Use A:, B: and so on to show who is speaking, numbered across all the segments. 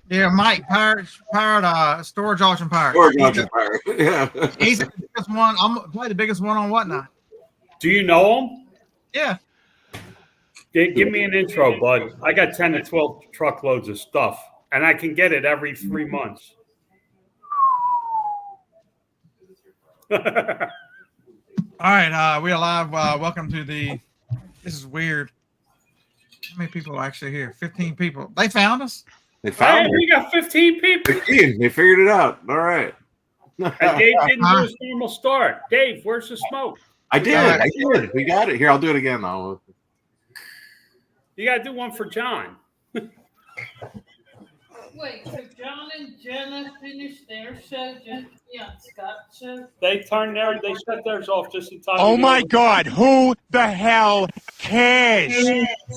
A: Yeah, Mike, Pirate, Storage Auction Pirate.
B: Storage Auction Pirate. Yeah.
A: He's the biggest one. I'm probably the biggest one on Whatnot.
C: Do you know him?
A: Yeah.
C: Give me an intro, bud. I got 10 to 12 truckloads of stuff, and I can get it every 3 months.
A: All right, we are live. Welcome to the. This is weird. How many people are actually here? 15 people. They found us.
B: They found
C: we got 15 people.
B: They figured it out. All right.
C: And Dave didn't do his normal start. Dave, where's the smoke?
B: I did. We got it. Here, I'll do it again.
C: You got to do one for John.
D: Wait, so John and Jenna finished their show? Scott's show?
C: They shut theirs off just in time.
E: Oh my God, who the hell cares?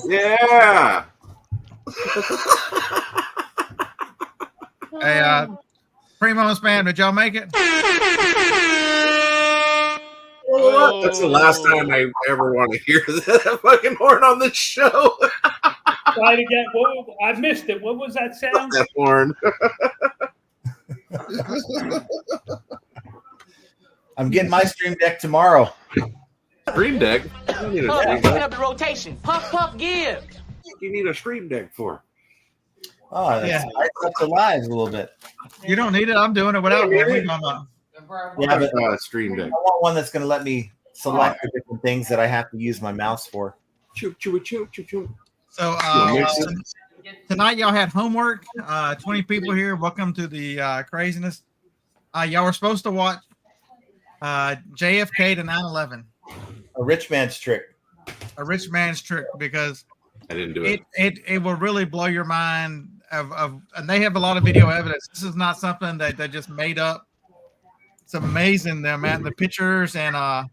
B: Yeah.
A: Hey, Primo Spam, did y'all make it?
B: That's the last time I ever want to hear that fucking horn on this show.
C: Try it again. I missed it. What was that sound?
B: That horn.
F: I'm getting my stream deck tomorrow.
B: Stream deck? You need a stream deck.
G: Up the rotation. Puff, give.
B: You need a stream deck for.
F: Oh, that's up the lives a little bit.
A: You don't need it. I'm doing it without it.
F: Yeah, but
B: stream deck.
F: I want one that's going to let me select the different things that I have to use my mouse for.
B: Choo, choo, choo, choo, choo.
A: So tonight y'all had homework. 20 people here. Welcome to the craziness. Y'all were supposed to watch JFK to 9/11.
F: A rich man's trick.
A: A rich man's trick, because
B: I didn't do it.
A: It will really blow your mind. And they have a lot of video evidence. This is not something that they just made up. It's amazing the pictures and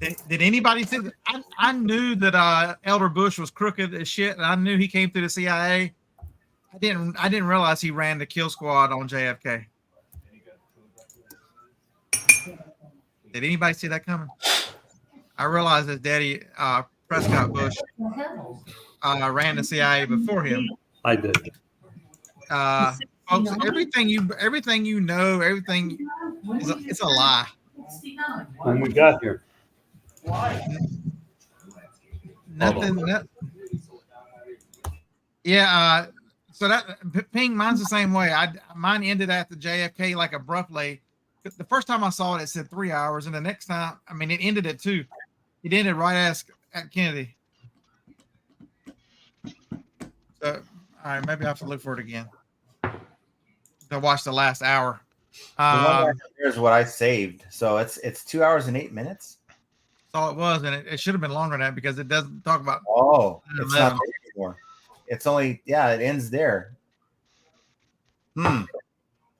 A: did anybody see that? I knew that Elder Bush was crooked as shit, and I knew he came through the CIA. I didn't realize he ran the kill squad on JFK. Did anybody see that coming? I realized that Daddy Prescott Bush ran the CIA before him.
C: I did.
A: Folks, everything you know, it's a lie.
C: When we got here.
A: Nothing. Yeah. So that ping, mine's the same way. Mine ended at the JFK like abruptly. The first time I saw it said 3 hours, and the next time, it ended at 2. It ended right at Kennedy. So, all right, maybe I have to look for it again to watch the last hour.
F: Here's what I saved. So it's 2 hours and 8 minutes.
A: That's all it was, and it should have been longer than that because it doesn't talk about.
F: Oh, it's not there anymore. It's only it ends there.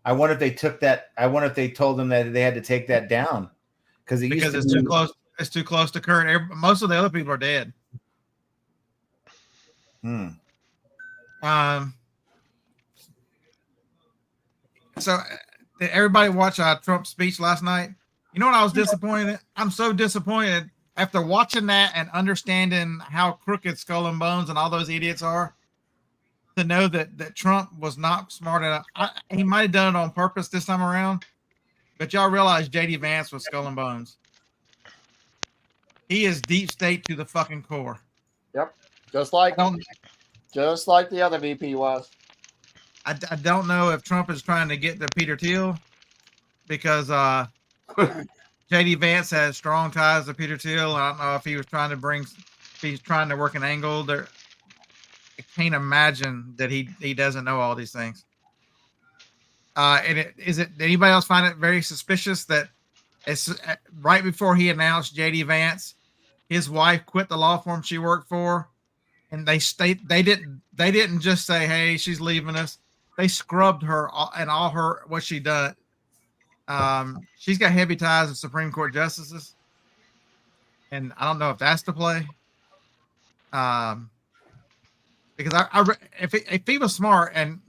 F: I wonder if they took that. I wonder if they told them that they had to take that down because
A: it's too close. It's too close to current. Most of the other people are dead. So did everybody watch Trump's speech last night? You know what I was disappointed in? I'm so disappointed after watching that and understanding how crooked Skull and Bones and all those idiots are, to know that Trump was not smart enough. He might have done it on purpose this time around, but y'all realize J.D. Vance was Skull and Bones. He is deep state to the fucking core.
H: Yep. Just like the other VP was.
A: I don't know if Trump is trying to get to Peter Thiel because J.D. Vance has strong ties to Peter Thiel. I don't know if he was trying to work an angle there. I can't imagine that he doesn't know all these things. Did anybody else find it very suspicious that it's right before he announced J.D. Vance, his wife quit the law firm she worked for, and they didn't just say, hey, she's leaving us. They scrubbed her and all what she done. She's got heavy ties with Supreme Court justices, and I don't know if that's the play. Because if he was smart and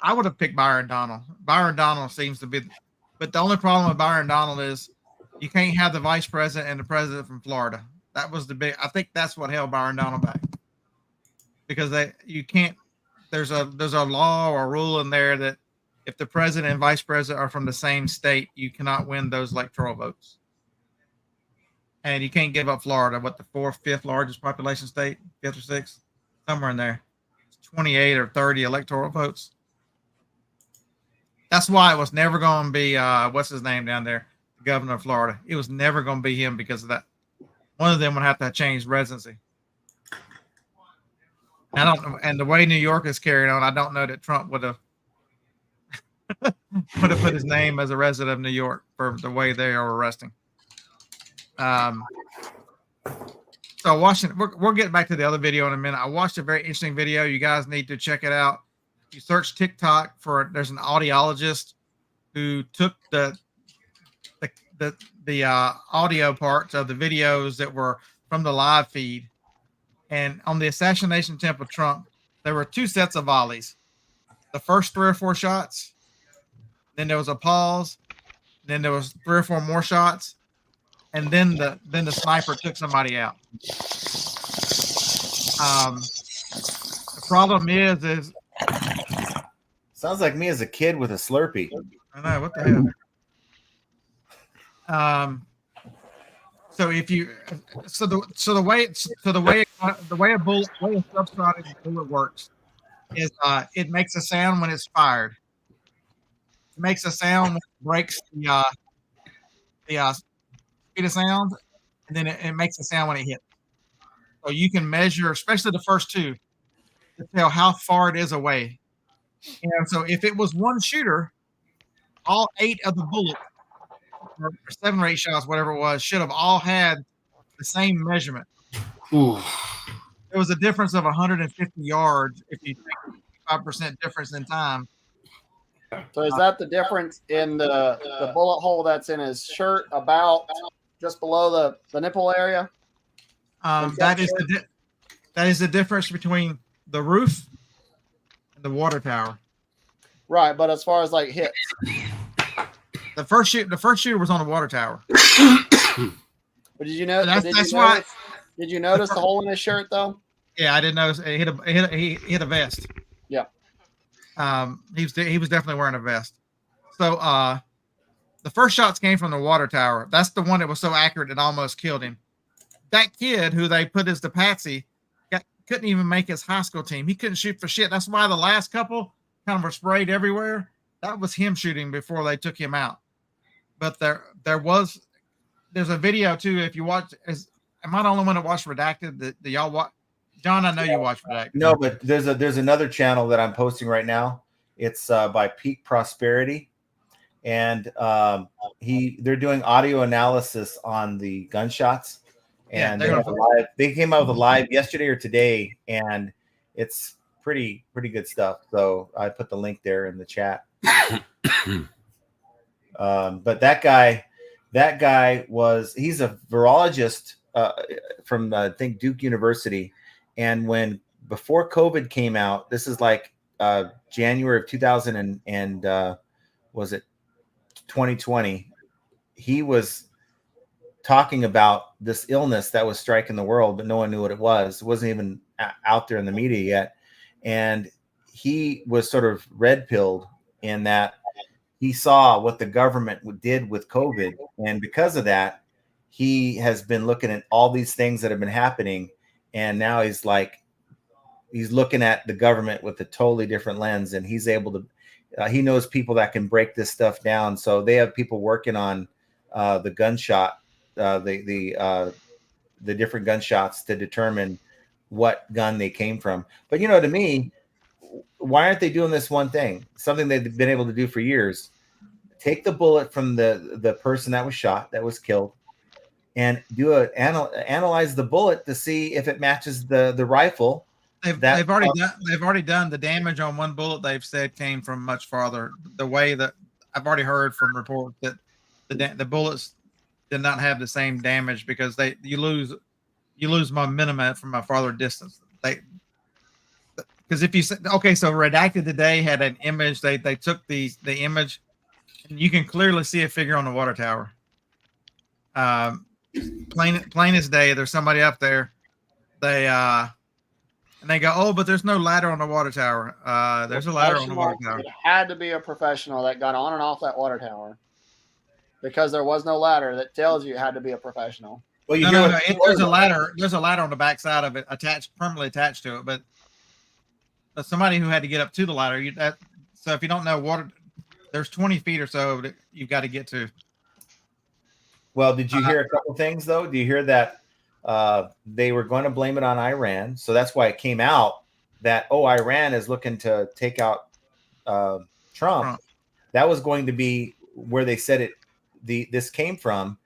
A: I would have picked Byron Donald. Byron Donald seems to be, but the only problem with Byron Donald is you can't have the vice president and the president from Florida. That was I think that's what held Byron Donald back. because you can't. There's a law or rule in there that if the president and vice president are from the same state, you cannot win those electoral votes. And you can't give up Florida, what the fifth largest population state, fifth or sixth, somewhere in there. It's 28 or 30 electoral votes. That's why it was never going to be what's his name down there, the governor of Florida. It was never going to be him because of that. One of them would have to change residency. I don't know, and the way New York is carrying on, I don't know that Trump would have put his name as a resident of New York for the way they are arresting. So watching, we'll get back to the other video in a minute. I watched a very interesting video. You guys need to check it out. You search TikTok there's an audiologist who took the audio parts of the videos that were from the live feed. And on the assassination attempt of Trump, there were two sets of volleys. The first 3 or 4 shots, then there was a pause, then there was 3 or 4 more shots, and then the sniper took somebody out. The problem is
F: sounds like me as a kid with a Slurpee.
A: I know, what the hell. So if you the way a subsonic bullet works is it makes a sound when it's fired. It makes a sound when it breaks the speed of sound, and then it makes a sound when it hits. So you can measure, especially the first two, to tell how far it is away. And so if it was one shooter, all 8 of the bullets, or 7 or 8 shots, whatever it was, should have all had the same measurement.
B: Ooh.
A: There was a difference of 150 yards if you take 5% difference in time.
H: So is that the difference in the bullet hole that's in his shirt, about just below the nipple area?
A: That is the difference between the roof and the water tower.
H: Right, but as far as like hits,
A: the first shooter was on the water tower.
H: But did you know? Did you notice the hole in his shirt though?
A: Yeah, I didn't notice. He hit a vest.
H: Yeah.
A: He was definitely wearing a vest. So the first shots came from the water tower. That's the one that was so accurate it almost killed him. That kid who they put as the patsy couldn't even make his high school team. He couldn't shoot for shit. That's why the last couple kind of were sprayed everywhere. That was him shooting before they took him out. But there's a video too. If you watch, am I the only one that watched Redacted? Do y'all watch? John, I know you watch Redacted.
F: No, but there's another channel that I'm posting right now. It's by Peak Prosperity, and they're doing audio analysis on the gunshots. And they came out with a live yesterday or today, and it's pretty good stuff. So I put the link there in the chat. But that guy he's a virologist from I think Duke University, and before COVID came out, this is like January of 2000 and was it 2020? He was talking about this illness that was striking the world, but no one knew what it was. It wasn't even out there in the media yet. And he was sort of red-pilled in that he saw what the government did with COVID. And because of that, he has been looking at all these things that have been happening. And now he's looking at the government with a totally different lens. And he's able to, he knows people that can break this stuff down. So they have people working on the gunshot, the different gunshots to determine what gun they came from. But to me, why aren't they doing this one thing? Something they've been able to do for years. Take the bullet from the person that was shot, that was killed, and analyze the bullet to see if it matches the rifle.
A: They've already done the damage on one bullet. They've said came from much farther. The way that I've already heard from reports that the bullets did not have the same damage because you lose momentum from a farther distance. Because if you say, okay, so Redacted today had an image. They took the image, and you can clearly see a figure on the water tower. Plain as day. There's somebody up there. And And they go, oh, but there's no ladder on the water tower. There's a ladder on the water tower.
H: It had to be a professional that got on and off that water tower, because there was no ladder that tells you it had to be a professional.
F: Well,
A: No. There's a ladder. There's a ladder on the back side of it, permanently attached to it. But somebody who had to get up to the ladder. So if you don't know, water, there's 20 feet or so that you've got to get to.
F: Well, did you hear a couple things though? Do you hear that they were going to blame it on Iran? So that's why it came out that Iran is looking to take out Trump. That was going to be where they said this came from.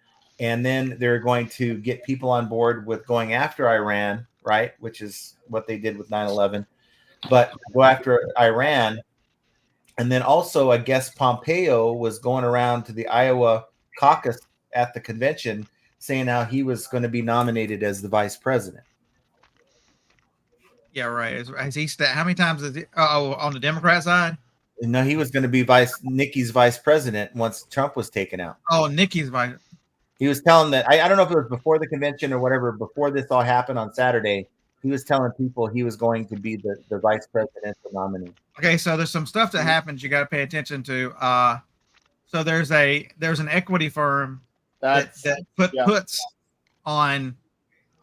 F: And then they're going to get people on board with going after Iran, right? Which is what they did with 9/11. But go after Iran. And then also, I guess Pompeo was going around to the Iowa caucus at the convention saying how he was going to be nominated as the vice president.
A: Yeah, right. Has he how many times is he on the Democrat side?
F: No, he was going to be Nikki's vice president once Trump was taken out.
A: Oh, Nikki's vice.
F: He was telling that I don't know if it was before the convention or whatever, before this all happened on Saturday, he was telling people he was going to be the vice presidential nominee.
A: Okay, so there's some stuff that happens you got to pay attention to. So there's an equity firm that puts on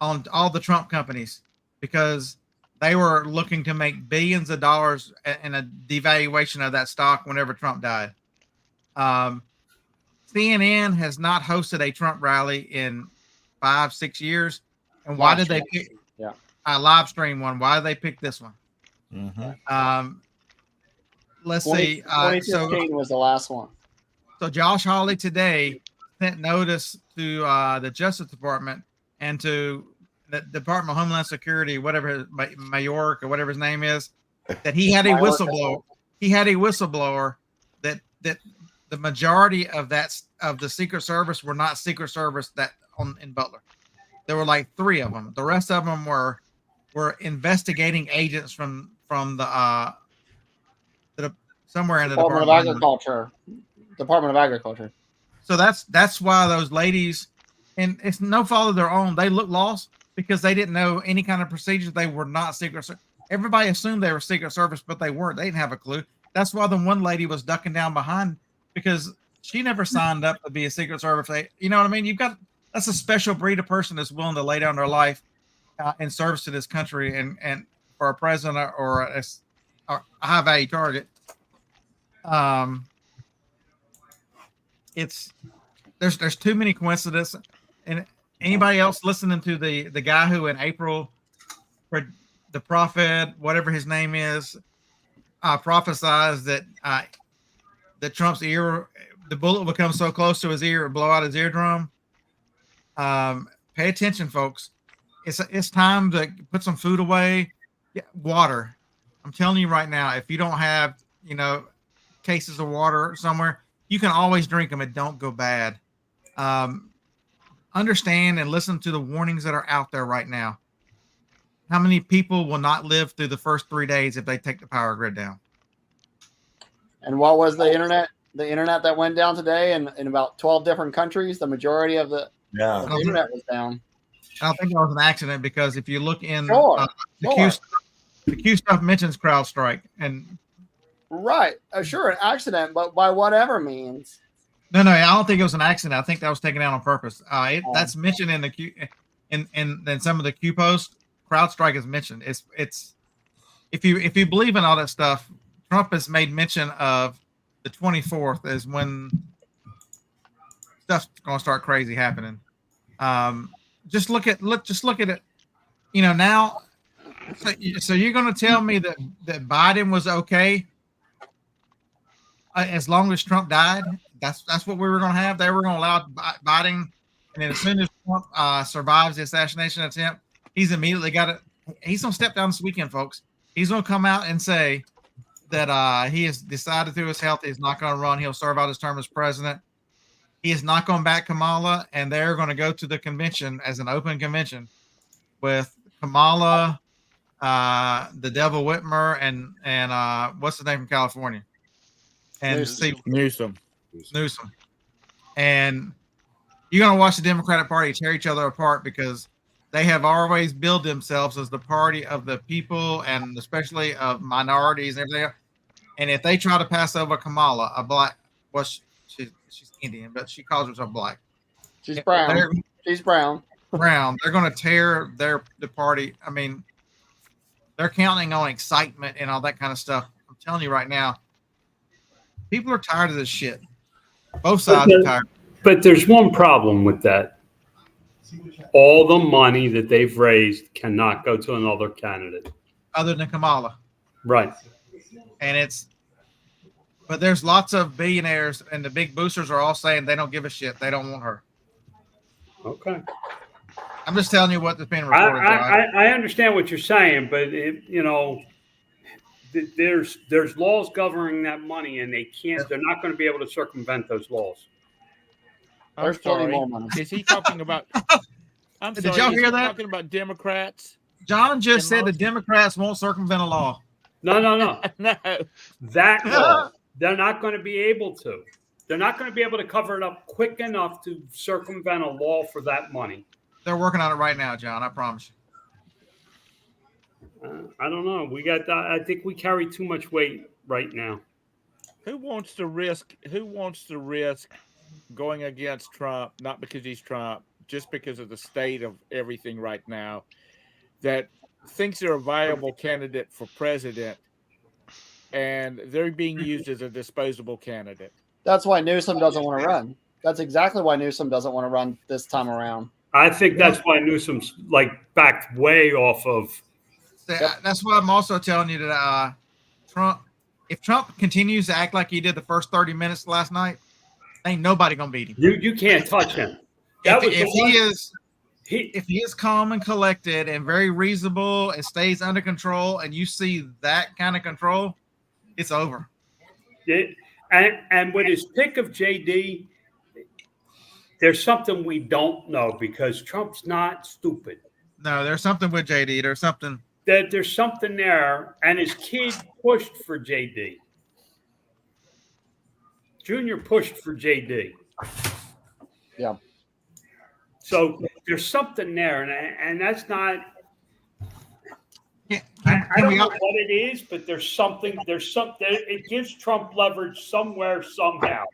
A: all the Trump companies because they were looking to make billions of dollars in a devaluation of that stock whenever Trump died. CNN has not hosted a Trump rally in 5-6 years. And why did they pick a live stream one? Why did they pick this one?
F: Mm-hmm.
A: Let's see.
H: 2015 was the last one.
A: So Josh Hawley today sent notice to the Justice Department and to the Department of Homeland Security, whatever Mayork or whatever his name is, that he had a whistleblower. He had a whistleblower that the majority of the Secret Service were not Secret Service in Butler. There were like 3 of them. The rest of them were investigating agents from the somewhere in the
H: Department of Agriculture. So
A: that's why those ladies, and it's no fault of their own, they look lost because they didn't know any kind of procedures. They were not Secret Service. Everybody assumed they were Secret Service, but they weren't. They didn't have a clue. That's why the one lady was ducking down behind because she never signed up to be a Secret Service. You know what I mean? That's a special breed of person that's willing to lay down their life in service to this country and for a president or a high value target. There's too many coincidences. And anybody else listening to the guy who in April, the prophet, whatever his name is, prophesied that Trump's ear, the bullet would come so close to his ear, it would blow out his eardrum. Pay attention, folks. It's time to put some food away. Water. I'm telling you right now, if you don't have, cases of water somewhere, you can always drink them. It don't go bad. Understand and listen to the warnings that are out there right now. How many people will not live through the first 3 days if they take the power grid down?
H: And what was the internet? The internet that went down today in about 12 different countries. The majority of the internet was down.
A: I don't think that was an accident because if you look in
H: the
A: Q stuff mentions CrowdStrike and
H: right, sure, an accident, but by whatever means.
A: No, I don't think it was an accident. I think that was taken out on purpose. That's mentioned in the Q, in some of the Q posts. CrowdStrike is mentioned. It's if you believe in all that stuff, Trump has made mention of the 24th is when stuff's gonna start crazy happening. Just look at it. Now. So you're gonna tell me that Biden was okay as long as Trump died? That's what we were gonna have. They were gonna allow Biden, and then as soon as Trump survives the assassination attempt, he's immediately got it. He's gonna step down this weekend, folks. He's gonna come out and say that he has decided through his health he's not gonna run. He'll serve out his term as president. He is not going to back Kamala, and they're going to go to the convention as an open convention with Kamala, the Devil Whitmer, and what's the name from California? And
I: Newsom.
A: And you're going to watch the Democratic Party tear each other apart because they have always billed themselves as the party of the people and especially of minorities and everything. And if they try to pass over Kamala, a black, well, she's Indian, but she calls herself black.
H: She's brown. She's brown.
A: Brown. They're going to tear the party. I mean, they're counting on excitement and all that kind of stuff. I'm telling you right now, people are tired of this shit. Both sides are tired.
C: But there's one problem with that. All the money that they've raised cannot go to another candidate.
A: Other than Kamala.
C: Right.
A: And but there's lots of billionaires and the big boosters are all saying they don't give a shit. They don't want her.
C: Okay.
A: I'm just telling you what's being reported.
C: I understand what you're saying, but there's laws governing that money, and they're not going to be able to circumvent those laws.
H: There's plenty more money.
I: Is he talking about? I'm sorry.
A: Did y'all hear that?
I: Talking about Democrats.
A: John just said the Democrats won't circumvent a law.
C: No.
I: No.
C: That law, they're not going to be able to. They're not going to be able to cover it up quick enough to circumvent a law for that money.
A: They're working on it right now, John. I promise
C: you. I don't know. I think we carry too much weight right now.
I: Who wants to risk going against Trump? Not because he's Trump, just because of the state of everything right now. That thinks they're a viable candidate for president, and they're being used as a disposable candidate.
H: That's why Newsom doesn't want to run. That's exactly why Newsom doesn't want to run this time around.
C: I think that's why Newsom's backed way off of.
A: That's why I'm also telling you that if Trump continues to act like he did the first 30 minutes last night, ain't nobody gonna beat him.
C: You can't touch him.
A: If he is calm and collected and very reasonable and stays under control, and you see that kind of control, it's over.
C: And with his pick of JD, there's something we don't know because Trump's not stupid.
A: No, there's something with JD. There's something
C: there, and his kid pushed for JD. Junior pushed for JD.
H: Yeah.
C: So there's something there, and that's not. I don't know what it is, but there's something. It gives Trump leverage somewhere, somehow.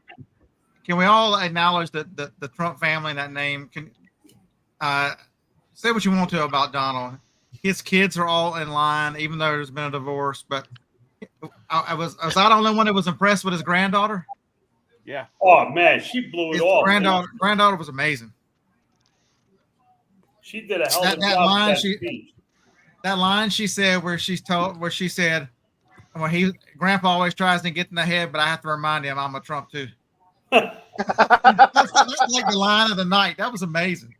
A: Can we all acknowledge that the Trump family, that name, can say what you want to about Donald? His kids are all in line, even though there's been a divorce. But was I the only one that was impressed with his granddaughter?
I: Yeah.
C: Oh man, she blew it off.
A: Granddaughter was amazing.
C: She did a hell of a job.
A: That line she said where she said, "Well, Grandpa always tries to get in the head, but I have to remind him I'm a Trump too." That's like the line of the night. That was amazing.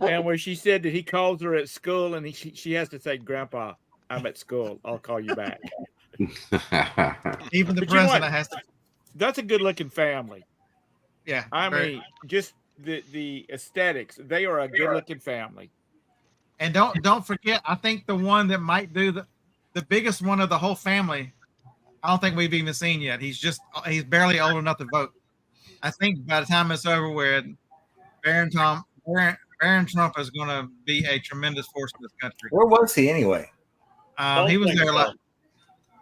I: And where she said that he calls her at school, and she has to say, "Grandpa, I'm at school. I'll call you back."
A: Even the president has to.
I: That's a good-looking family.
A: Yeah,
I: I mean, just the aesthetics. They are a good-looking family.
A: And don't forget, I think the one that might do the biggest one of the whole family, I don't think we've even seen yet. He's barely old enough to vote. I think by the time it's over with, Barron Trump is going to be a tremendous force in this country.
F: Where was he anyway?
A: He was there.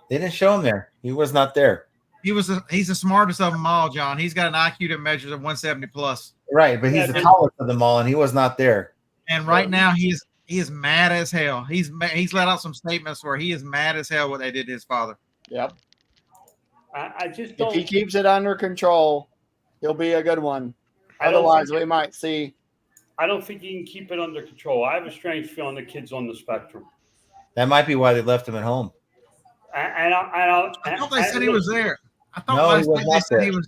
F: They didn't show him there. He was not there.
A: He's the smartest of them all, John. He's got an IQ that measures at 170 plus.
F: Right, but he's the tallest of them all, and he was not there.
A: And right now, he is mad as hell. He's let out some statements where he is mad as hell what they did to his father.
H: Yep.
C: I just don't.
H: If he keeps it under control, he'll be a good one. Otherwise, we might see.
C: I don't think he can keep it under control. I have a strange feeling the kid's on the spectrum.
F: That might be why they left him at home.
A: I thought they said he was there. I thought
F: no, he was not there.
C: He was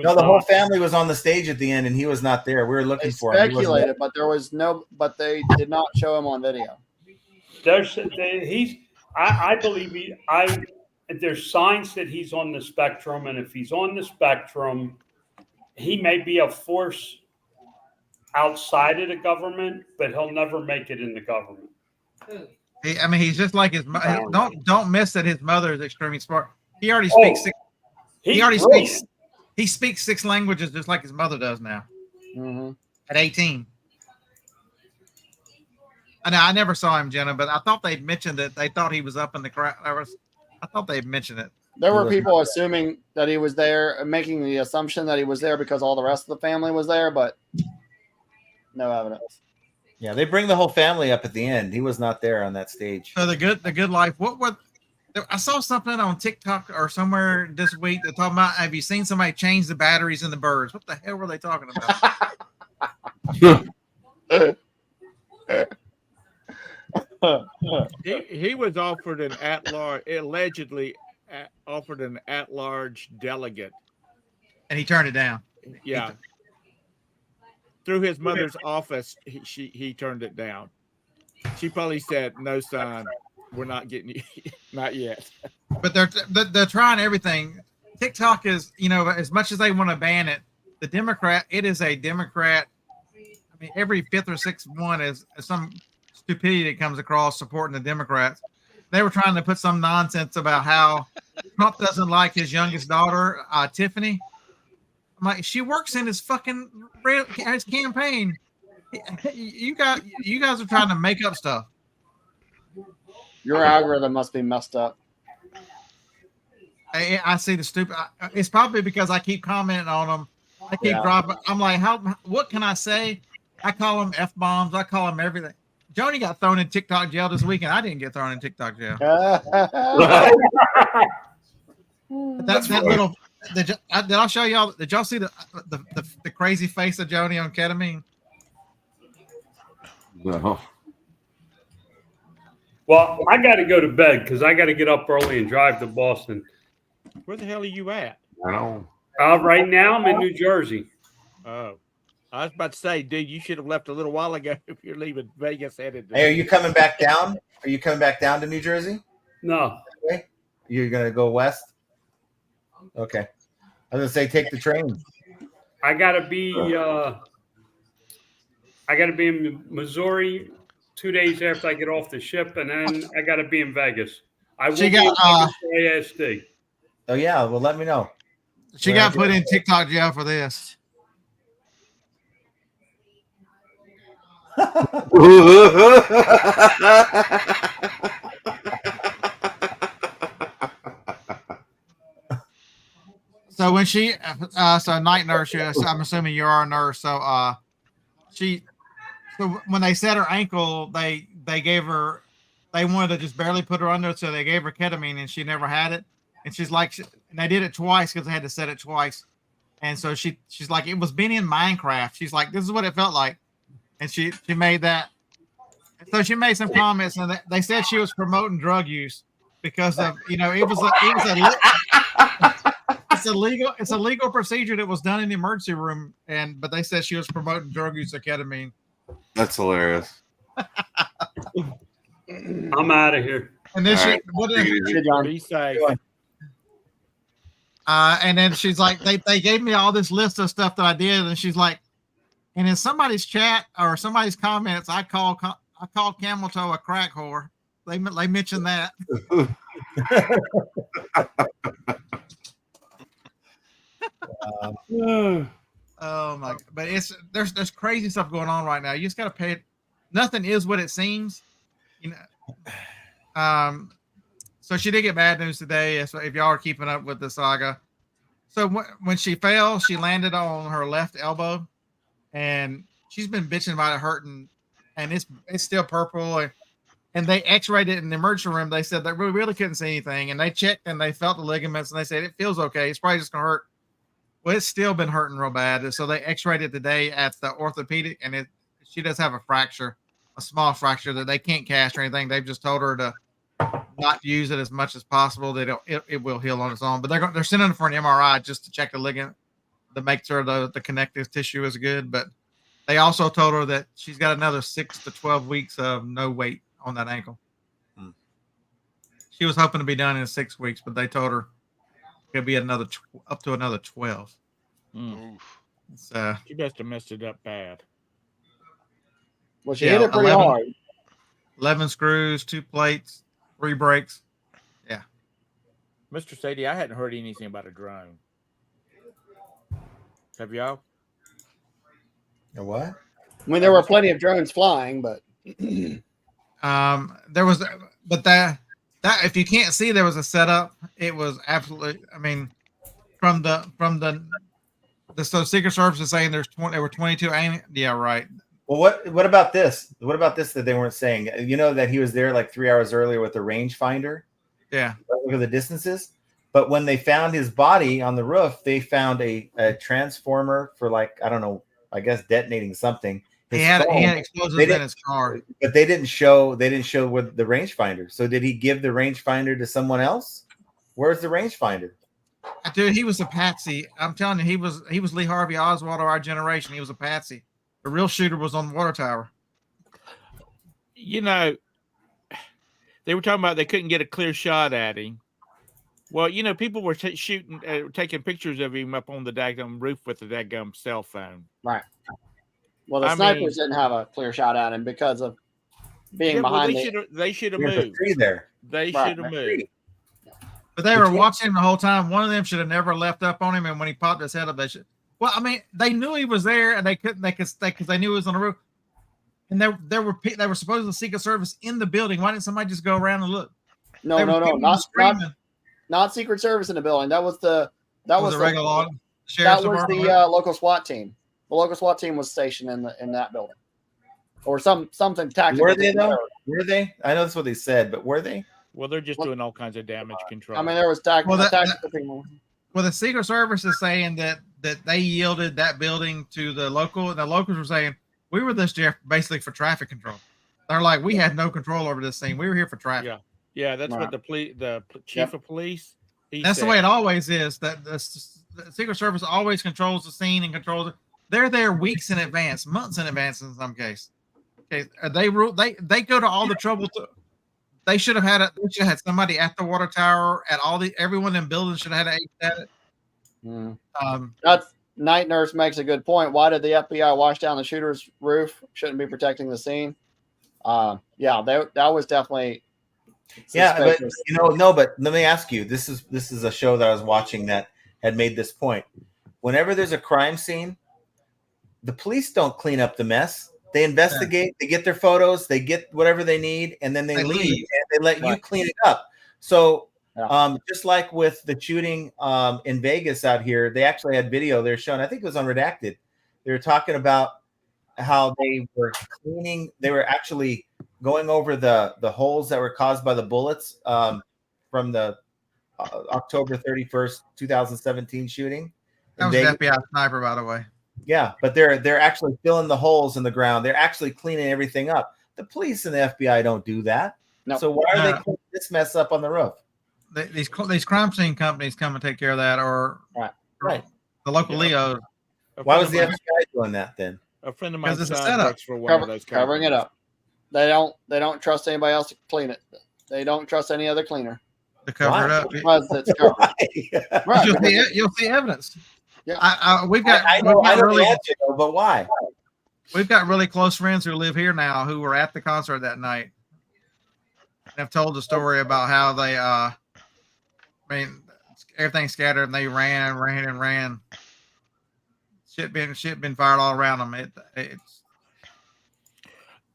F: no, the whole family was on the stage at the end, and he was not there. We were looking for him.
H: Speculated, but there was no. But they did not show him on video.
C: I believe there's signs that he's on the spectrum, and if he's on the spectrum, he may be a force outside of the government, but he'll never make it in the government.
A: He's just like his mother. Don't miss that his mother is extremely smart. He already speaks. He speaks 6 languages just like his mother does now.
H: Mm-hmm.
A: At 18. I never saw him, Jenna, but I thought they'd mentioned it. They thought he was up in the crowd. I thought they'd mentioned it.
H: There were people assuming that he was there, making the assumption that he was there because all the rest of the family was there, but no evidence.
F: Yeah, they bring the whole family up at the end. He was not there on that stage.
A: So the good life. I saw something on TikTok or somewhere this week that talking about. Have you seen somebody change the batteries in the birds? What the hell were they talking about?
I: He was offered an at-large, allegedly offered an at-large delegate,
A: and he turned it down.
I: Yeah, through his mother's office, he turned it down. She probably said, "No, son, we're not getting you, not yet."
A: But they're trying everything. TikTok is, as much as they want to ban it, it is a Democrat. I mean, every fifth or sixth one is some stupidity that comes across supporting the Democrats. They were trying to put some nonsense about how Trump doesn't like his youngest daughter, Tiffany. I'm like, she works in his fucking his campaign. You guys are trying to make up stuff.
H: Your algorithm must be messed up.
A: I see the stupid. It's probably because I keep commenting on them. I keep dropping. I'm like, what can I say? I call them F-bombs. I call them everything. Joni got thrown in TikTok jail this weekend. I didn't get thrown in TikTok jail. that little. Did I show y'all? Did y'all see the crazy face of Joni on ketamine?
B: No.
C: Well, I got to go to bed because I got to get up early and drive to Boston.
I: Where the hell are you at?
B: I don't.
C: Right now, I'm in New Jersey.
I: Oh, I was about to say, dude, you should have left a little while ago if you're leaving Vegas headed.
F: Hey, are you coming back down? Are you coming back down to New Jersey?
C: No.
F: Okay. You're gonna go west? Okay. I was gonna say take the train.
C: I gotta be in Missouri 2 days after I get off the ship, and then I gotta be in Vegas. I will be in Vegas for ASD.
F: Oh yeah, well let me know.
A: She got put in TikTok jail for this. So when she, so night nurse, yes, I'm assuming you are a nurse. So so when they set her ankle, they gave her, they wanted to just barely put her under, so they gave her ketamine, and she never had it. And she's like, and they did it twice because they had to set it twice. And so she's like, it was being in Minecraft. She's like, this is what it felt like. And she made that. So she made some comments, and they said she was promoting drug use because of, it's a legal procedure that was done in the emergency room, but they said she was promoting drug use of ketamine.
B: That's hilarious.
C: I'm out of here.
A: And then and then she's like, they gave me all this list of stuff that I did, and she's like, and in somebody's chat or somebody's comments, I call Camel Toe a crack whore. They mentioned that. Oh my! But there's crazy stuff going on right now. You just got to pay it. Nothing is what it seems. So she did get bad news today. So if y'all are keeping up with the saga, so when she fell, she landed on her left elbow, and she's been bitching about it hurting, and it's still purple. And they X-rayed it in the emergency room. They said they really couldn't see anything, and they checked and they felt the ligaments, and they said it feels okay. It's probably just gonna hurt. Well, it's still been hurting real bad. So they X-rayed it today at the orthopedic, and she does have a fracture, a small fracture that they can't cast or anything. They've just told her to not use it as much as possible. It will heal on its own. But they're sending her for an MRI just to check the ligament to make sure the connective tissue is good. But they also told her that she's got another 6 to 12 weeks of no weight on that ankle. She was hoping to be done in 6 weeks, but they told her it'll be up to another 12. So
I: she must have messed it up bad.
H: Well, she hit it pretty hard.
A: 11 screws, 2 plates, 3 brakes. Yeah.
I: Mr. Sadie, I hadn't heard anything about a drone. Have y'all?
F: A what?
H: I mean, there were plenty of drones flying, but
A: There was, but that if you can't see, there was a setup. It was absolutely. I mean, from the so Secret Service is saying there were 22. Yeah, right.
F: Well, what about this? What about this that they weren't saying? You know that he was there like 3 hours earlier with the rangefinder.
A: Yeah.
F: Look at the distances. But when they found his body on the roof, they found a transformer for like, I don't know, I guess detonating something.
A: He had explosives in his car.
F: But they didn't show with the rangefinder. So did he give the rangefinder to someone else? Where's the rangefinder?
A: Dude, he was a patsy. I'm telling you, he was Lee Harvey Oswald of our generation. He was a patsy. The real shooter was on the water tower.
I: You know, they were talking about they couldn't get a clear shot at him. Well, you know, people were taking pictures of him up on the daggum roof with the daggum cell phone.
H: Right. Well, the snipers didn't have a clear shot at him because of being behind.
I: They should have moved.
F: There.
I: They should have moved.
A: But they were watching him the whole time. One of them should have never left up on him, and when he popped his head up, they should. Well, I mean, they knew he was there, and they couldn't. Because they knew he was on the roof. And they were supposed to Secret Service in the building. Why didn't somebody just go around and look?
H: No, not Secret Service in the building. That was the
A: regular
H: that was the local SWAT team. The local SWAT team was stationed in that building, or something tactical.
F: Were they though? Were they? I know that's what they said, but were they?
I: Well, they're just doing all kinds of damage control.
H: I mean, there was tactical people.
A: Well, the Secret Service is saying that they yielded that building to the local, and the locals were saying we were this basically for traffic control. They're like, we had no control over this thing. We were here for traffic.
I: Yeah, that's what the chief of police.
A: That's the way it always is. That the Secret Service always controls the scene and controls it. They're there weeks in advance, months in advance in some case. Okay, they go to all the trouble to. They should have had somebody at the water tower at everyone in buildings should have had at it.
H: That's Night Nurse makes a good point. Why did the FBI wash down the shooter's roof? Shouldn't be protecting the scene. That was definitely suspicious.
F: Yeah, but but let me ask you. This is a show that I was watching that had made this point. Whenever there's a crime scene, the police don't clean up the mess. They investigate, they get their photos, they get whatever they need, and then they leave and they let you clean it up. So just like with the shooting in Vegas out here, they actually had video they're showing. I think it was on Redacted. They were talking about how they were cleaning. They were actually going over the holes that were caused by the bullets from the October 31st, 2017 shooting.
A: That was an FBI sniper, by the way.
F: Yeah, but they're actually filling the holes in the ground. They're actually cleaning everything up. The police and the FBI don't do that.
H: No.
F: So why are they cleaning this mess up on the roof?
A: These crime scene companies come and take care of that, or
F: right.
A: The local Leo.
F: Why was the FBI doing that then?
I: A friend of mine
A: works
I: for one of those
H: covering it up. They don't trust anybody else to clean it. They don't trust any other cleaner
A: to cover it up
H: because it's covered.
A: Right. You'll see evidence.
H: Yeah,
F: I know the answer, but why?
A: We've got really close friends who live here now who were at the concert that night and have told the story about how they, everything scattered and they ran. Shit been fired all around them. It's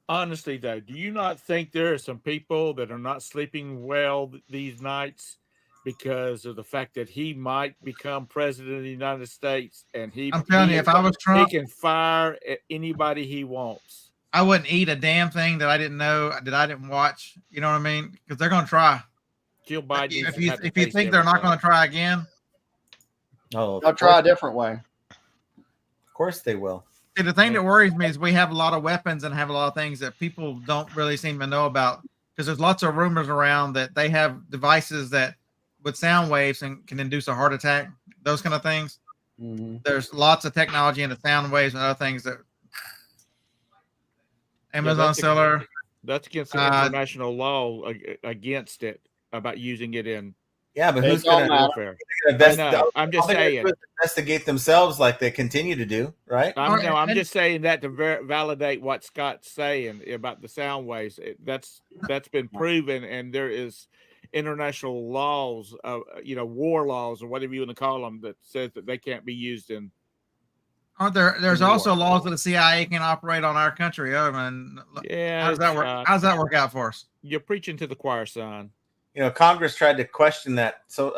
I: honestly though. Do you not think there are some people that are not sleeping well these nights? Because of the fact that he might become president of the United States, and I'm
A: telling you, if I was Trump,
I: he can fire at anybody he wants.
A: I wouldn't eat a damn thing that I didn't know, that I didn't watch. You know what I mean? Because they're going to try.
I: Jill Biden.
A: If you think they're not going to try again,
H: they'll try a different way.
F: Of course they will.
A: See, the thing that worries me is we have a lot of weapons and have a lot of things that people don't really seem to know about. Because there's lots of rumors around that they have devices that with sound waves and can induce a heart attack, those kind of things.
H: Mm-hmm.
A: There's lots of technology in the sound waves and other things that Amazon seller.
I: That's against the international law against it about using it in.
F: Yeah, but who's going to
I: invest? I'm just saying.
F: Investigate themselves like they continue to do, right?
I: I'm just saying that to validate what Scott's saying about the sound waves. That's been proven, and there is international laws, war laws or whatever you want to call them, that says that they can't be used in.
A: Aren't there? There's
I: New
A: also
I: York.
A: laws that the CIA can operate on our country. Oh man,
I: Yeah,
A: how does that work? How does that work out for us?
I: You're preaching to the choir, son.
F: You know, Congress tried to question that. So,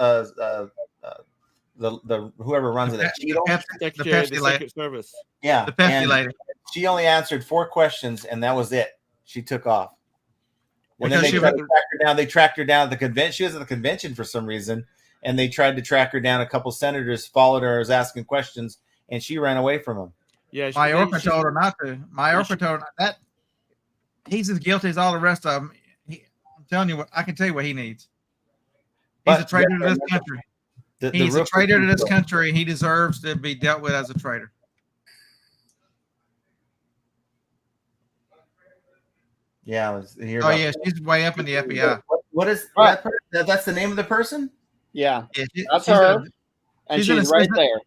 F: the whoever runs it,
A: The
F: Cheadle,
I: Secretary of the
A: Pepsi lady.
I: Secret Service.
F: yeah,
A: The Pepsi
F: and
A: lady.
F: she only answered 4 questions, and that was it. She took off. And then
A: Because
F: they
A: she
F: tried
A: was-
F: to track her down. They tracked her down at the convention. She was at the convention for some reason, and they tried to track her down. A couple senators followed her, was asking questions, and she ran away from them.
I: Yeah,
A: Mayorkas told her not to. Mayorkas told her that he's as guilty as all the rest of them. I'm telling you what, I can tell you what he needs. He's
F: But
A: a traitor
F: you
A: to
F: have
A: this
F: to remember,
A: country.
F: The
A: He's a
F: real
A: traitor to this
F: people-
A: country. He deserves to be dealt with as a traitor.
F: Yeah, I was here.
A: Oh yeah, she's way up in the FBI.
F: What is
H: Right.
F: that? That's the name of the person.
H: Yeah,
A: Yeah,
H: that's
A: she's
H: her,
A: a-
H: and
A: she's an
H: she's right
A: assistant-
H: there.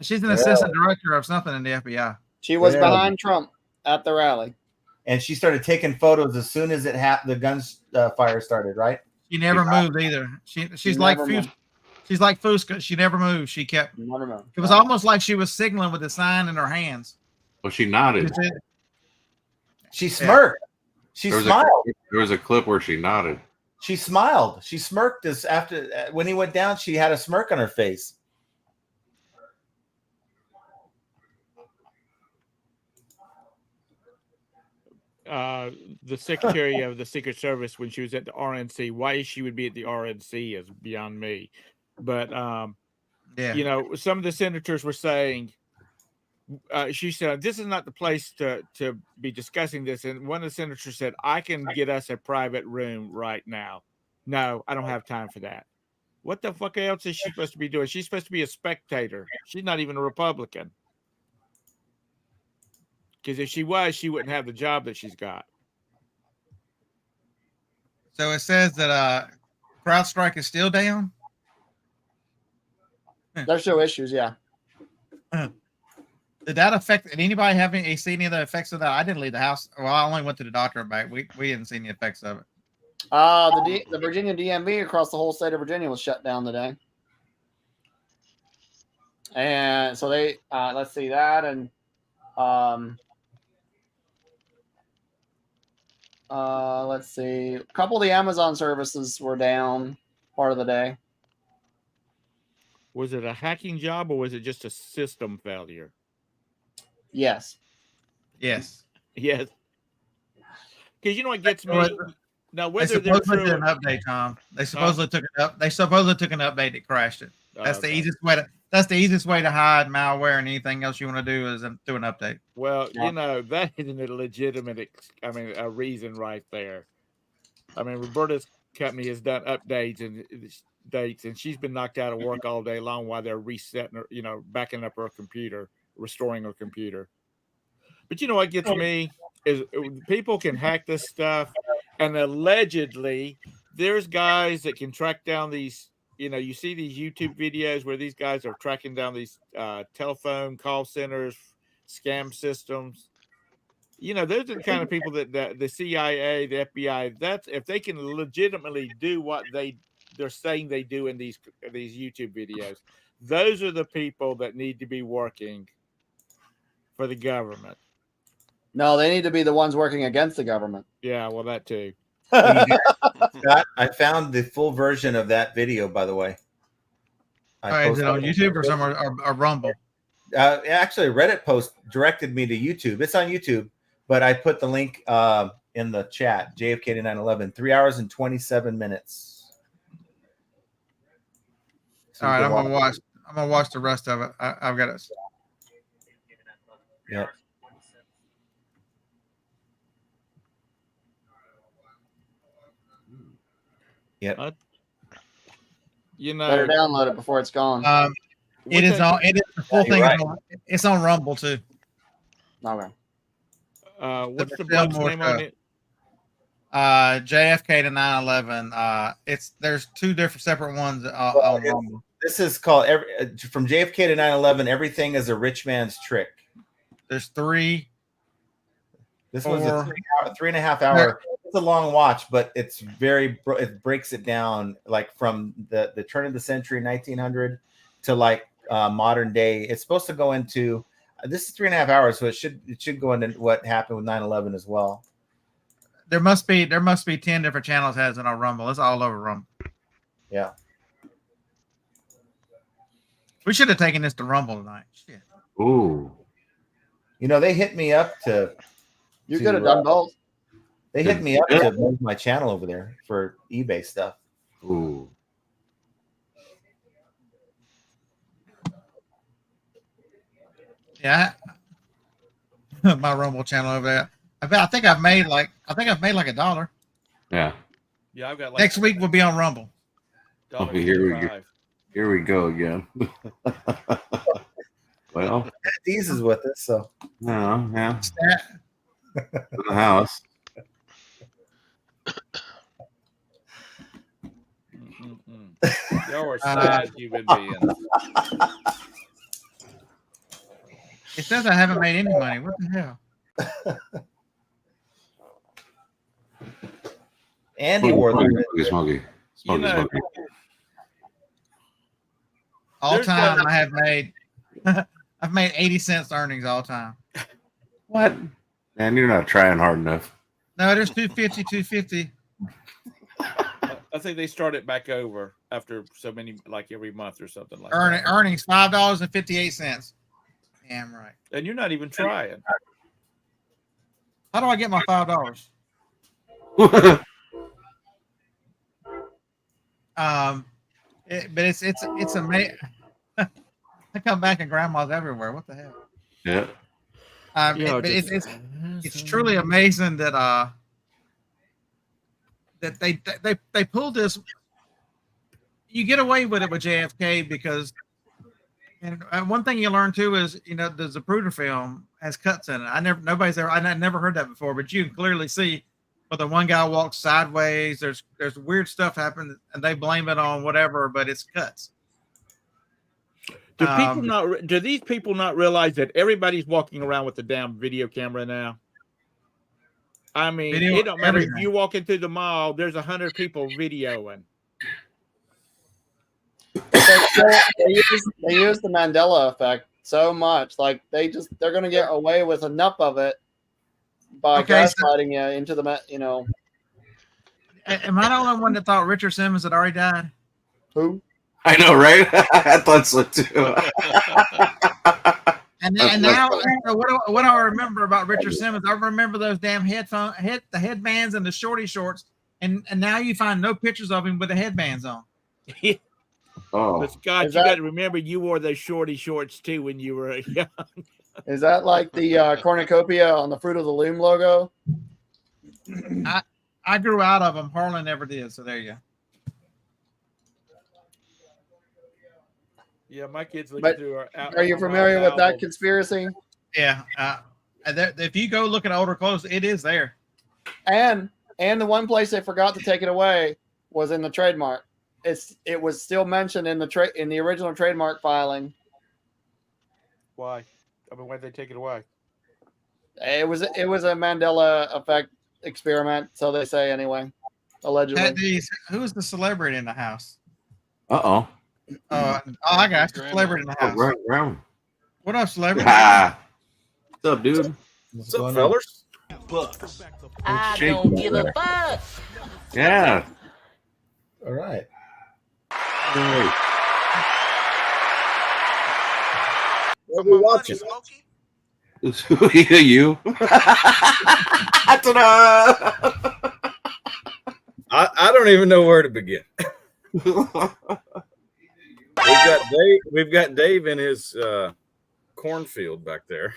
A: She's an assistant director of something in the FBI.
H: She was
F: Yeah.
H: behind Trump at the rally.
F: And she started taking photos as soon as the guns fire started. Right.
A: She never moved either. She's like
H: never moved.
A: she's like Fusca. She never moved. She kept.
H: Never mind.
A: It was almost like she was signaling with the sign in her hands.
B: Well, she nodded.
F: She smirked. She smiled.
B: There was a clip where she nodded.
F: She smiled. She smirked as after when he went down. She had a smirk on her face.
I: The Secretary of the Secret Service, when she was at the RNC, why she would be at the RNC is beyond me. But
A: Yeah.
I: you know, some of the senators were saying, she said, "This is not the place to be discussing this." And one of the senators said, "I can get us a private room right now." No, I don't have time for that. What the fuck else is she supposed to be doing? She's supposed to be a spectator. She's not even a Republican. Because if she was, she wouldn't have the job that she's got.
A: So it says that CrowdStrike is still down.
H: There's still issues, yeah.
A: Did that affect? Did anybody have any see any of the effects of that? I didn't leave the house. Well, I only went to the doctor and back. We didn't see any effects of it.
H: The Virginia DMV across the whole state of Virginia was shut down today. And so they let's see that, and let's see, a couple of the Amazon services were down part of the day.
I: Was it a hacking job or was it just a system failure?
H: Yes.
A: Yes.
I: Yes. Because you know what gets me? Now,
A: They
I: whether they're
A: supposedly
I: true,
A: did an update, Tom. They supposedly took it up. They supposedly took an update that crashed it. That's the
I: okay.
A: easiest way to. That's the easiest way to hide malware, and anything else you want to do is do an update.
I: Well,
H: Yeah.
I: you know, that isn't a legitimate, a reason right there. I mean, Roberta's company has done updates and dates, and she's been knocked out of work all day long while they're resetting her, you know, backing up her computer, restoring her computer. But you know what gets me is people can hack this stuff, and allegedly there's guys that can track down these. You know, you see these YouTube videos where these guys are tracking down these telephone call centers, scam systems. You know, those are the kind of people that the CIA, the FBI, that's if they can legitimately do what they're saying they do in these YouTube videos, those are the people that need to be working for the government.
H: No, they need to be the ones working against the government.
I: Yeah, well, that too.
F: Scott, I found the full version of that video, by the way.
A: Is it on YouTube or somewhere or Rumble?
F: Actually, a Reddit post directed me to YouTube. It's on YouTube, but I put the link in the chat. JFK to 9/11, 3 hours and 27 minutes. So
A: All right,
F: you
A: I'm
F: can
A: gonna watch. I'm gonna watch the rest of it. I've got it.
F: Yep. Yep.
I: You know,
H: Better download it before it's gone.
A: It is on. It is the full
F: You're
A: thing.
F: right.
A: It's on Rumble too.
H: Okay.
I: What's the
A: Michelle
I: bloke's
A: Moore
I: name on
A: show.
I: it?
A: JFK to 9/11. There's two different separate ones on Rumble.
F: This is called from JFK to 9/11. Everything is a rich man's trick.
A: There's three.
F: This was a
A: Four.
F: 3.5 hour. It's a long watch, but it's it breaks it down like from the turn of the century, 1900, to like modern day. It's supposed to go into This is 3.5 hours, so it should go into what happened with 9/11 as well.
A: There must be 10 different channels has it on Rumble. It's all over Rumble.
F: Yeah.
A: We should have taken this to Rumble tonight. Shit.
B: Ooh.
F: You know, they hit me up to.
H: You could have done both.
F: They hit me up to move my channel over there for eBay stuff.
B: Ooh.
A: Yeah. My Rumble channel over there. I think I've made like $1.
B: Yeah.
I: Yeah, I've got like
A: Next week we'll be on Rumble.
B: Okay, here we go again. Well,
F: These is with us, so
B: yeah. In the house.
I: Y'all are sad human beings.
A: It says I haven't made any money. What the hell?
F: Andy wore the
B: Smoky.
A: All time I have made I've made 80 cents earnings all time.
B: What? Man, you're not trying hard enough.
A: No, there's 250.
I: I think they start it back over after so many, like every month or something like
A: that. Earnings $5.58. Damn right.
I: And you're not even trying.
A: How do I get my $5? But it's amazing. I come back and grandma's everywhere. What the hell?
B: Yeah.
A: It's truly amazing that that they pulled this. You get away with it with JFK because, and one thing you learn too is, you know, the Zapruder film has cuts in it. I never heard that before, but you can clearly see whether one guy walks sideways. There's weird stuff happen, and they blame it on whatever, but it's cuts.
I: Do these people not realize that everybody's walking around with a damn video camera now? I mean, it don't matter if you walk into the mall, there's 100 people videoing.
H: They use the Mandela effect so much. Like they're going to get away with enough of it by gaslighting you into the, you know.
A: Am I the only one that thought Richard Simmons had already died?
H: Who?
B: I know, right? I thought so too.
A: and now, what do I remember about Richard Simmons? I remember those damn the headbands and the shorty shorts, and now you find no pictures of him with the headbands on.
B: Oh,
I: but Scott, you got to remember you wore those shorty shorts too when you were young.
H: Is that like the cornucopia on the Fruit of the Loom logo?
A: I grew out of them. Harlan never did, so there you go.
I: Yeah, my kids look through our.
H: Are you familiar with that conspiracy?
A: Yeah. If you go look at older clothes, it is there.
H: And the one place they forgot to take it away was in the trademark. It was still mentioned in the original trademark filing.
I: Why? I mean, why'd they take it away?
H: It was a Mandela effect experiment, so they say anyway. Allegedly.
A: Who's the celebrity in the house?
B: Uh-oh.
A: I got you. Celebrity in the house.
B: Right.
A: What up, celebrity?
B: What's up, dude?
J: What's up, fellas?
G: I don't give a fuck.
B: Yeah.
F: All right.
B: Hey.
J: What are we watching?
B: You?
J: I don't even know where to begin. We've got Dave in his cornfield back there.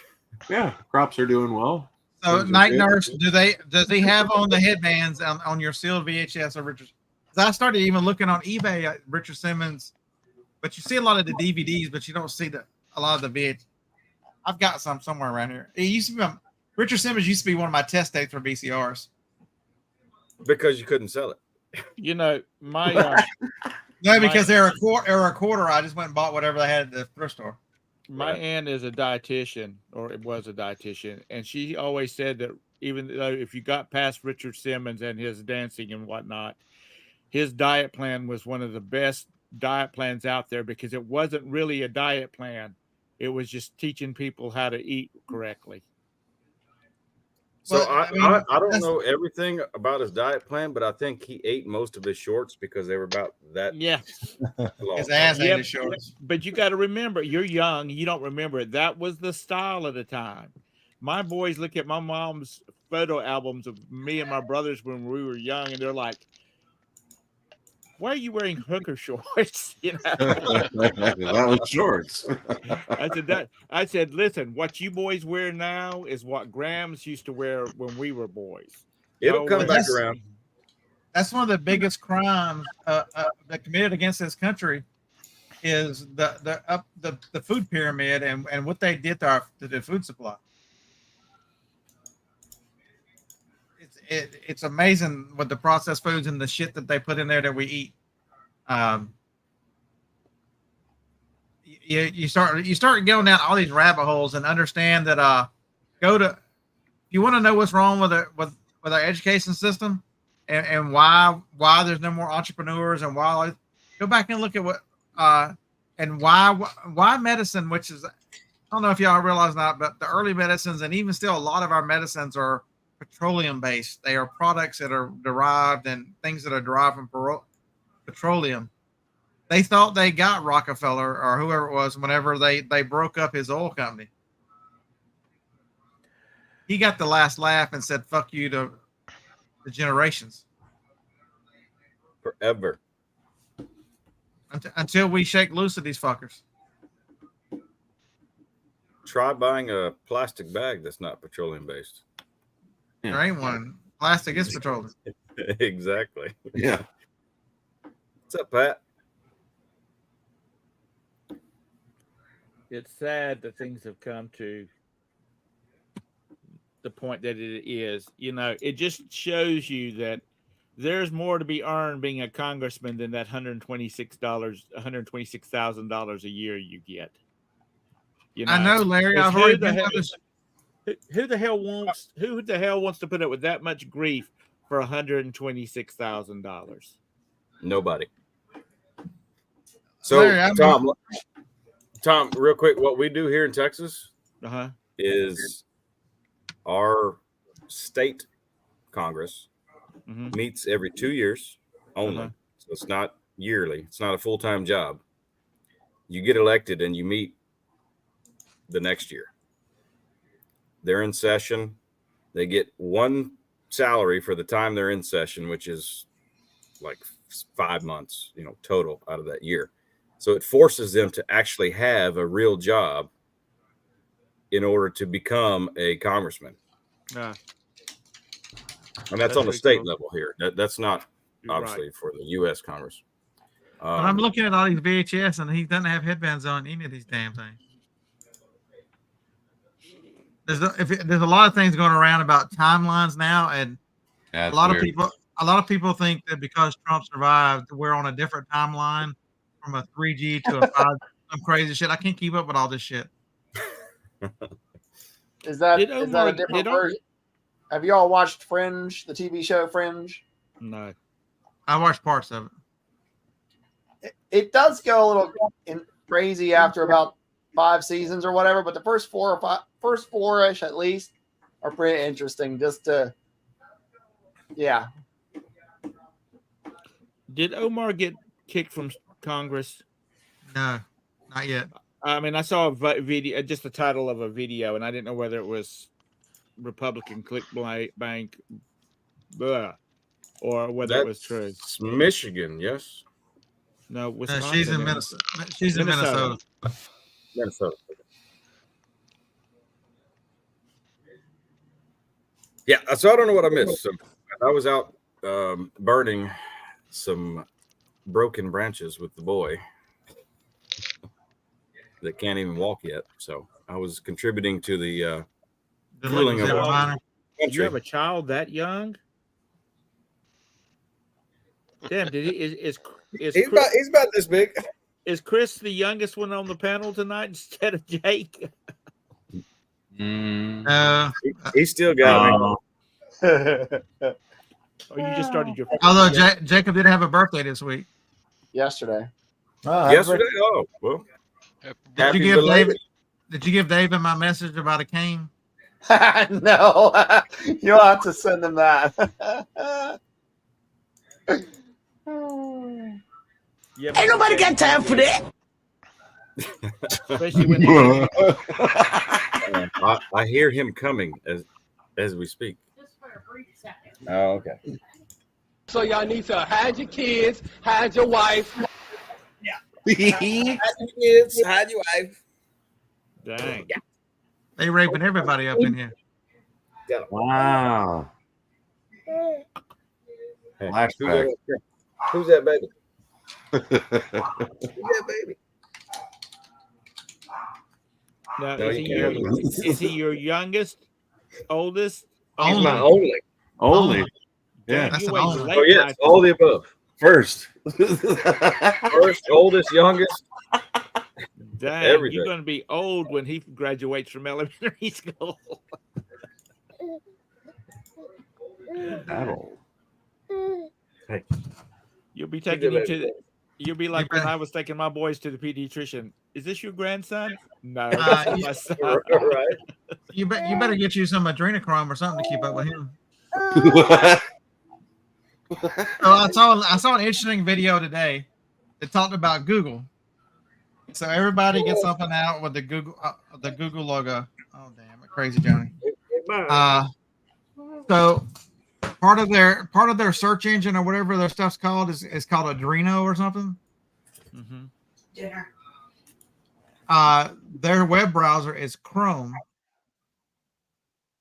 B: Yeah, crops are doing well.
A: So, Night Nurse, does he have on the headbands on your sealed VHS of Richard? Because I started even looking on eBay at Richard Simmons, but you see a lot of the DVDs, but you don't see a lot of the VHS. I've got some somewhere around here. It used to be Richard Simmons used to be one of my test tapes for VCRs.
J: Because you couldn't sell it.
I: You know, my
A: no, because they're a quarter. I just went and bought whatever they had at the thrift store.
I: My aunt is a dietitian, or it was a dietitian, and she always said that even though if you got past Richard Simmons and his dancing and whatnot, his diet plan was one of the best diet plans out there because it wasn't really a diet plan. It was just teaching people how to eat correctly.
J: So
A: Well,
J: I,
A: I mean,
J: I don't
A: that's-
J: know everything about his diet plan, but I think he ate most of his shorts because they were about that
I: Yeah.
J: long.
A: His ass ate
I: Yep.
A: his shorts.
I: But you got to remember, you're young. You don't remember it. That was the style at the time. My boys look at my mom's photo albums of me and my brothers when we were young, and they're like, "Why are you wearing hooker shorts?" You know.
B: That was shorts.
I: I said, listen, what you boys wear now is what Grams used to wear when we were boys.
J: It'll come back
A: that's-
J: around.
A: That's one of the biggest crimes that committed against this country is the food pyramid and what they did to the food supply. It's amazing what the processed foods and the shit that they put in there that we eat. You start going down all these rabbit holes and understand that if you want to know what's wrong with our education system and why there's no more entrepreneurs and why, go back and look at what and why medicine, which is, I don't know if y'all realize not, but the early medicines and even still a lot of our medicines are petroleum based. They are products that are derived and things that are derived from petroleum. They thought they got Rockefeller or whoever it was whenever they broke up his oil company. He got the last laugh and said, "Fuck you" to the generations.
J: Forever.
A: Until we shake loose of these fuckers.
J: Try buying a plastic bag that's not petroleum based.
A: There ain't one. Plastic is petroleum.
J: Exactly.
B: Yeah.
J: What's up, Pat?
I: It's sad that things have come to the point that it is. You know, it just shows you that there's more to be earned being a congressman than that $126,000 a year you get. You know,
A: I know, Larry. I've already been to this.
I: Who the hell wants to put up with that much grief for $126,000?
J: Nobody. So,
A: Larry,
J: Tom, real quick, what we do here in Texas
I: Uh-huh.
J: is our state Congress meets every 2 years only. So it's not yearly. It's not a full-time job. You get elected and you meet the next year. They're in session. They get one salary for the time they're in session, which is like 5 months, total out of that year. So it forces them to actually have a real job in order to become a congressman.
I: Yeah.
J: And that's on the state level here. That's not obviously
I: Right.
J: for the U.S. Congress.
A: But I'm looking at all these VHS and he doesn't have headbands on any of these damn things. There's a lot of things going around about timelines now, and a lot of people think that because Trump survived, we're on a different timeline from a 3G to a 5. Some crazy shit. I can't keep up with all this shit.
H: Is that a different version? Have you all watched Fringe, the TV show Fringe?
I: No.
A: I watched parts of it.
H: It does go a little crazy after about 5 seasons or whatever, but the first four-ish at least are pretty interesting.
I: Did Omar get kicked from Congress?
A: No, not yet.
I: I mean, I saw a video, just the title of a video, and I didn't know whether it was Republican clickbank, or whether it was true.
J: It's Michigan, yes.
I: No, Wisconsin.
A: She's in Minnesota. She's in Minnesota.
J: Minnesota. Yeah, so I don't know what I missed. So I was out burning some broken branches with the boy that can't even walk yet. So I was contributing to the cooling of the country.
I: You have a child that young? Damn, he's
J: about this big.
I: Is Chris the youngest one on the panel tonight instead of Jake?
J: He still got me.
I: Or you just started your.
A: Although Jacob did have a birthday this week.
H: Yesterday.
J: Yesterday? Oh, well.
A: Did you give David? Did you give David my message about a cane?
H: No, you'll have to send him that.
I: Yeah,
G: Ain't nobody got time for that.
I: especially when
J: I hear him coming as we speak.
D: Just for a brief second.
J: Oh, okay.
K: So y'all need to hide your kids, hide your wife.
J: Hide your kids, hide your wife.
I: dang.
A: They raping everybody up in here.
F: Wow.
J: Hey,
F: Flashback.
J: who's that baby? Who's that baby?
I: Now,
J: No,
I: is he your youngest, oldest?
J: He's my only.
F: Only.
I: Damn,
A: That's
I: you
A: an
I: wait
A: only.
I: late
J: Oh yes,
I: night.
J: all the above.
F: First.
J: First, oldest, youngest.
I: Dang,
J: everything.
I: you're going to be old when he graduates from elementary school.
F: That old.
J: Hey,
I: You'll be
J: Keep that
I: taking him
J: baby.
I: to. You'll be like when I was taking my boys to the pediatrician. Is this your grandson? No,
A: Uh,
I: that's my son.
J: right.
A: You better get you some adrenochrome or something to keep up with him. So I saw an interesting video today that talked about Google. So everybody gets something out with the Google logo. Oh damn it, crazy Johnny. So part of their search engine or whatever their stuff's called is called Adreno or something.
I: Mm-hmm.
D: Dinner.
A: Their web browser is Chrome,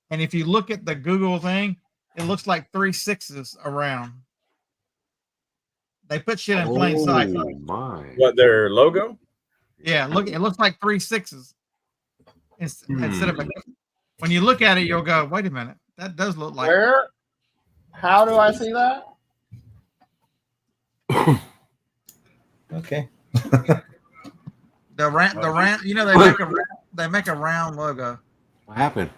A: and if you look at the Google thing, it looks like 3 6s around. They put shit in plain sight.
F: Oh my.
J: What, their logo?
A: Yeah, look, it looks like 3 6s instead of when you look at it, you'll go, wait a minute, that does look like.
H: Where? How do I see that?
F: Okay.
A: The round, you know, they make a round logo.
F: What happened?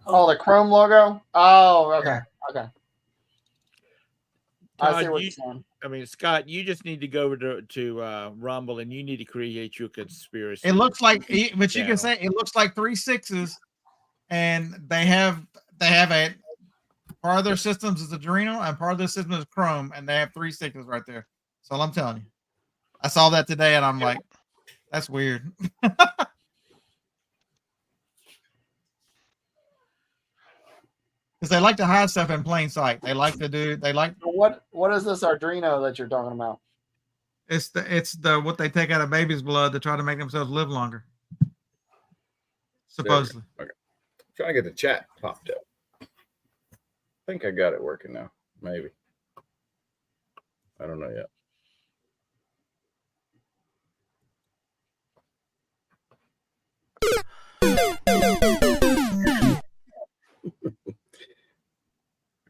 H: Oh, the Chrome logo. Oh, okay, okay. I see
I: Todd,
H: what you're saying.
I: I mean, Scott, you just need to go over to Rumble and you need to create your conspiracy.
A: It looks like, but you can
I: channel.
A: say it looks like 3 6s, and they have a part of their systems is Adreno and part of their system is Chrome, and they have 3 6s right there. So I'm telling you, I saw that today, and I'm like, that's weird. Because they like to hide stuff in plain sight. They like.
H: What is this Arduino that you're talking about?
A: It's the what they take out of baby's blood to try to make themselves live longer. Supposedly.
J: Okay. Trying to get the chat popped up. I think I got it working now. Maybe. I don't know yet.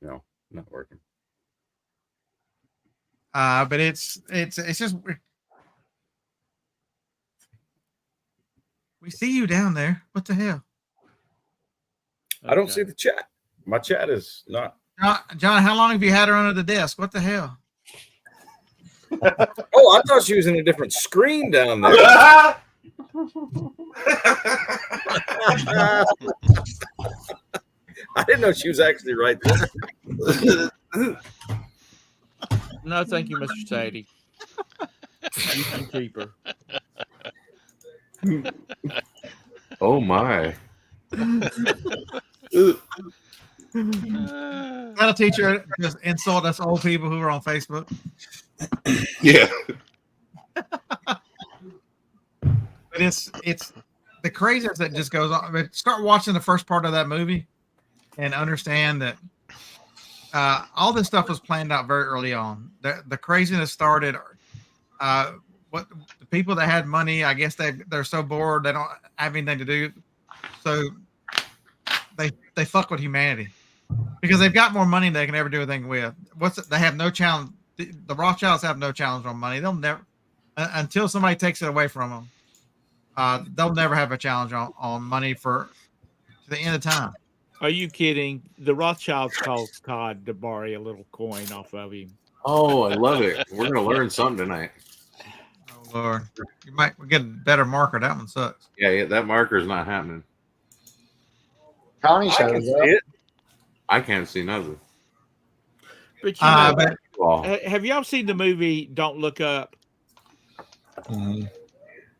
J: No, not working.
A: But it's just we see you down there. What the hell?
J: I don't see the chat. My chat is not.
A: John, how long have you had her under the desk? What the hell?
J: Oh, I thought she was in a different screen down there. I didn't know she was actually right there.
I: No, thank you, Mr. Sadie. You can keep her.
F: Oh my.
A: That'll teach her to just insult us old people who are on Facebook.
F: Yeah.
A: But it's the craziness that just goes on. But start watching the first part of that movie and understand that all this stuff was planned out very early on. The craziness started. What the people that had money, I guess they're so bored they don't have anything to do, so they fuck with humanity because they've got more money than they can ever do anything with. They have no challenge. The Rothschilds have no challenge on money. They'll never until somebody takes it away from them. They'll never have a challenge on money to the end of time.
I: Are you kidding? The Rothschilds called Todd to borrow a little coin off of him.
F: Oh, I love it. We're gonna learn something tonight.
A: Oh Lord, you might get a better marker. That one sucks.
B: Yeah, that marker is not happening.
H: Connie
J: I can
H: shows
J: see
H: up.
J: it.
B: I can't see nothing.
I: But you know,
A: But
B: Well,
I: have y'all seen the movie Don't Look Up?
F: Mhm.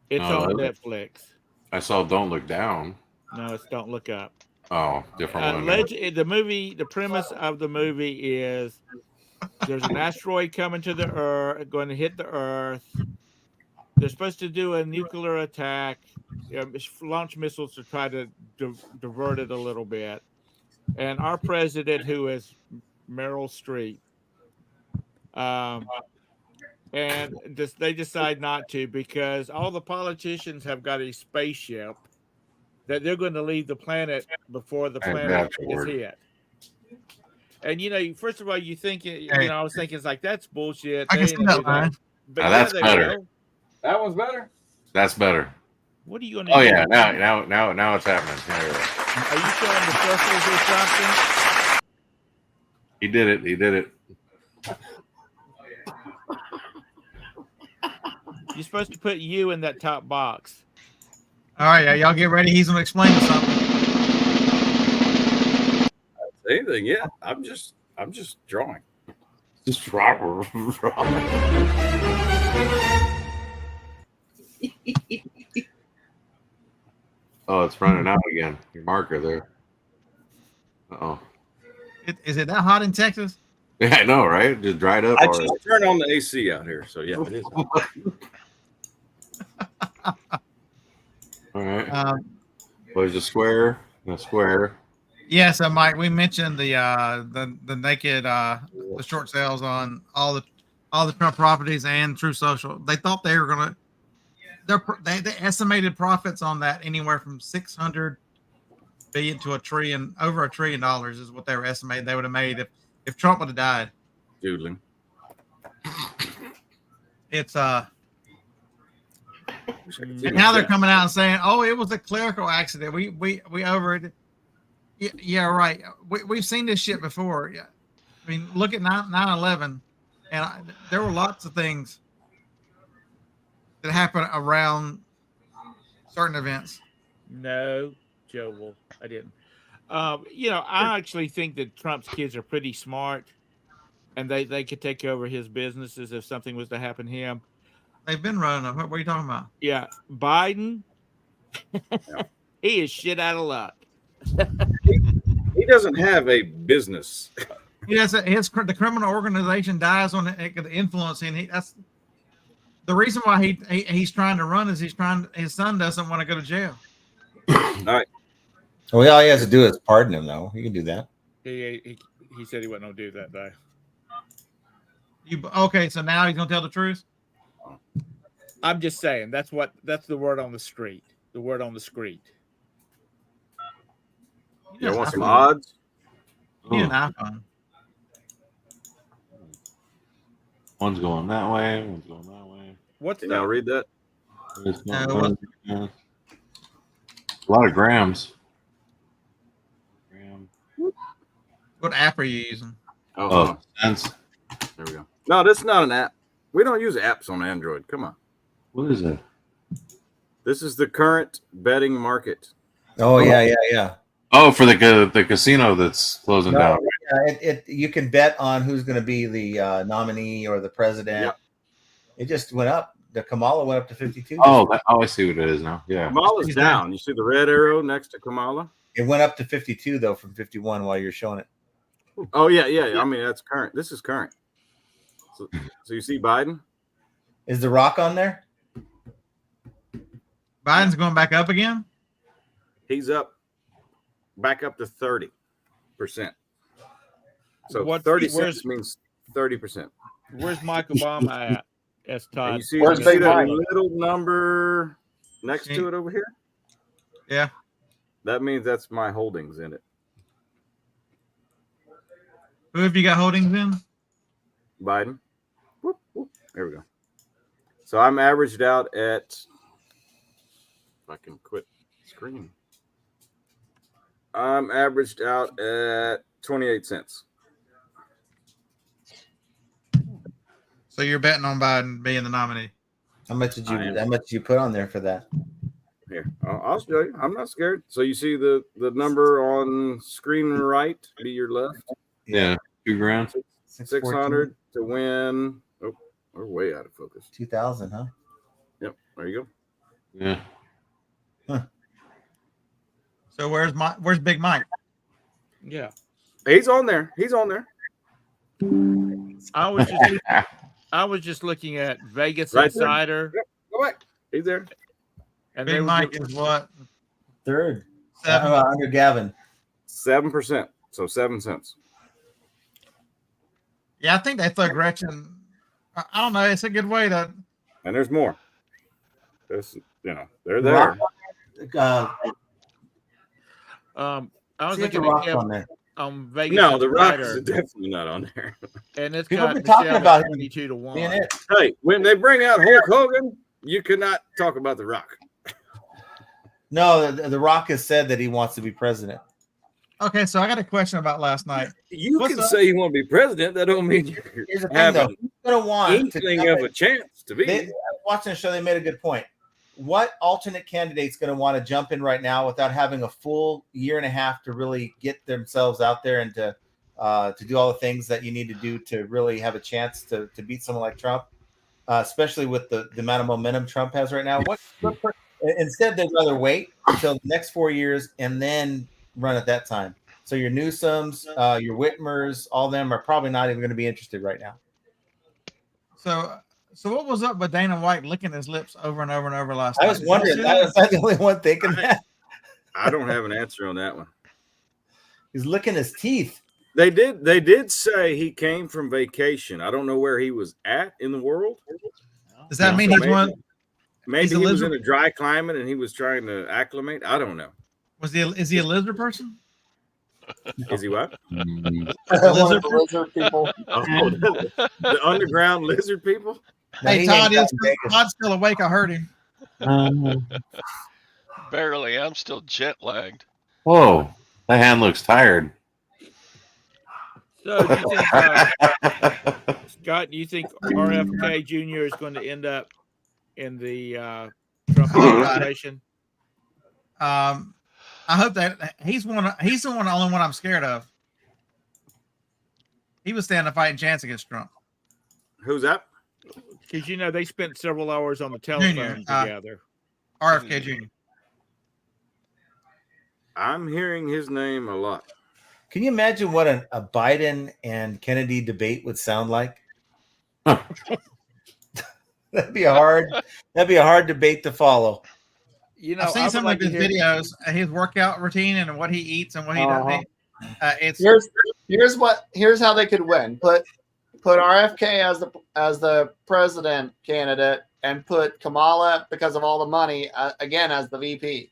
I: It's
B: No,
I: on
B: that-
I: Netflix.
B: I saw Don't Look Down.
I: No, it's Don't Look Up.
B: Oh, different one.
I: The premise of the movie is there's an asteroid coming to the Earth, going to hit the Earth. They're supposed to do a nuclear attack, launch missiles to try to divert it a little bit. And our president, who is Meryl Streep, and they decide not to because all the politicians have got a spaceship that they're going to leave the planet before the planet is hit. And you know, first of all, you think I was thinking it's like that's bullshit.
A: I
I: They
A: can
I: ain't
A: see
I: gonna
A: that
I: do that.
A: line.
I: But
B: Now
I: yeah,
B: that's
I: they
B: better.
I: will.
J: That one's better.
B: That's better.
I: What are you gonna
B: Oh
I: do?
B: yeah, now it's happening. Yeah, you're right.
I: Are you showing the circles or something?
B: He did it. He did it.
I: You're supposed to put you in that top box.
A: All right, y'all get ready. He's gonna explain something.
J: Anything? Yeah. I'm just drawing.
B: Just drop her. Oh, it's running out again. Your marker there. Oh.
A: Is it that hot in Texas?
B: Yeah, I know, right? It just dried up
J: I
B: already.
J: just turned on the AC out here, so yeah, it is.
B: All right. There's a square and a square.
A: Yeah, so Mike, we mentioned the naked the short sales on all the Trump properties and True Social. They thought they were gonna they estimated profits on that anywhere from 600 billion to over $1 trillion is what they were estimating they would have made if Trump would have died.
J: Doodling.
A: It's and now they're coming out and saying, "Oh, it was a clerical accident. We over it." Yeah, right. We've seen this shit before. Yeah, I mean, look at 9/11, and there were lots of things that happened around certain events.
I: No, Joel, I didn't. I actually think that Trump's kids are pretty smart, and they could take over his businesses if something was to happen to him.
A: They've been running them. What are you talking about?
I: Yeah, Biden, he is shit out of luck.
J: He doesn't have a business.
A: He does the criminal organization dies on it could influence him. That's the reason why he's trying to run is his son doesn't want to go to jail.
J: All right.
F: Well, all he has to do is pardon him, though. He can do that.
I: He said he wasn't gonna do that though.
A: Okay, so now he's gonna tell the truth.
I: I'm just saying that's the word on the street. The word on the street.
J: You want some odds?
A: You an iPhone.
B: One's going that way. One's going that way.
I: What's
J: Can y'all read that?
B: A lot of grams.
A: What app are you using?
B: Oh, sense.
J: There we go. No, this is not an app. We don't use apps on Android. Come on.
B: What is it?
J: This is the current betting market.
F: Oh, yeah.
B: Oh, for the casino that's closing down.
F: You can bet on who's going to be the nominee or the president.
J: Yep.
F: It just went up. The Kamala went up to 52.
B: Oh, I see what it is now. Yeah.
J: Kamala's down. You see the red arrow next to Kamala?
F: It went up to 52 though from 51 while you're showing it.
J: Oh yeah. I mean that's current. This is current. So you see Biden?
F: Is The Rock on there?
A: Biden's going back up again.
J: He's back up to 30%. So 30 cents means 30%.
I: Where's Mike Obama at? That's Todd.
J: And you see that little number next to it over here?
A: Yeah.
J: That means that's my holdings in it.
A: Who have you got holdings in?
J: Biden. Whoop, whoop. There we go. So I'm averaged out at, if I can quit screen. I'm averaged out at 28 cents.
A: So you're betting on Biden being the nominee?
F: How much did you put on there for that?
J: Here, I'll show you. I'm not scared. So you see the number on screen right, be your left.
L: Yeah, $2,000.
J: 600 to win. Oh, we're way out of focus.
F: 2,000, huh?
J: Yep, there you go.
L: Yeah.
F: Huh.
A: So where's Big Mike?
I: Yeah,
J: he's on there. He's on there.
I: I was just looking at Vegas
J: Right
I: Insider.
J: Yep, go back. He's there.
I: And
A: Big Mike is what?
F: Third.
A: 7.
F: Under Gavin.
J: 7%. So 7 cents.
A: Yeah, I think they throw Gretchen. I don't know. It's a good way to.
J: And there's more. There's, they're there.
I: I was
F: See if
I: looking
F: The Rock's
I: at
F: on there.
I: Vegas.
J: No, The Rock
I: Insider,
J: is definitely not on there.
I: and it's
F: People
I: got
F: been talking
I: Michelle
F: about
I: at
F: him
I: 22 to 1.
F: being it.
J: Hey, when they bring out Hulk Hogan, you cannot talk about The Rock.
F: No, the Rock has said that he wants to be president.
A: Okay, so I got a question about last night.
J: You
A: What's
J: can
A: up?
J: say you want to be president. That don't mean you
F: Here's the thing,
J: have
F: though.
J: an
F: Who's going to want
J: inkling of a chance to be.
F: Watching the show, they made a good point. What alternate candidate's going to want to jump in right now without having a full year and a half to really get themselves out there and to do all the things that you need to do to really have a chance to beat someone like Trump, especially with the amount of momentum Trump has right now? Instead, they'd rather wait until the next 4 years and then run at that time. So your Newsoms, your Whitmers, all of them are probably not even going to be interested right now.
A: So what was up with Dana White licking his lips over and over and over last night?
F: I was wondering, was I the only one thinking that?
J: I don't have an answer on that one.
F: He's licking his teeth.
J: They did say he came from vacation. I don't know where he was at in the world.
A: Does that mean he's one?
J: Maybe he was in a dry climate and he was trying to acclimate. I don't know.
A: Is he a lizard person?
J: Is he what?
H: Lizard people.
J: Oh, the underground lizard people.
A: Hey, Todd's still awake. I heard him.
M: Barely. I'm still jet lagged.
L: Whoa, that hand looks tired.
I: So, do you think, Scott? Do you think RFK Jr. is going to end up in the Trump administration?
A: I hope that he's the only one I'm scared of. He was standing a fighting chance against Trump.
J: Who's that?
I: Because they spent several hours on the telephone together.
A: RFK Jr.
J: I'm hearing his name a lot.
F: Can you imagine what a Biden and Kennedy debate would sound like? That'd be a hard debate to follow.
A: I've seen some of his videos, his workout routine, and what he eats and what he doesn't eat.
H: Here's how they could win. Put RFK as the president candidate and put Kamala, because of all the money, again as the VP.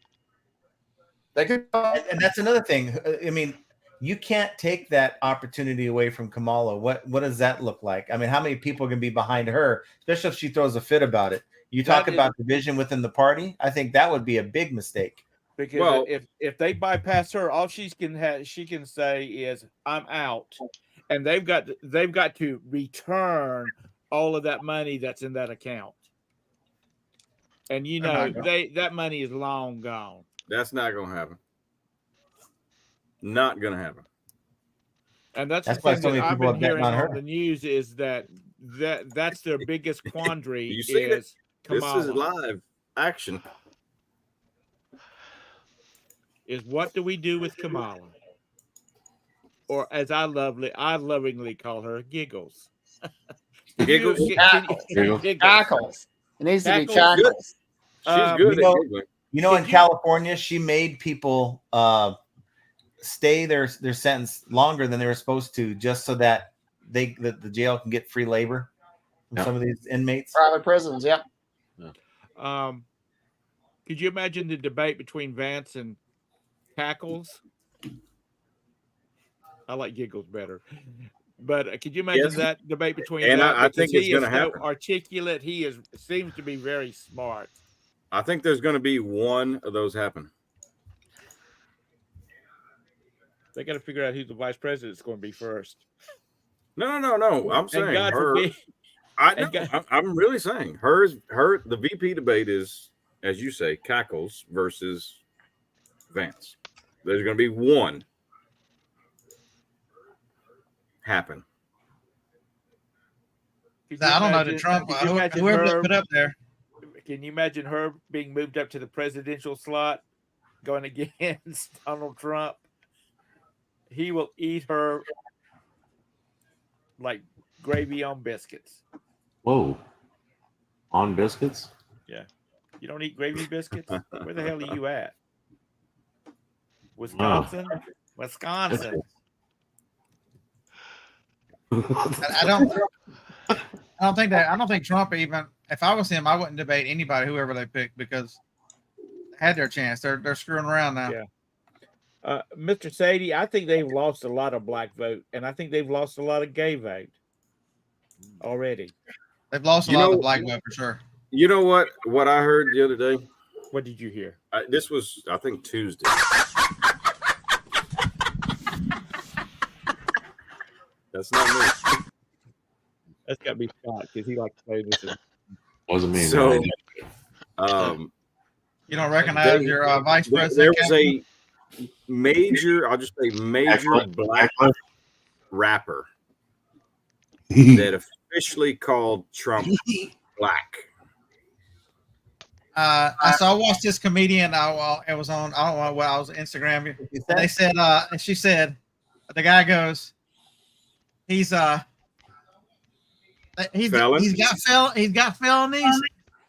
H: They could,
F: and that's another thing. I mean, you can't take that opportunity away from Kamala. What does that look like? I mean, how many people can be behind her, especially if she throws a fit about it? You talk about division within the party. I think that would be a big mistake.
I: Because if they bypass her, all she can say is "I'm out," and they've got to return all of that money that's in that account. And that money is long gone.
J: That's not going to happen. Not going to happen.
I: And that's the thing that I've been hearing on the news is that's their biggest quandary.
J: You see
I: is Kamala.
J: This is live action.
I: Is what do we do with Kamala? Or as I lovingly call her, Giggles.
J: Giggles?
H: Cackles. It needs to be cackles.
J: She's good at giggling.
F: In California, she made people stay their sentence longer than they were supposed to, just so that the jail can get free labor from some of these inmates.
H: Private prisons, yeah.
I: Could you imagine the debate between Vance and Cackles? I like Giggles better. But could you imagine that debate between
J: and
I: them?
J: I think it's going to happen.
I: So articulate. He seems to be very smart.
J: I think there's going to be one of those happen.
I: They got to figure out who the vice president is going to be first.
J: No. I'm saying
I: God
J: her.
I: forbid.
J: I know. I'm really saying the VP debate is, as you say, Cackles versus Vance. There's going to be one happen.
A: I don't know the Trump. Whoever they put up there.
I: Can you imagine her being moved up to the presidential slot, going against Donald Trump? He will eat her like gravy on biscuits.
L: Whoa. On biscuits?
I: Yeah. You don't eat gravy biscuits? Where the hell are you at? Wisconsin? Wisconsin.
A: I don't think Trump even, if I was him, I wouldn't debate anybody, whoever they pick, because they had their chance. They're screwing around now.
I: Yeah. Mr. Sadie, I think they've lost a lot of black vote, and I think they've lost a lot of gay vote already.
A: They've lost a lot of black vote for sure.
J: You know what? What I heard the other day.
I: What did you hear?
J: This was, I think, Tuesday. That's not me.
I: That's got to be Scott because he likes to play this.
L: Wasn't me.
J: So,
A: you don't recognize your vice president?
J: There was a major, I'll just say major black rapper that officially called Trump black.
A: I watched this comedian. It was on. I don't know what I was Instagram. And they said, and she said, the guy goes, he's got felonies.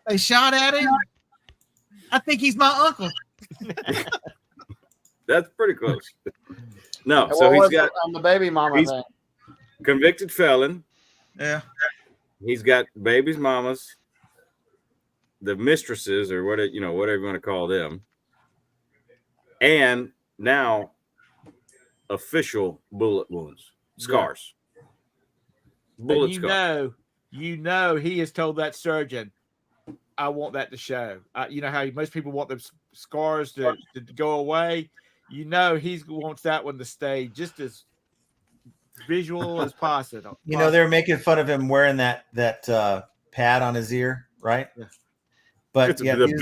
A: They shot at him. I think he's my uncle.
J: That's pretty close. No, so he's got
H: on the baby mama thing.
J: Convicted felon.
A: Yeah.
J: He's got baby's mamas, the mistresses, or whatever you want to call them, and now official bullet wounds, scars. Bullet scars.
I: You know, he has told that surgeon, I want that to show. You know how most people want the scars to go away. You know, he wants that one to stay just as visual as possible.
F: You know, they're making fun of him wearing that pad on his ear, right? Yeah. But yeah, these are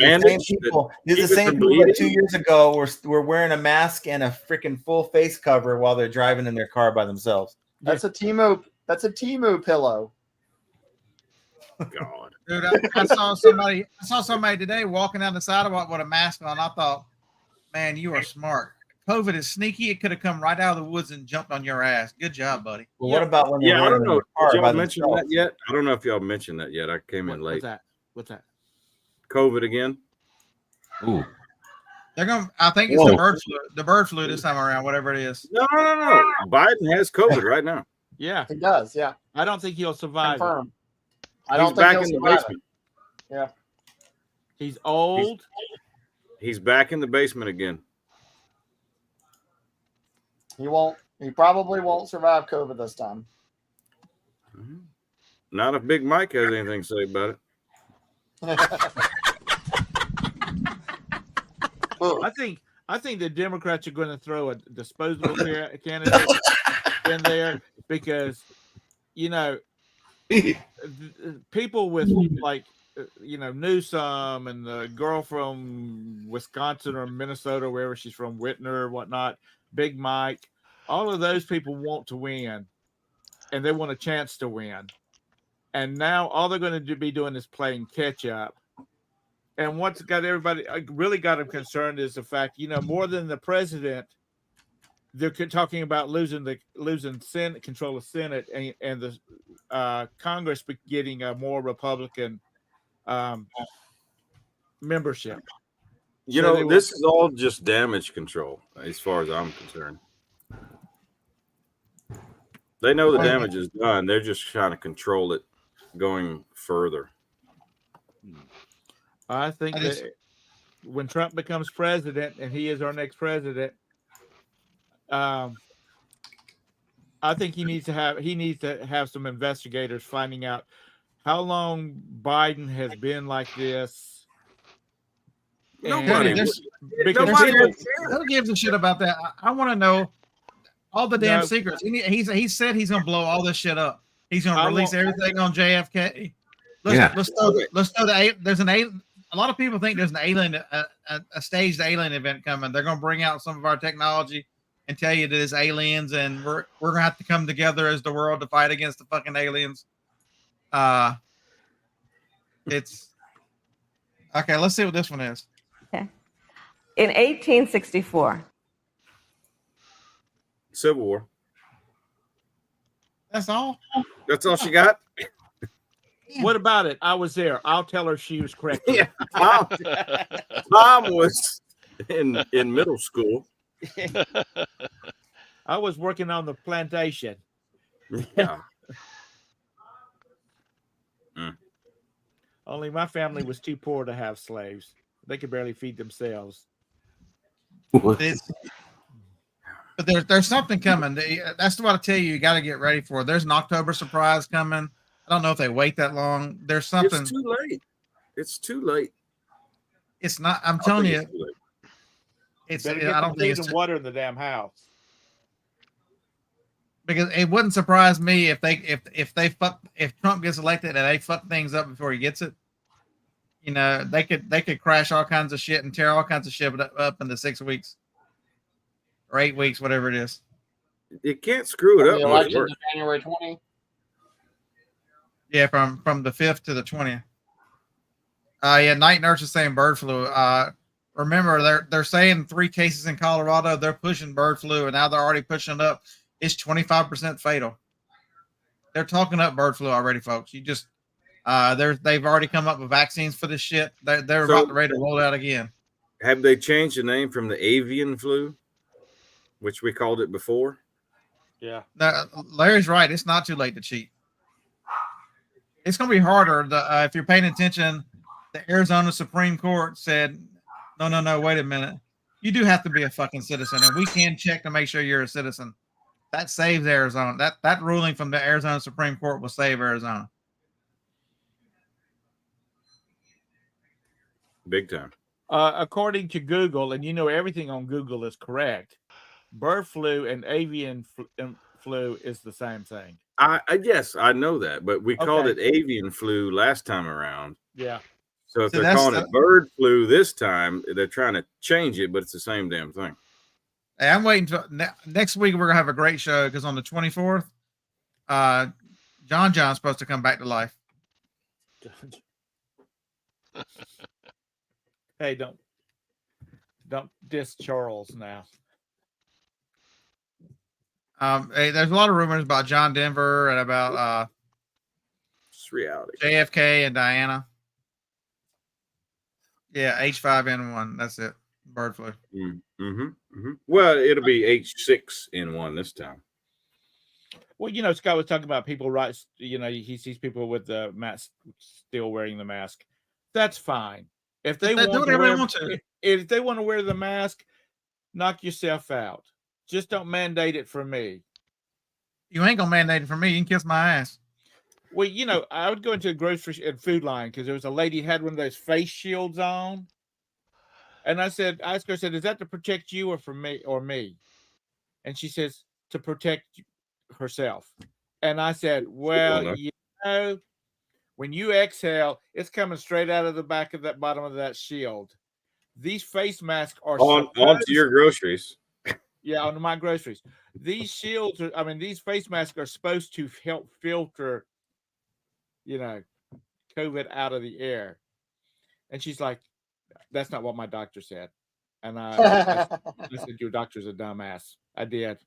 F: the same people that 2 years ago were wearing a mask and a freaking full face cover while they're driving in their car by themselves.
H: That's a Temu pillow.
J: God,
A: dude, I saw somebody today walking down the sidewalk with a mask on. I thought, man, you are smart. COVID is sneaky. It could have come right out of the woods and jumped on your ass. Good job, buddy.
F: Well, what about when
J: I don't know. Did y'all mention that yet? I don't know if y'all mentioned that yet. I came in late.
I: What's that?
J: COVID again.
L: Ooh.
A: They're going. I think it's the bird flu this time around, whatever it is.
J: No. Biden has COVID right now.
I: Yeah,
H: he does. Yeah.
I: I don't think he'll survive.
H: Confirmed.
J: I don't think back in the basement.
H: Yeah.
I: He's old.
J: He's back in the basement again.
H: He probably won't survive COVID this time.
J: Not if Big Mike has anything to say about it.
I: I think the Democrats are going to throw a disposable candidate in there because, you know, people with like, you know, Newsom and the girl from Wisconsin or Minnesota, wherever she's from, Whitner or whatnot, Big Mike, all of those people want to win and they want a chance to win. And now all they're going to be doing is playing catch up. And what's got everybody really got them concerned is the fact, you know, more than the president, they're talking about losing Senate control of Senate and the Congress getting a more Republican membership.
J: You know, this is all just damage control, as far as I'm concerned. They know the damage is done. They're just trying to control it going further.
I: I think that when Trump becomes president, and he is our next president, I think he needs to have some investigators finding out how long Biden has been like this.
A: Nobody gives a shit about that. I want to know all the damn secrets. He said he's going to blow all this shit up. He's going to release everything on JFK. Let's throw the there's an alien. A lot of people think there's an alien, a staged alien event coming. They're going to bring out some of our technology and tell you that it's aliens, and we're going to have to come together as the world to fight against the fucking aliens. It's okay. Let's see what this one is.
N: Okay. In 1864.
J: Civil War.
A: That's all.
J: That's all she got.
I: What about it? I was there. I'll tell her she was correct.
J: Yeah, Tom was in middle school.
I: I was working on the plantation.
J: Yeah.
I: Only my family was too poor to have slaves. They could barely feed themselves.
A: But there's something coming. That's what I tell you. You got to get ready for. There's an October surprise coming. I don't know if they wait that long. There's something.
J: It's too late. It's too late.
A: It's not. I'm telling you. It's.
I: I don't think it's water in the damn house.
A: Because it wouldn't surprise me if Trump gets elected and they fuck things up before he gets it. You know, they could crash all kinds of shit and tear all kinds of shit up in the 6 weeks or 8 weeks, whatever it is.
J: You can't screw it up.
H: The election of January 20.
A: Yeah, from the 5th to the 20th. Yeah, Night Nurse is saying bird flu. Remember, they're saying 3 cases in Colorado. They're pushing bird flu, and now they're already pushing it up. It's 25% fatal. They're talking up bird flu already, folks. You just they've already come up with vaccines for this shit. They're about ready to roll out again.
J: Have they changed the name from the avian flu, which we called it before?
I: Yeah.
A: No, Larry's right. It's not too late to cheat. It's going to be harder. If you're paying attention, the Arizona Supreme Court said, no, wait a minute. You do have to be a fucking citizen, and we can check to make sure you're a citizen. That saves Arizona. That ruling from the Arizona Supreme Court will save Arizona.
J: Big time.
I: According to Google, and you know everything on Google is correct, bird flu and avian flu is the same thing.
J: Yes, I know that, but we called it avian flu last time around.
I: Yeah.
J: So if they're calling it bird flu this time, they're trying to change it, but it's the same damn thing.
A: Hey, I'm waiting for next week. We're gonna have a great show because on the 24th, John's supposed to come back to life.
I: Hey, don't diss Charles now.
A: Hey, there's a lot of rumors about John Denver and about
J: it's reality.
A: JFK and Diana. Yeah, H5N1. That's it. Bird flu.
J: Well, it'll be H6N1 this time.
I: Well, you know, Scott was talking about people, right? You know, he sees people with the mask still wearing the mask. That's fine. If they want to, if they want to wear the mask, knock yourself out. Just don't mandate it for me.
A: You ain't gonna mandate it for me. You can kiss my ass.
I: Well, you know, I would go into a grocery and food line because there was a lady who had one of those face shields on. And I asked her, is that to protect you or for me or me? And she says, to protect herself. And I said, well, you know, when you exhale, it's coming straight out of the back of that bottom of that shield. These face masks are
J: onto your groceries.
I: Yeah, on my groceries. These shields these face masks are supposed to help filter, you know, COVID out of the air. And she's like, that's not what my doctor said. And I said, your doctor's a dumbass. I did.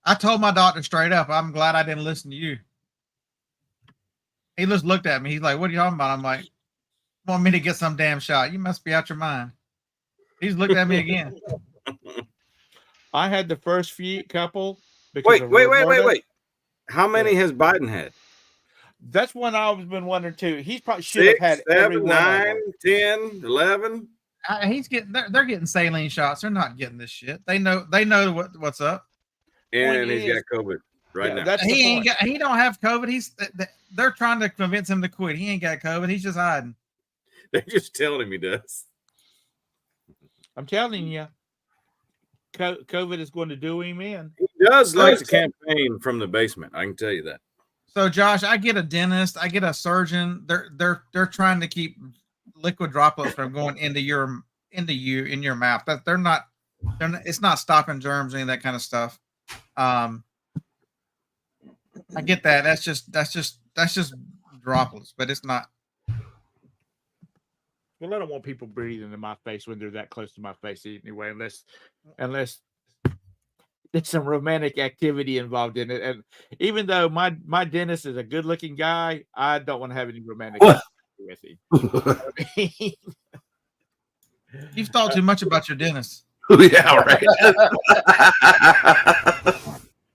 A: I told my doctor straight up, I'm glad I didn't listen to you. He just looked at me. He's like, what are you talking about? I'm like, want me to get some damn shot? You must be out your mind. He's looked at me again.
I: I had the first couple.
J: Wait. How many has Biden had?
I: That's one I've been wondering too. He probably should have had
J: 7, 9, 10, 11.
A: They're getting saline shots. They're not getting this shit. They know what's up.
J: And he's got COVID now.
I: That's
A: he don't have COVID. They're trying to convince him to quit. He ain't got COVID. He's just hiding.
J: They're just telling him he does.
I: I'm telling you, COVID is going to do him in.
J: He does like to campaign from the basement. I can tell you that.
A: So Josh, I get a dentist, I get a surgeon. They're trying to keep liquid droplets from going into you in your mouth. That they're not it's not stopping germs or any of that kind of stuff. I get that. That's just droplets, but it's not.
I: Well, I don't want people breathing in my face when they're that close to my face anyway, unless there's some romantic activity involved in it. And even though my dentist is a good-looking guy, I don't want to have any romantic activity with him.
A: You've thought too much about your dentist.
B: Yeah, right.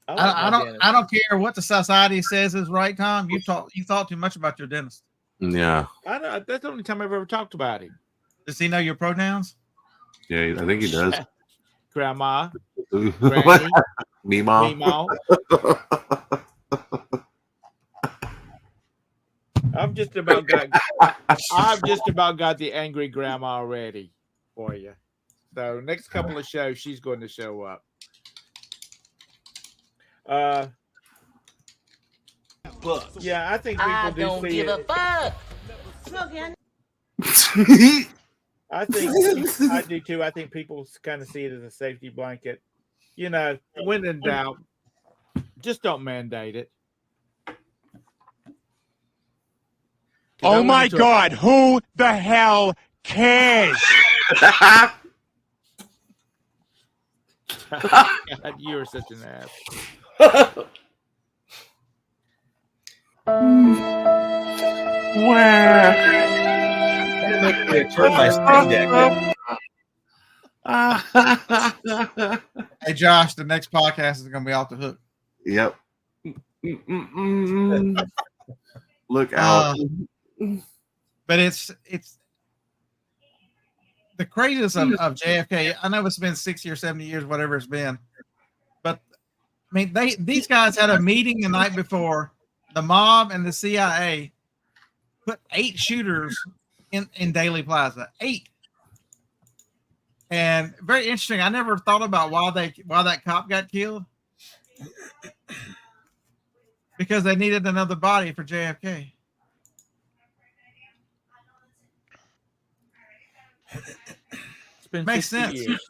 A: I don't care what the society says is right, Tom. You thought too much about your dentist.
L: Yeah.
I: That's the only time I've ever talked about him.
A: Does he know your pronouns?
L: Yeah, I think he does.
I: Grandma, Granny,
L: Meemaw.
I: I've just about got the angry grandma already for you. So next couple of shows, she's going to show up. Yeah, I think people
G: I
I: do
G: don't
I: see
G: give
I: it.
G: a fuck.
I: I think I do too. I think people kind of see it as a safety blanket. You know, when in doubt, just don't mandate it.
E: Oh my God, who the hell cares?
I: God, you're such an ass.
F: Turn my Steam Deck.
A: Hey Josh, the next podcast is going to be off the hook.
L: Yep. Look out.
A: But it's the craziness of JFK. I know it's been 60 or 70 years, whatever it's been. But I mean, these guys had a meeting the night before. The mob and the CIA put 8 shooters in Daily Plaza. 8. And very interesting. I never thought about why that cop got killed. Because they needed another body for JFK.
I: It's been
A: Makes
I: 60
A: sense.
I: years.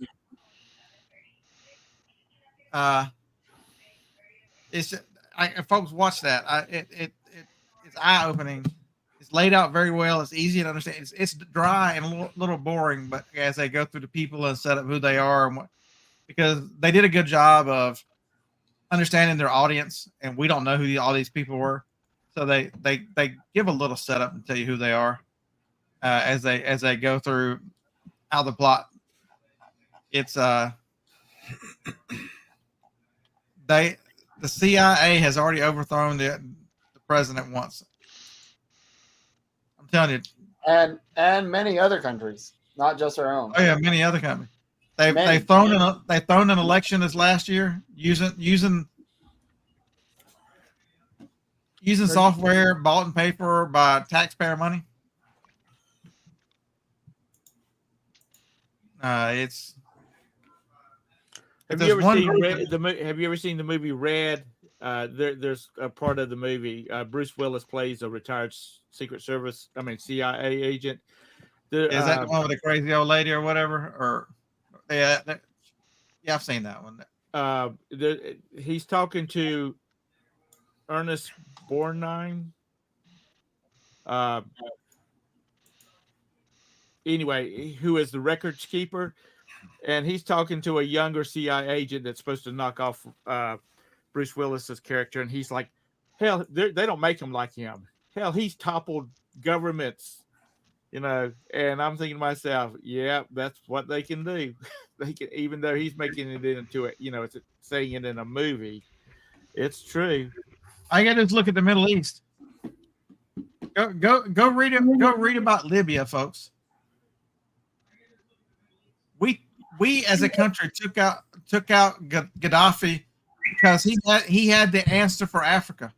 A: It's folks watch that. It's eye opening. It's laid out very well. It's easy to understand. It's dry and a little boring, but as they go through the people and set up who they are and what, because they did a good job of understanding their audience, and we don't know who all these people were, so they give a little setup and tell you who they are as they go through how the plot. It's the CIA has already overthrown the president once. I'm telling you.
H: And many other countries, not just our own.
A: Oh yeah, many other countries. They've thrown an election this last year using software bought and paid for by taxpayer money. It's.
I: Have you ever seen the movie Red? There's a part of the movie. Bruce Willis plays a retired CIA agent.
A: Is that the one with the crazy old lady or whatever? Or yeah, I've seen that one.
I: He's talking to Ernest Borgnine. Anyway, who is the records keeper? And he's talking to a younger CIA agent that's supposed to knock off Bruce Willis's character, and he's like, "Hell, they don't make him like him. Hell, he's toppled governments, you know." And I'm thinking to myself, "Yeah, that's what they can do. They can, even though he's making it into it, it's saying it in a movie. It's true."
A: I got to look at the Middle East. Go read it. Go read about Libya, folks. We as a country took out Gaddafi because he had the answer for Africa.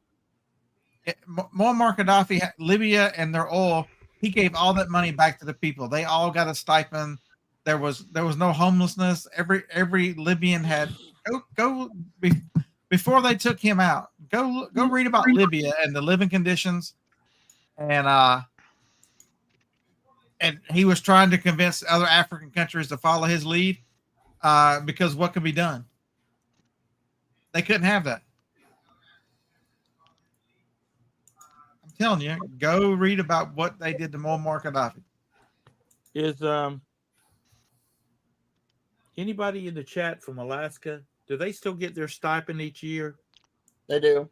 A: Muammar Gaddafi, Libya and their oil, he gave all that money back to the people. They all got a stipend. There was no homelessness. Every Libyan had before they took him out. Go read about Libya and the living conditions, and he was trying to convince other African countries to follow his lead, because what could be done? They couldn't have that. I'm telling you, go read about what they did to Muammar Gaddafi.
I: Is anybody in the chat from Alaska? Do they still get their stipend each year?
H: They do.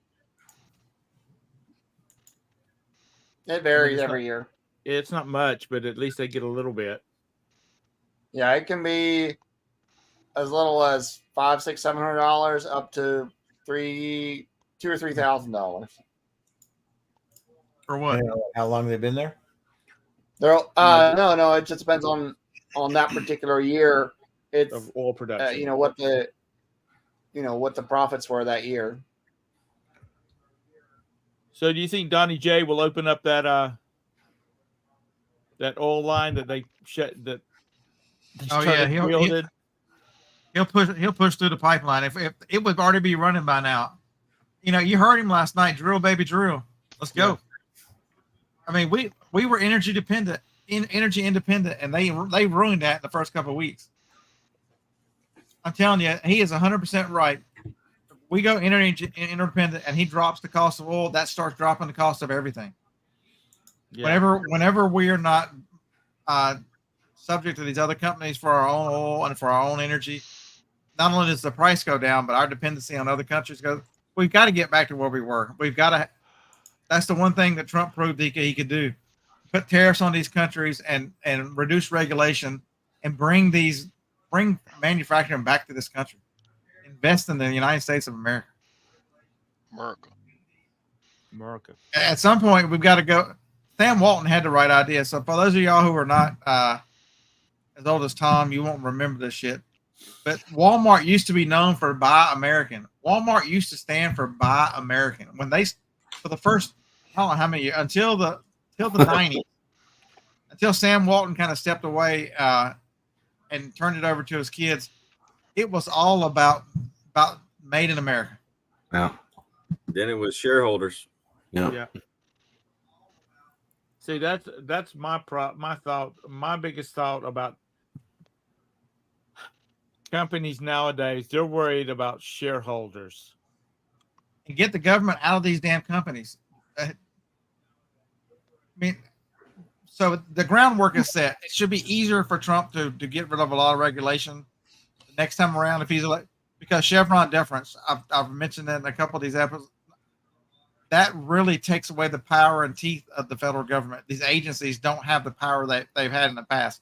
H: It varies every year.
I: It's not much, but at least they get a little bit.
H: Yeah, it can be as little as $500, $600, $700 up to $2,000 or $3,000.
A: For what?
F: How long they've been there?
H: They're no. It just depends on that particular year. It's
I: of oil production.
H: What the profits were that year.
I: So, do you think Donnie J will open up that oil line that they shut? That
A: he'll push through the pipeline. If it would already be running by now. You heard him last night. Drill, baby, drill. Let's go. Yeah. I mean, we were energy independent, and they ruined that in the first couple of weeks. I'm telling you, he is 100% right. We go energy independent, and he drops the cost of oil. That starts dropping the cost of everything. Yeah. Whenever we are not subject to these other companies for our own oil and for our own energy, not only does the price go down, but our dependency on other countries goes. We've got to get back to where we were. We've got to. That's the one thing that Trump proved he could do: put tariffs on these countries and reduce regulation and bring manufacturing back to this country. Invest in the United States of America.
I: America.
A: At some point, we've got to go. Sam Walton had the right idea. So for those of y'all who are not as old as Tom, you won't remember this shit. But Walmart used to be known for Buy American. Walmart used to stand for Buy American. When they, for the first, I don't know how many years, until the 90s, until Sam Walton kind of stepped away and turned it over to his kids, it was all about made in America.
L: Yeah.
J: Then it was shareholders.
I: Yeah. See, that's my thought. My biggest thought about companies nowadays, they're worried about shareholders.
A: And get the government out of these damn companies. I mean, so the groundwork is set. It should be easier for Trump to get rid of a lot of regulation the next time around if he's elected, because Chevron deference, I've mentioned that in a couple of these episodes, that really takes away the power and teeth of the federal government. These agencies don't have the power that they've had in the past.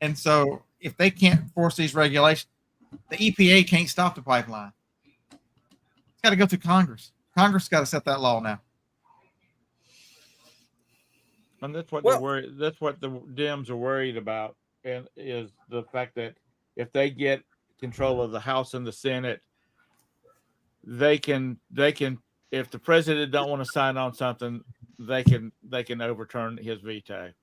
A: And so if they can't force these regulations, the EPA can't stop the pipeline. It's got to go through Congress. Congress got to set that law now.
I: And that's what they're worried. That's what the Dems are worried about, and is the fact that if they get control of the House and the Senate, they can. If the president don't want to sign on something, they can overturn his veto.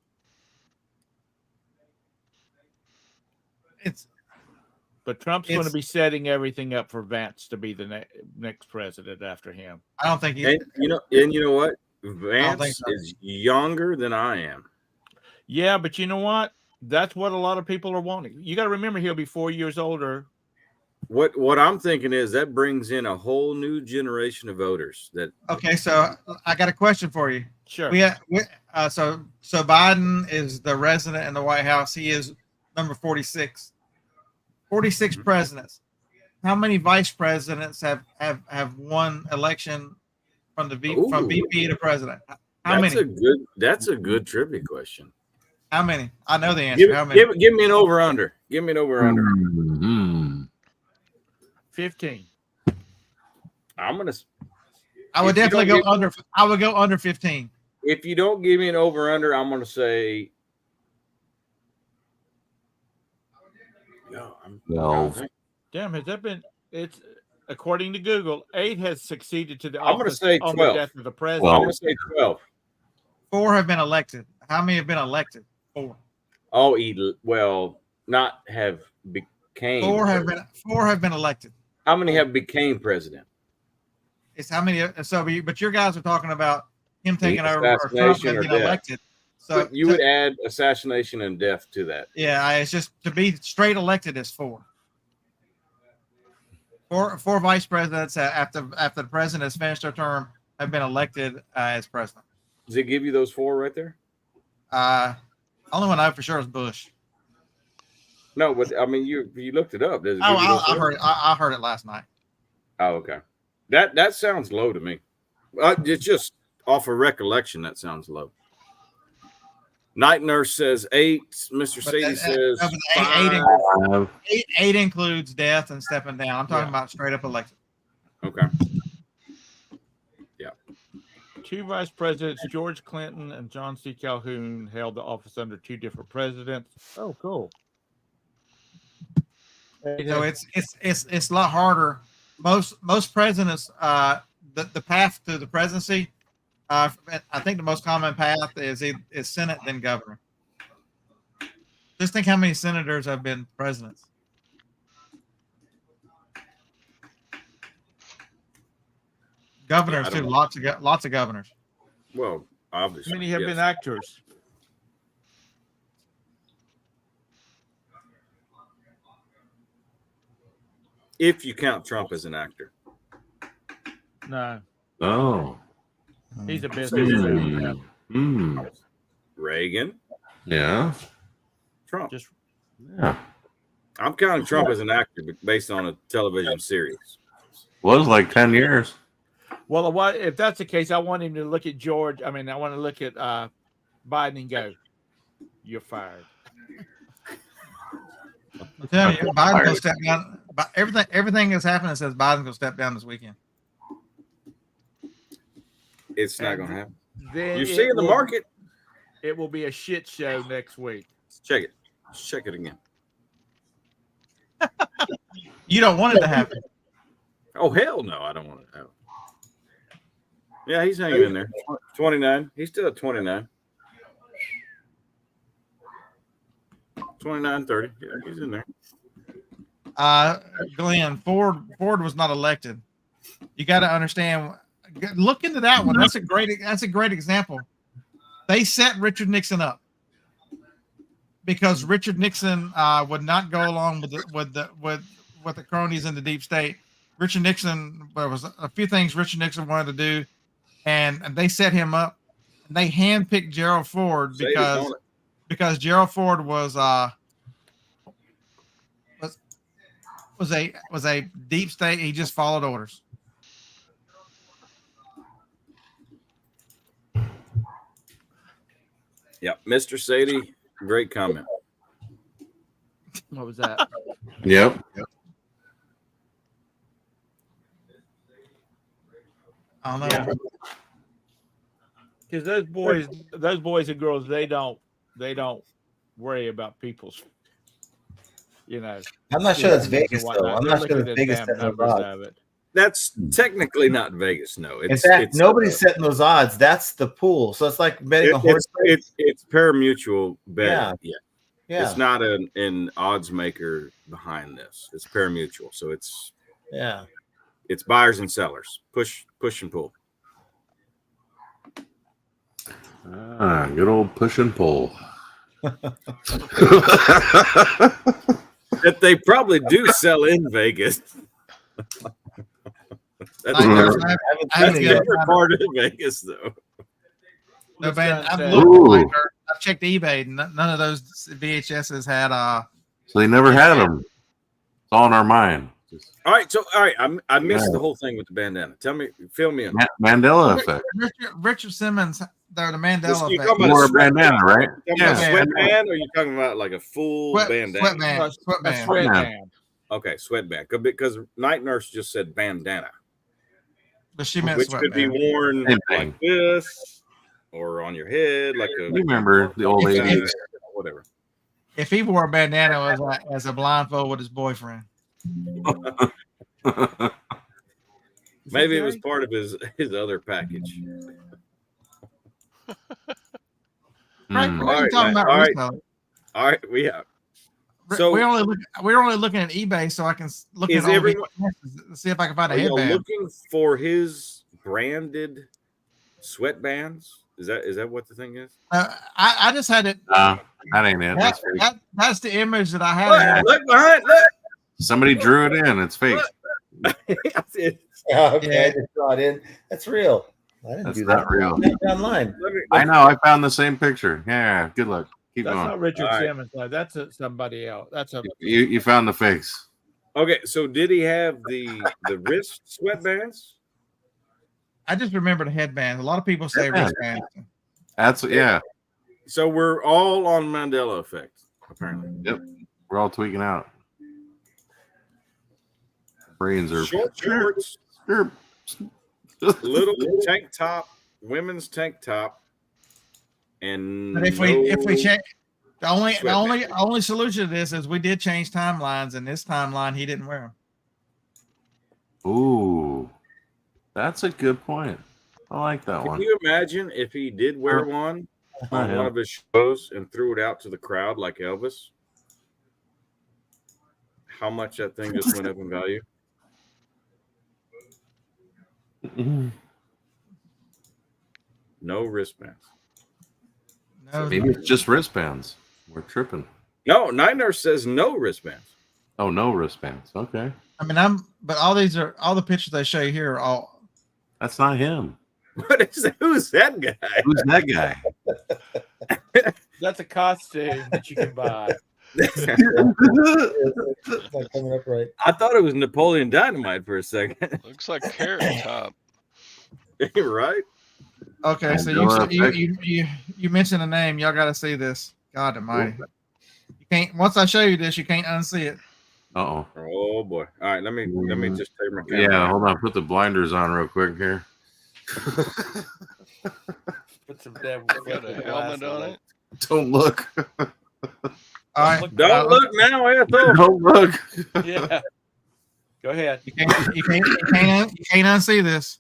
I: But Trump's going to be setting everything up for Vance to be the next president after him.
A: I don't think.
J: And you know what? Vance is younger than I am.
I: Yeah, but you know what? That's what a lot of people are wanting. You got to remember, he'll be 4 years older.
J: What I'm thinking is that brings in a whole new generation of voters.
A: Okay, so I got a question for you.
I: Sure.
A: So Biden is the resident in the White House. He is number 46. 46 presidents. How many vice presidents have won election from from VP to president? How many?
J: That's a good trivia question.
A: How many? I know the answer. How many?
J: Give me an over under. Give me an over under.
I: 15.
J: I
A: would definitely go under. I would go under 15.
J: If you don't give me an over under, I'm going to say
L: 12.
I: Damn, has that been? It's according to Google, 8 has succeeded to the
J: I'm going to say 12.
I: On the death of the president.
J: Well, I'm going to say 12.
A: 4 have been elected. How many have been elected? 4.
J: Oh, well, not have became.
A: 4 have been elected.
J: How many have became president?
A: It's how many. But your guys are talking about him taking over or Trump
J: Assassination or
A: getting
J: death.
A: elected. So
J: But you would add assassination and death to that.
A: Yeah, it's just to be straight elected is 4. Four vice presidents after the president has finished their term have been elected as president.
J: Does it give you those 4 right there?
A: Only one I know for sure is Bush.
J: No, but I mean, you looked it up. Does it give you
A: Oh,
J: those
A: I
J: 4?
A: heard it. I heard it last night.
J: Oh, okay. That sounds low to me. It's just off of recollection. That sounds low. Night Nurse says 8. Mr. Sadie says 5.
A: 8 includes death and stepping down. I'm talking about straight up election.
J: Okay. Yeah.
I: 2 vice presidents, George Clinton and John C. Calhoun, held the office under 2 different presidents. Oh, cool.
A: So it's a lot harder. Most presidents, the path to the presidency, I think the most common path is Senate then governor. Just think how many senators have been presidents. Governors too, lots of governors.
J: Well, obviously,
I: How many have been actors?
J: If you count Trump as an actor.
I: No.
L: Oh.
I: He's a businessman.
J: Reagan.
L: Yeah.
J: Trump.
I: Just
L: Yeah.
J: I'm counting Trump as an actor based on a television series.
L: Was like 10 years.
I: Well, if that's the case, I want him to look at George. I mean, I want to look at Biden and go, "You're fired."
A: I'm telling you, Biden's gonna step down. Everything that's happening says Biden's gonna step down this weekend.
J: It's not going to happen.
I: Then
J: You're seeing the market.
I: It will be a shit show next week.
J: Check it. Check it again.
A: You don't want it to happen.
J: Oh, hell no. I don't want it to happen. Yeah, he's hanging in there. 29. He's still at 29. 29, 30. Yeah, he's in there.
A: Glenn, Ford was not elected. You got to understand. Look into that one. That's a great example. They set Richard Nixon up because Richard Nixon would not go along with the cronies in the deep state. Richard Nixon, there was a few things Richard Nixon wanted to do, and they set him up. And they handpicked Gerald Ford because Gerald Ford was a deep state. He just followed orders.
J: Yeah, Mr. Sadie, great comment.
I: What was that?
L: Yep.
A: I don't know.
I: Because those boys and girls, they don't worry about people's,
F: I'm not sure that's Vegas though. I'm not sure that's Vegas setting those odds.
J: That's technically not Vegas. No,
F: In fact, nobody's setting those odds. That's the pool. So it's like betting a horse.
J: It's pari-mutuel betting.
F: Yeah.
J: It's not an odds maker behind this. It's pari-mutuel. So it's buyers and sellers. Push and pull.
L: Good old push and pull.
J: That they probably do sell in Vegas. That's the other part of Vegas, though.
A: No, man, I've checked eBay. None of those VHSs had.
L: So they never had them. It's all in our mind.
J: All right, I missed the whole thing with the bandana. Fill me in.
L: Mandela effect.
A: Richard Simmons, they're the Mandela
J: You're
A: effect.
J: talking about
L: a bandana, right?
J: Yeah. Sweatband, or are you talking about like a full bandana?
A: Sweatband.
J: Okay, sweatband. Because Night Nurse just said bandana.
A: But she meant
J: which
A: sweatband.
J: could be worn like this or on your head, like a.
L: You remember the old lady?
J: Whatever.
A: If he wore a bandana as a blindfold with his boyfriend.
J: Maybe it was part of his other package.
A: Frank, what are you talking about?
J: All right, we have. So
A: we're only looking at eBay, so I can look at
J: is
A: all
J: everyone?
A: the see if I can find a
J: Are y'all
A: headband.
J: looking for his branded sweatbands? Is that what the thing is?
A: I just had it.
L: That ain't it. That's fake.
A: That's the image that I had.
J: Look behind. Look.
L: Somebody drew it in. It's fake.
F: Okay,
A: Yeah.
F: I just saw it in. That's real. I didn't
L: That's
F: do
L: not
F: that.
L: real.
F: Online.
L: I know. I found the same picture. Yeah. Good luck. Keep
I: That's
L: going.
I: not Richard
J: All right.
I: Simmons. No, that's somebody else. That's a.
L: You found the fakes.
J: Okay, so did he have the wrist sweatbands?
A: I just remember the headbands. A lot of people say
L: Headband.
A: wristbands.
L: That's yeah.
J: So we're all on Mandela effect, apparently.
L: Yep. We're all tweaking out. Brains are
J: Short shorts, little tank top, women's tank top, and
A: But if we check, the
J: sweatband.
A: only solution to this is we did change timelines, and this timeline he didn't wear them.
L: Ooh, that's a good point. I like that
J: Can
L: one.
J: you imagine if he did wear one on one of his shows and threw it out to the crowd like Elvis? How much that thing just went up in value? No wristbands.
A: No,
L: Maybe it's just wristbands. We're tripping.
J: No, Night Nurse says no wristbands.
L: Oh, no wristbands. Okay,
A: I mean, but all the pictures they show you here are all.
L: that's not him.
J: What is that? Who's that guy?
L: Who's that guy?
I: That's a costume that you can buy.
F: It's not coming up right.
J: I thought it was Napoleon Dynamite for a second.
M: Looks like Carrot Top.
J: Right?
A: Okay, so you mentioned a name. Y'all got to see this. God Almighty! You can't. Once I show you this, you can't unsee it.
L: Uh-oh.
J: Oh boy! All right, let me just take my camera.
L: Yeah, hold on. Put the blinders on real quick here.
I: Put some devil
M: Got a helmet on it.
L: Don't look.
A: All right,
J: Don't look now, Ethel.
L: Don't look.
I: Yeah. Go ahead.
A: You can't unsee this.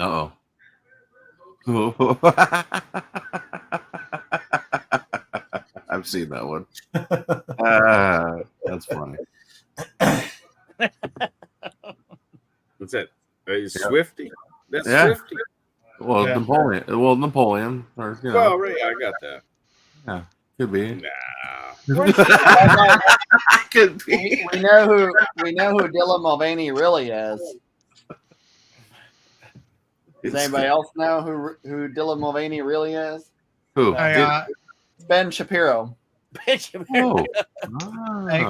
L: Uh-oh. I've seen that one. That's funny.
J: What's that? Swifty? That's
L: Yeah.
J: Swifty.
L: Well,
A: Yeah.
L: Napoleon. Or, you know,
J: Well, Ray, I got that.
L: yeah, could be.
J: Nah.
L: Could be.
H: We know who Dylan Mulvaney really is. Does anybody else know who Dylan Mulvaney really is?
L: Who?
H: Ben Shapiro.
I: Ben Shapiro.
L: Oh.
A: Hey,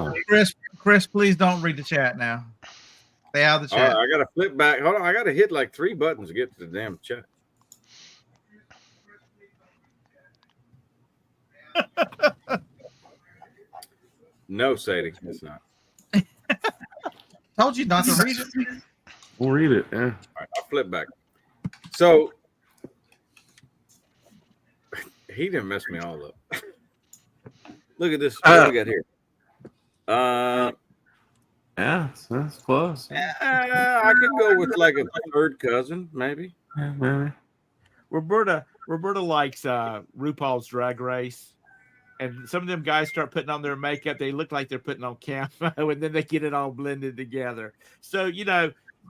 A: Chris, please don't read the chat now. Stay out of the
J: All
A: chat.
J: right, I got to flip back. Hold on. I got to hit like 3 buttons to get to the damn chat. No, Sadie, it's not.
A: Told you not to read it.
L: We'll read it. Yeah.
J: All right, I'll flip back. So he didn't mess me all up. Look at this. What we got here?
L: Yeah, that's close.
J: I could go with like a third cousin, maybe.
L: Yeah, maybe.
I: Roberta likes RuPaul's Drag Race, and some of them guys start putting on their makeup. They look like they're putting on camo, and then they get it all blended together. So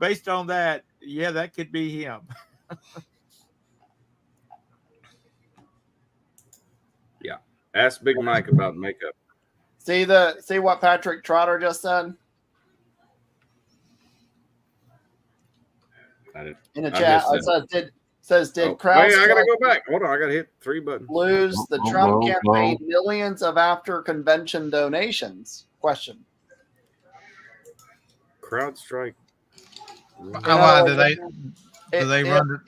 I: based on that, yeah, that could be him.
J: Yeah. Ask Big Mike about makeup.
H: See what Patrick Trotter just said in the chat. It says did Krause
J: wait, I gotta go back. Hold on, I gotta hit 3 buttons.
H: lose the Trump campaign millions of after convention donations? Question.
J: CrowdStrike.
A: How high do they run it?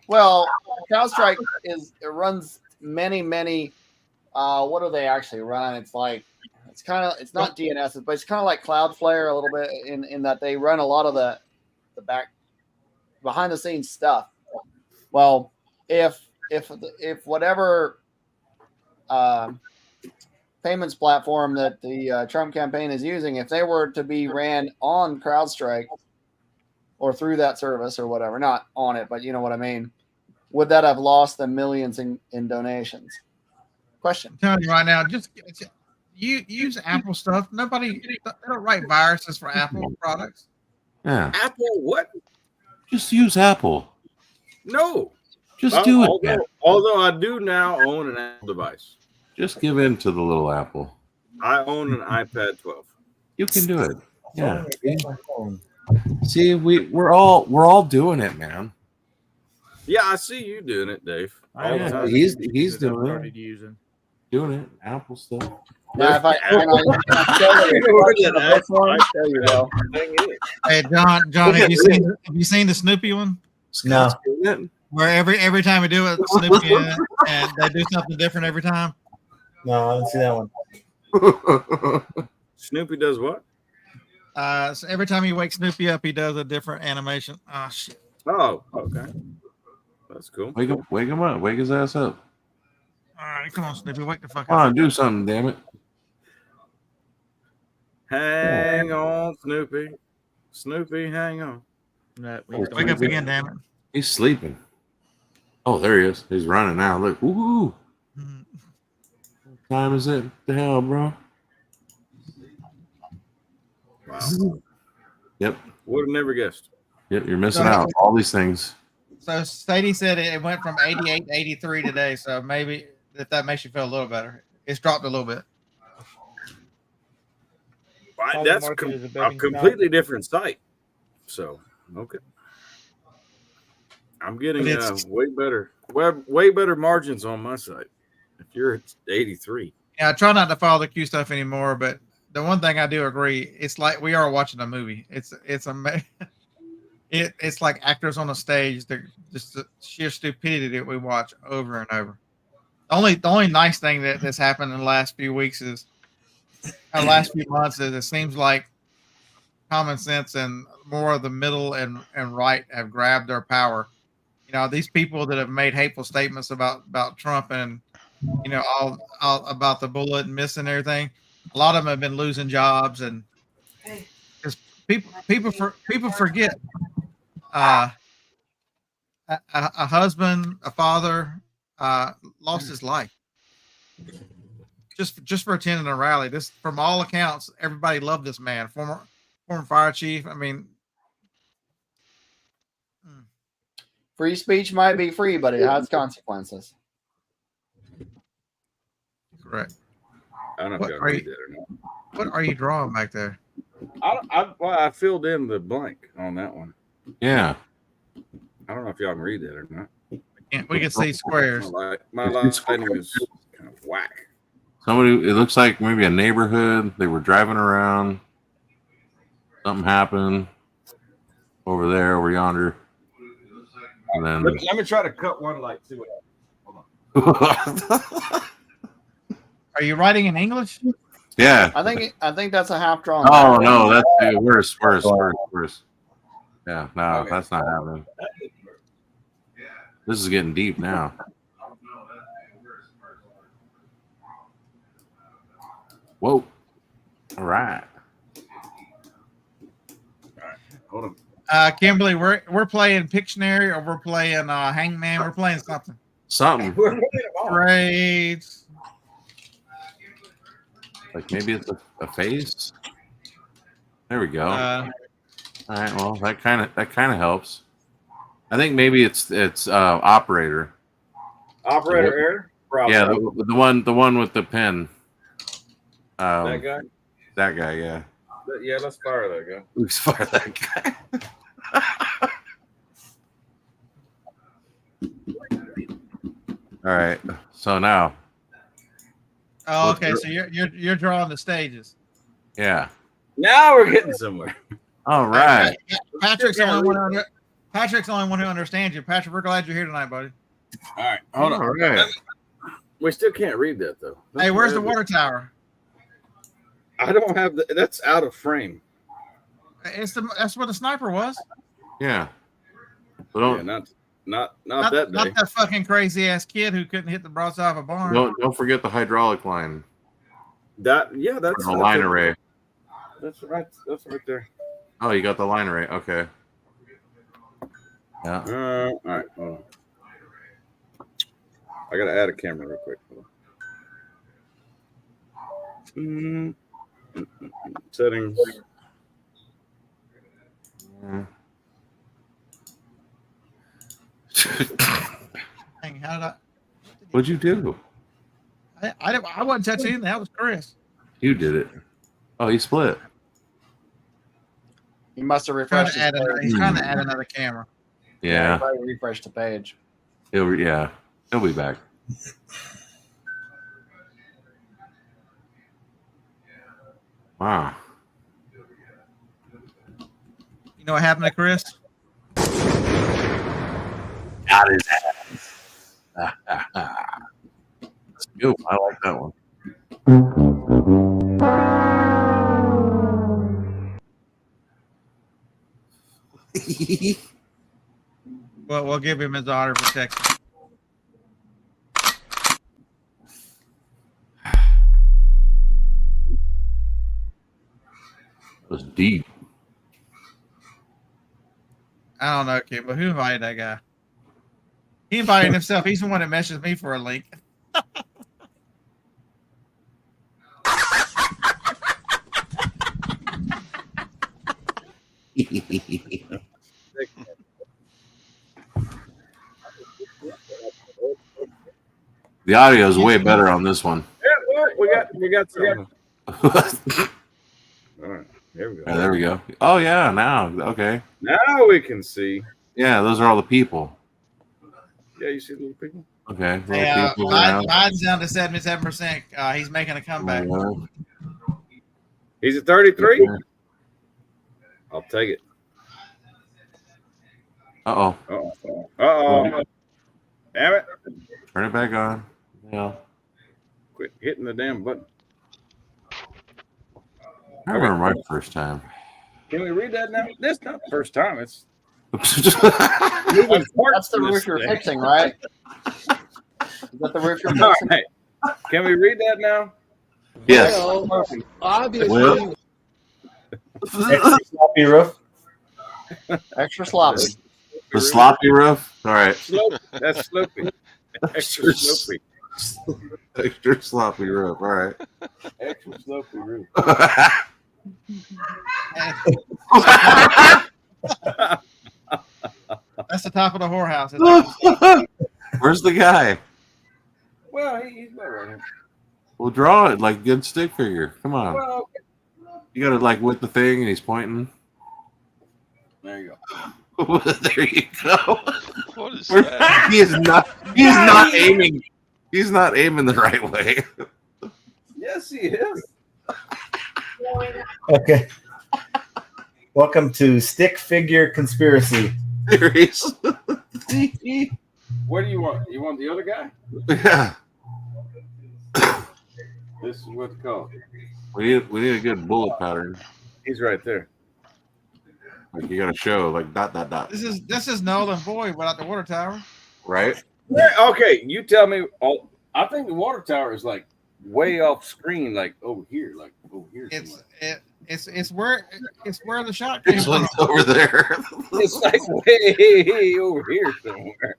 H: Well, CrowdStrike runs many. What do they actually run? It's not DNS, but it's kind of like Cloudflare a little bit in that they run a lot of the behind the scenes stuff. Well, if whatever payments platform that the Trump campaign is using, if they were to be ran on CrowdStrike or through that service or whatever, not on it, but you know what I mean, would that have lost them millions in donations? Question.
A: I'm telling you right now, You use Apple stuff. Nobody they don't write viruses for Apple products.
L: Yeah.
J: Apple what?
L: Just use Apple.
J: No.
L: Just do it.
J: Although,
L: Man.
J: although I do now own an Apple device.
L: Just give in to the little Apple.
J: I own an iPad 12.
L: You can do it. Yeah. See, we're all doing it, man.
J: Yeah, I see you doing it, Dave. All the time.
L: He's
I: that I
L: doing
I: started
L: it.
I: using.
L: Doing it. Apple stuff.
H: Yeah, if I tell you, though.
A: Hey, John, have you seen the Snoopy one?
F: No.
A: Where every time we do it, Snoopy in it, and they do something different every time.
F: No, I didn't see that one.
J: Snoopy does what?
A: So every time you wake Snoopy up, he does a different animation. Oh shit!
J: Oh, okay. That's cool.
L: Wake him up. Wake his ass up.
A: All right, come on, Snoopy, wake the fuck
L: Come
A: up.
L: on, do something, damn it.
J: Hang on, Snoopy. Snoopy, hang on.
A: Wake up again, damn it.
L: He's sleeping. Oh, there he is. He's running now. Look. Woo! What time is it? What the hell, bro?
J: Wow.
L: Yep.
J: Would have never guessed.
L: Yep, you're missing out. All these things.
A: So Sadie said it went from 88 to 83 today. So maybe if that makes you feel a little better, it's dropped a little bit.
J: Right, that's a completely different site. So okay. I'm getting way better margins on my site. If you're at 83.
A: Yeah, I try not to follow the Q stuff anymore, but the one thing I do agree, it's like we are watching a movie. It's like actors on a stage. They're just the sheer stupidity that we watch over and over. The only nice thing that's happened in the last few weeks is, last few months is it seems like common sense and more of the middle and right have grabbed their power. You know, these people that have made hateful statements about Trump and, you know, all about the bullet and miss and everything. A lot of them have been losing jobs, and because people forget a husband, a father lost his life just for attending a rally. This, from all accounts, everybody loved this man, former fire chief. I mean,
H: Free speech might be free, but it has consequences.
A: correct.
J: I don't know if y'all read that or not.
A: What are you drawing back there?
J: I filled in the blank on that one.
L: Yeah.
J: I don't know if y'all can read that or not.
A: We can see squares.
J: My last statement is kind of whack.
L: Somebody, it looks like maybe a neighborhood. They were driving around. Something happened over there, over yonder. And then
J: Let me try to cut one like two. Hold on.
A: Are you writing in English?
L: Yeah.
H: I think that's a half drawn.
L: Oh no, that's worse. Yeah, no, that's not happening. This is getting deep now. Whoa. All right.
J: Hold on.
A: Kimberly, we're playing Pictionary or we're playing Hangman. We're playing something.
L: Something.
A: Trades.
L: Like maybe it's a face. There we go. All right. Well, that kind of helps. I think maybe it's operator.
J: Operator error. Probably.
L: Yeah, the one with the pen.
J: That guy.
L: That guy. Yeah.
J: Yeah, let's fire that guy.
L: Let's fire that guy. All right. So now.
A: Oh, okay. So you're drawing the stages.
L: Yeah.
J: Now we're getting somewhere.
L: All right.
A: Patrick's the only one who understands you. Patrick, we're glad you're here tonight, buddy.
J: All right. Hold on.
L: All right.
J: We still can't read that though.
A: Hey, where's the water tower?
J: I don't have that's out of frame.
A: That's where the sniper was.
L: Yeah. But don't
J: not that day.
A: Not that fucking crazy ass kid who couldn't hit the broadside of a barn.
L: don't forget the hydraulic line.
J: That's
L: the line array.
J: That's right. That's right there.
L: Oh, you got the line array. Okay. Yeah.
J: All right. Hold on. I gotta add a camera real quick. Settings.
A: Dang, how did I?
L: What'd you do?
A: I wasn't touching anything. That was Chris.
L: You did it. Oh, he split.
H: He must have
A: Trying
H: refreshed
A: to
H: his
A: add
H: page.
A: he's trying to add another camera.
L: Yeah.
H: He probably refreshed the page.
L: He'll be back. Wow.
A: You know what happened to Chris?
L: Got his ass. Ooh, I like that one.
A: Well, we'll give him his honor protection.
L: It was deep.
A: I don't know, kid, but who invited that guy? He invited himself. He's the one that messaged me for a link.
L: The audio is way better on this one.
J: Yeah, well, we got some. All right, there we go.
L: There we go. Oh yeah, now okay.
J: Now we can see.
L: Yeah, those are all the people.
J: Yeah, you see the little people.
L: Okay.
A: Hey,
L: People
A: Biden's down to 77%. He's making a comeback.
J: He's at 33. I'll take it.
L: Uh
J: oh. Damn it.
L: Turn it back on. Yeah.
J: Quit hitting the damn button.
L: I remember my first time.
J: Can we read that now? That's not the first time. It's
H: That's the roof you're fixing, right? Is that the roof you're
J: All
H: fixing?
J: right. Can we read that now?
L: Yes.
K: Well, obviously.
F: Well. Extra sloppy roof.
H: Extra sloppy.
L: The sloppy roof. All right.
J: That's sloppy. Extra sloppy.
L: Extra sloppy roof. All right.
J: Extra sloppy roof.
A: That's the top of the whorehouse.
L: Where's the guy?
J: Well, he's not right here.
L: Well, draw it like good stick figure. Come on.
J: Well,
L: You got to like with the thing, and he's pointing.
J: there you go.
L: There you go.
M: What is that?
L: He is not. He's not aiming. He's not aiming the right way.
J: Yes, he is.
F: Okay. Welcome to Stick Figure Conspiracy.
L: Series.
J: What do you want? You want the other guy?
L: Yeah.
J: This is what's called.
L: We need a good bullet pattern.
J: He's right there.
L: Like you got to show like dot.
A: This is Nolan Boyd without the water tower.
L: Right.
J: Yeah, okay, you tell me. Oh, I think the water tower is like way off screen, like over here,
A: It's where the shot came
L: It's
A: from.
L: like over there.
J: It's like way over here somewhere.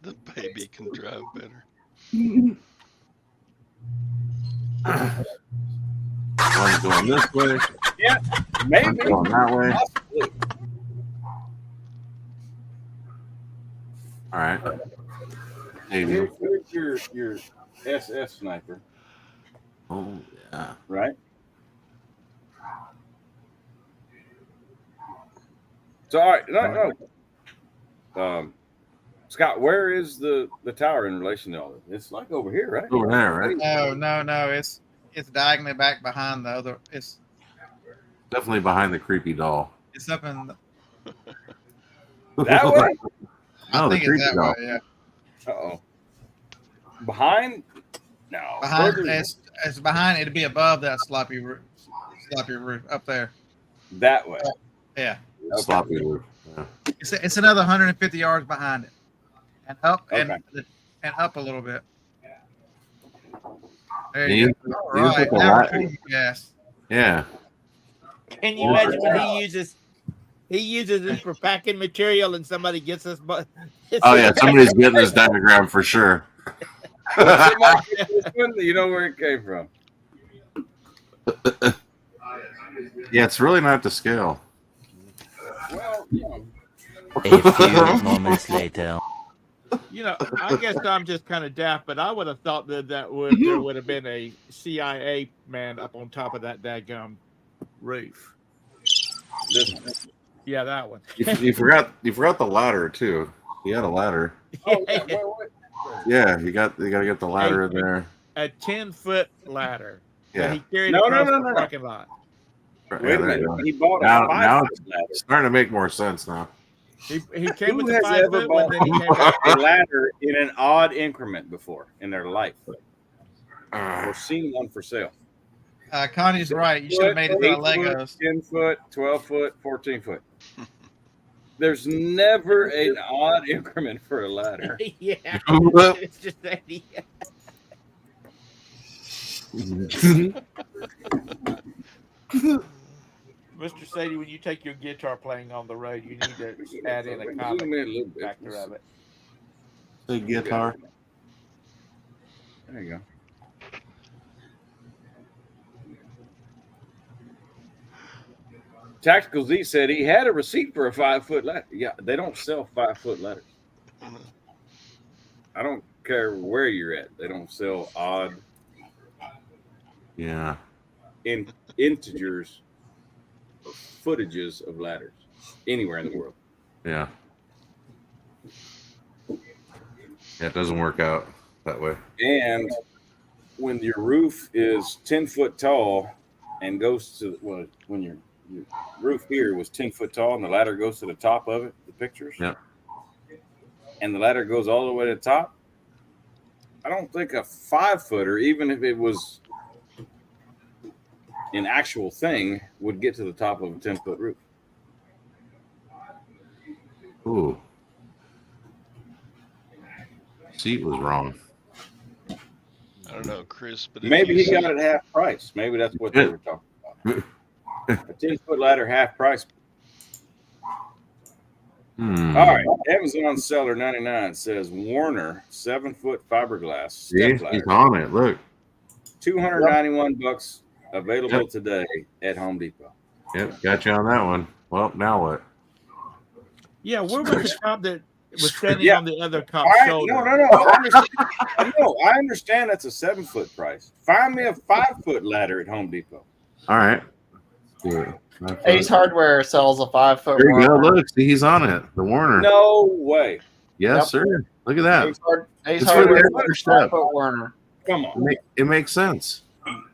M: The baby can drive better.
L: One's going this way.
J: Yeah, maybe.
L: One's going that way.
J: Possibly.
L: All right. Hey,
J: Here's your SS sniper.
L: oh yeah.
J: Right. So all right, no. Scott, where is the tower in relation to all this? It's like over here, right?
L: Over there, right?
A: No. It's diagonally back behind the other. It's
L: Definitely behind the creepy doll.
A: It's up in
J: that way.
L: No,
A: I
L: the
A: think it's
L: creepy
A: that
L: doll.
A: way. Yeah.
J: Uh-oh. Behind? No.
A: Behind
J: further-
A: it's behind. It'd be above that sloppy roof up there.
J: that way.
A: Yeah.
J: Okay.
L: Sloppy roof. Yeah.
A: It's another 150 yards behind it, and up
J: Okay.
A: and up a little bit. There
L: You-
A: you go. All
L: you
A: right.
L: put the
A: Now
L: light-
A: we're shooting gas.
L: Yeah.
O: Can you imagine when he uses
I: He uses this for packing material, and somebody gets this.
L: Oh yeah, somebody's getting this diagram for sure.
J: You know where it came from.
L: Yeah, it's really not to scale.
J: Well,
G: A few moments later.
I: You know, I guess I'm just kind of daft, but I would have thought that there would have been a CIA man up on top of that daggum roof.
J: This one.
I: Yeah, that one.
L: You forgot the ladder too. He had a ladder.
J: Oh,
L: Yeah, you got to get the ladder in there.
I: A 10-foot ladder.
L: Yeah.
I: That he carried across the parking lot.
J: Wait a minute. He bought a
L: now
J: 5-foot
L: it's
J: ladder.
L: starting to make more sense now.
I: He came with
J: Who
I: the
J: has
I: 5
J: ever
I: foot one,
J: bought
I: then he came back.
J: a ladder in an odd increment before in their life? Or seen one for sale?
A: Connie's right. You should have made it out of
J: 8 foot,
A: Legos.
J: 10 foot, 12 foot, 14 foot. There's never an odd increment for a ladder.
I: Yeah. It's just that Mr. Sadie, when you take your guitar playing on the road, you need to add in a comic factor of it.
L: The guitar.
J: There you go. Tactical Z said he had a receipt for a 5-foot ladder. Yeah, they don't sell 5-foot ladders. I don't care where you're at. They don't sell odd
L: Yeah.
J: integers or footages of ladders anywhere in the world.
L: Yeah. Yeah, it doesn't work out that way.
J: And when your roof is 10 foot tall and goes to when your roof here was 10 foot tall and the ladder goes to the top of it, the pictures.
L: Yeah.
J: And the ladder goes all the way to the top. I don't think a 5-footer, even if it was an actual thing, would get to the top of a 10-foot roof.
L: Ooh. Seat was wrong.
M: I don't know, Chris, but if
J: Maybe
M: you
J: he got
M: see-
J: it half price. Maybe that's what they were talking about. A 10-foot ladder half price.
L: Hmm.
J: All right. Amazon seller 99 says Warner 7-foot fiberglass
L: See,
J: step
L: he's
J: ladder.
L: on it. Look.
J: $291 available
L: Yep.
J: today at Home Depot.
L: Yep, got you on that one. Well, now what?
I: Yeah, where was the cop that was standing
J: Yeah.
I: on the other
J: All
I: cop's
J: right.
I: shoulder?
J: No. I understand that's a 7-foot price. Find me a 5-foot ladder at Home Depot.
L: All right.
H: Ace Hardware sells a 5-foot.
L: There you go.
H: Warner.
L: Look, see, he's on it. The Warner.
J: No way.
L: Yes,
H: Yep.
L: sir. Look at that.
H: Ace
L: It's for
H: Hardware
L: the
H: sells a
L: extra step.
H: 5-foot Warner.
J: Come on.
L: It makes sense.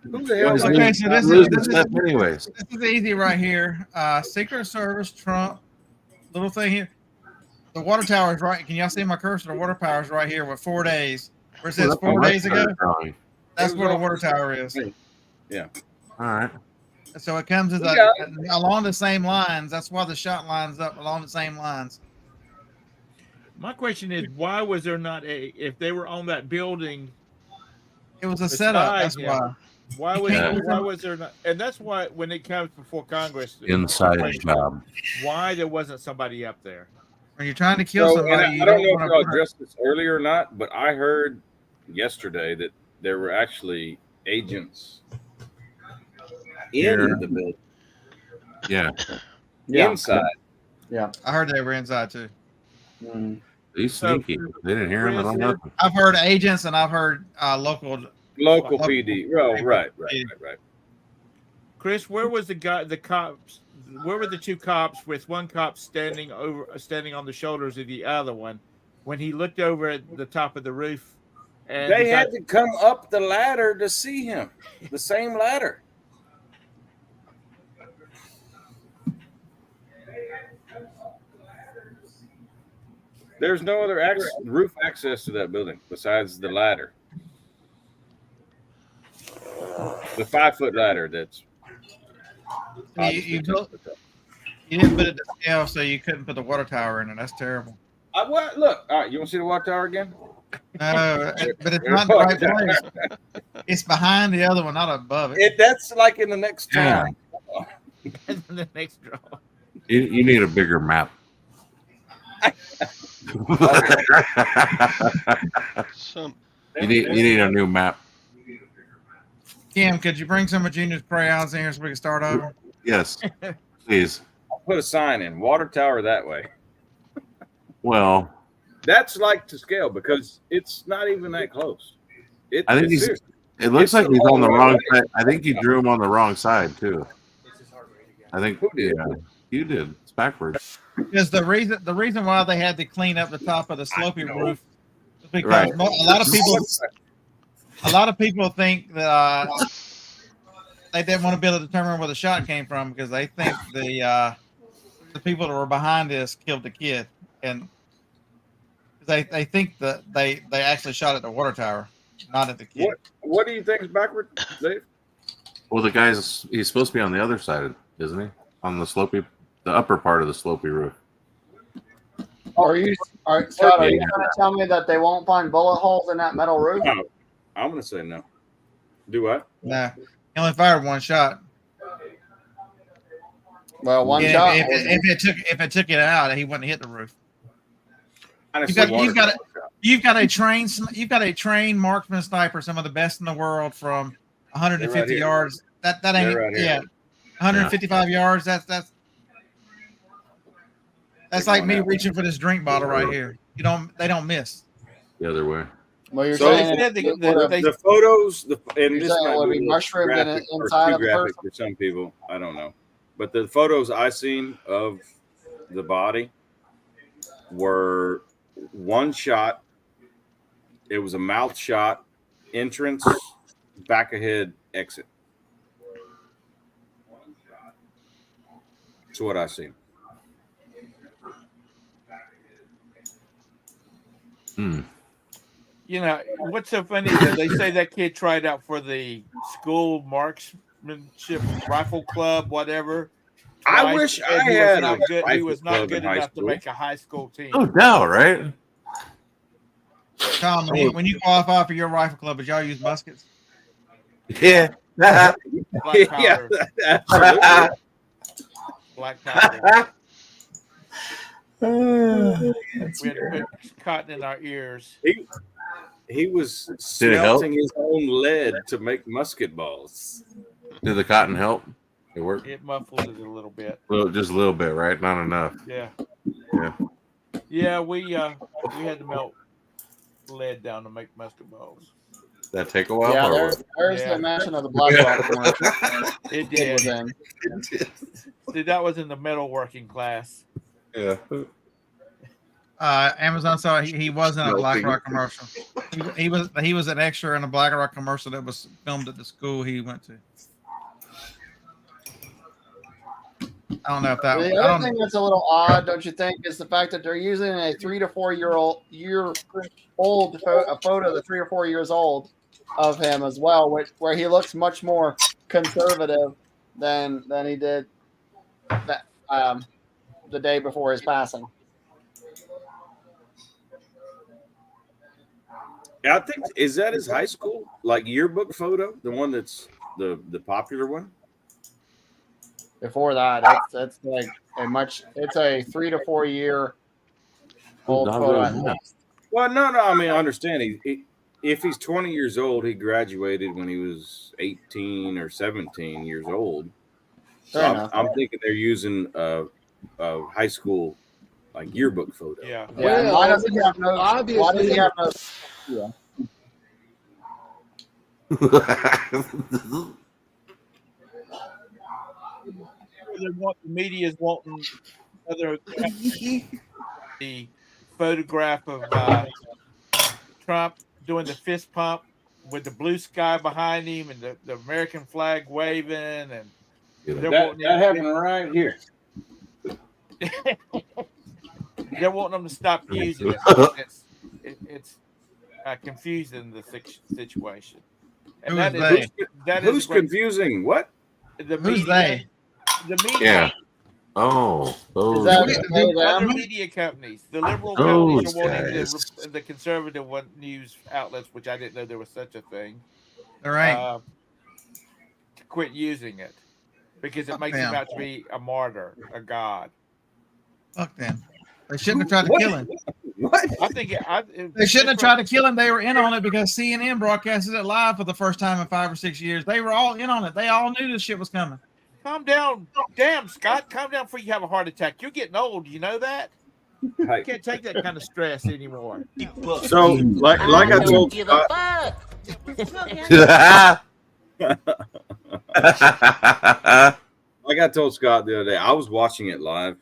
J: Who the hell?
A: Okay, so this
L: Losing
A: is
L: step anyways.
A: this is easy right here. Secret Service, Trump, little thing here. The water tower is right. Can y'all see my cursor? The water tower is right here with 4 days. Where it says 4 days ago. That's where the water tower is.
J: Yeah.
L: All right.
A: So it comes as along the same lines. That's why the shot lines up along the same lines.
I: My question is, why was there not if they were on that building?
A: It was a setup. That's
I: beside
A: why.
I: him, Why was there not? And that's why when it comes before Congress,
L: Inside job.
I: why there wasn't somebody up there?
A: When you're trying to kill
J: So,
A: somebody,
J: and
A: you
J: I don't know if
A: wanna
J: y'all
A: put-
J: addressed this earlier or not, but I heard yesterday that there were actually agents in the building.
L: Yeah.
J: Inside.
H: Yeah.
A: I heard they were inside too.
L: He's sneaky. They didn't hear him at all. Nothing.
A: I've heard agents and I've heard local
J: PD. Oh, right.
I: Chris, where was the cops? Where were the two cops with one cop standing on the shoulders of the other one when he looked over at the top of the roof? And
J: They had to come up the ladder to see him. The same ladder. There's no other roof access to that building besides the ladder. The 5-foot ladder that's
A: you didn't put it to scale, so you couldn't put the water tower in it. That's terrible.
J: Look, all right, you want to see the water tower again?
A: No, but it's not in the right place. It's behind the other one, not above it.
J: That's like in the next drawing.
I: in the next draw.
L: You need a bigger map. You need a new map.
A: Kim, could you bring some of Junior's crayons in here so we can start over?
L: Yes, please.
J: I'll put a sign in water tower that way.
L: Well,
J: that's like to scale because it's not even that close.
L: I think it looks like he's on the wrong side. I think you drew him on the wrong side too. I think you did. It's backwards.
A: Because the reason why they had to clean up the top of the slopey roof is because
L: Right.
A: a lot of people think that they didn't want to be able to determine where the shot came from because they think the people that were behind this killed the kid, and they think that they actually shot at the water tower, not at the kid.
J: What do you think is backward, Dave?
L: Well, he's supposed to be on the other side, isn't he? On the upper part of the slopey roof.
H: Scott, are you trying to tell me that they won't find bullet holes in that metal roof?
J: No, I'm going to say no. Do what?
A: Nah, he only fired one shot.
H: Well, one shot.
A: If it took it out, he wouldn't hit the roof. You've got a trained marksman sniper, some of the best in the world, from 150 yards. That ain't right 155 yards. That's like me reaching for this drink bottle right here. They don't miss.
L: The other way.
H: Well, you're
J: So
H: saying
J: the photos, and this might
H: would
J: be
H: be mushroomed
J: graphic or
H: inside
J: too
H: of the
J: graphic
H: person?
J: for some people. I don't know, but the photos I seen of the body were one shot. It was a mouth shot, entrance, back ahead, exit. That's what I seen.
I: You know, what's so funny is that they say that kid tried out for the school marksmanship rifle club, whatever.
J: I
I: twice,
J: wish
I: and
J: I
I: he
J: had
I: was not
J: a
I: good. He
J: rifle
I: was
J: club
I: not
J: in
I: good
J: high
I: enough to
J: school.
I: make a high school team.
L: No doubt, right?
A: Tom, when you qualify for your rifle club, did y'all use muskets?
L: Yeah.
I: Black powder.
J: Absolutely.
I: Black powder. We had to put cotton in our ears.
J: He was
L: Did it help?
J: smelting his own lead to make musket balls.
L: Did the cotton help? It worked.
I: It muffled it a little bit.
L: Well, just a little bit, right? Not enough.
I: Yeah.
L: Yeah.
I: Yeah, we had to melt lead down to make musket balls.
L: That take a while.
H: Yeah,
L: or
H: there's the mention of the BlackRock commercial.
I: It did. See, that was in the metalworking class.
L: Yeah.
A: Amazon saw he was in a BlackRock commercial. He was an extra in a BlackRock commercial that was filmed at the school he went to. I don't know if that.
H: The other thing that's a little odd, don't you think, is the fact that they're using a 3 to 4 year old photo that's 3 or 4 years old of him as well, where he looks much more conservative than he did that the day before his passing.
J: I think is that his high school like yearbook photo, the one that's the popular one.
H: Before that, it's like it's a 3 to 4 year old photo at least.
J: Well, no. I mean, I understand. If he's 20 years old, he graduated when he was 18 or 17 years old. So I'm thinking they're using a high school like yearbook photo.
I: Yeah.
H: Well, why does he have no?
K: obviously-
H: Why does he have no? Yeah.
I: The media's wanting the photograph of Trump doing the fist pump with the blue sky behind him and the American flag waving, and
J: that happened right here.
I: They're wanting them to stop using it. It's confusing the situation. And
J: Who's confusing? What?
I: The
A: Who's
I: media. The media.
L: Yeah. Oh, those
I: Other media companies. The liberal companies are wanting
L: guys.
I: the conservative news outlets, which I didn't know there was such a thing.
A: All right.
I: To quit using it because it makes him out to be a martyr, a god.
A: Fuck them. They shouldn't have tried to kill him.
J: What?
I: I think
A: They shouldn't have tried to kill him. They were in on it because CNN broadcasted it live for the first time in 5 or 6 years. They were all in on it. They all knew this shit was coming.
I: Calm down. Damn, Scott, calm down before you have a heart attack. You're getting old. You know that? You can't take that kind of stress anymore.
J: So, like I told Scott, like I told Scott the other day, I was watching it live.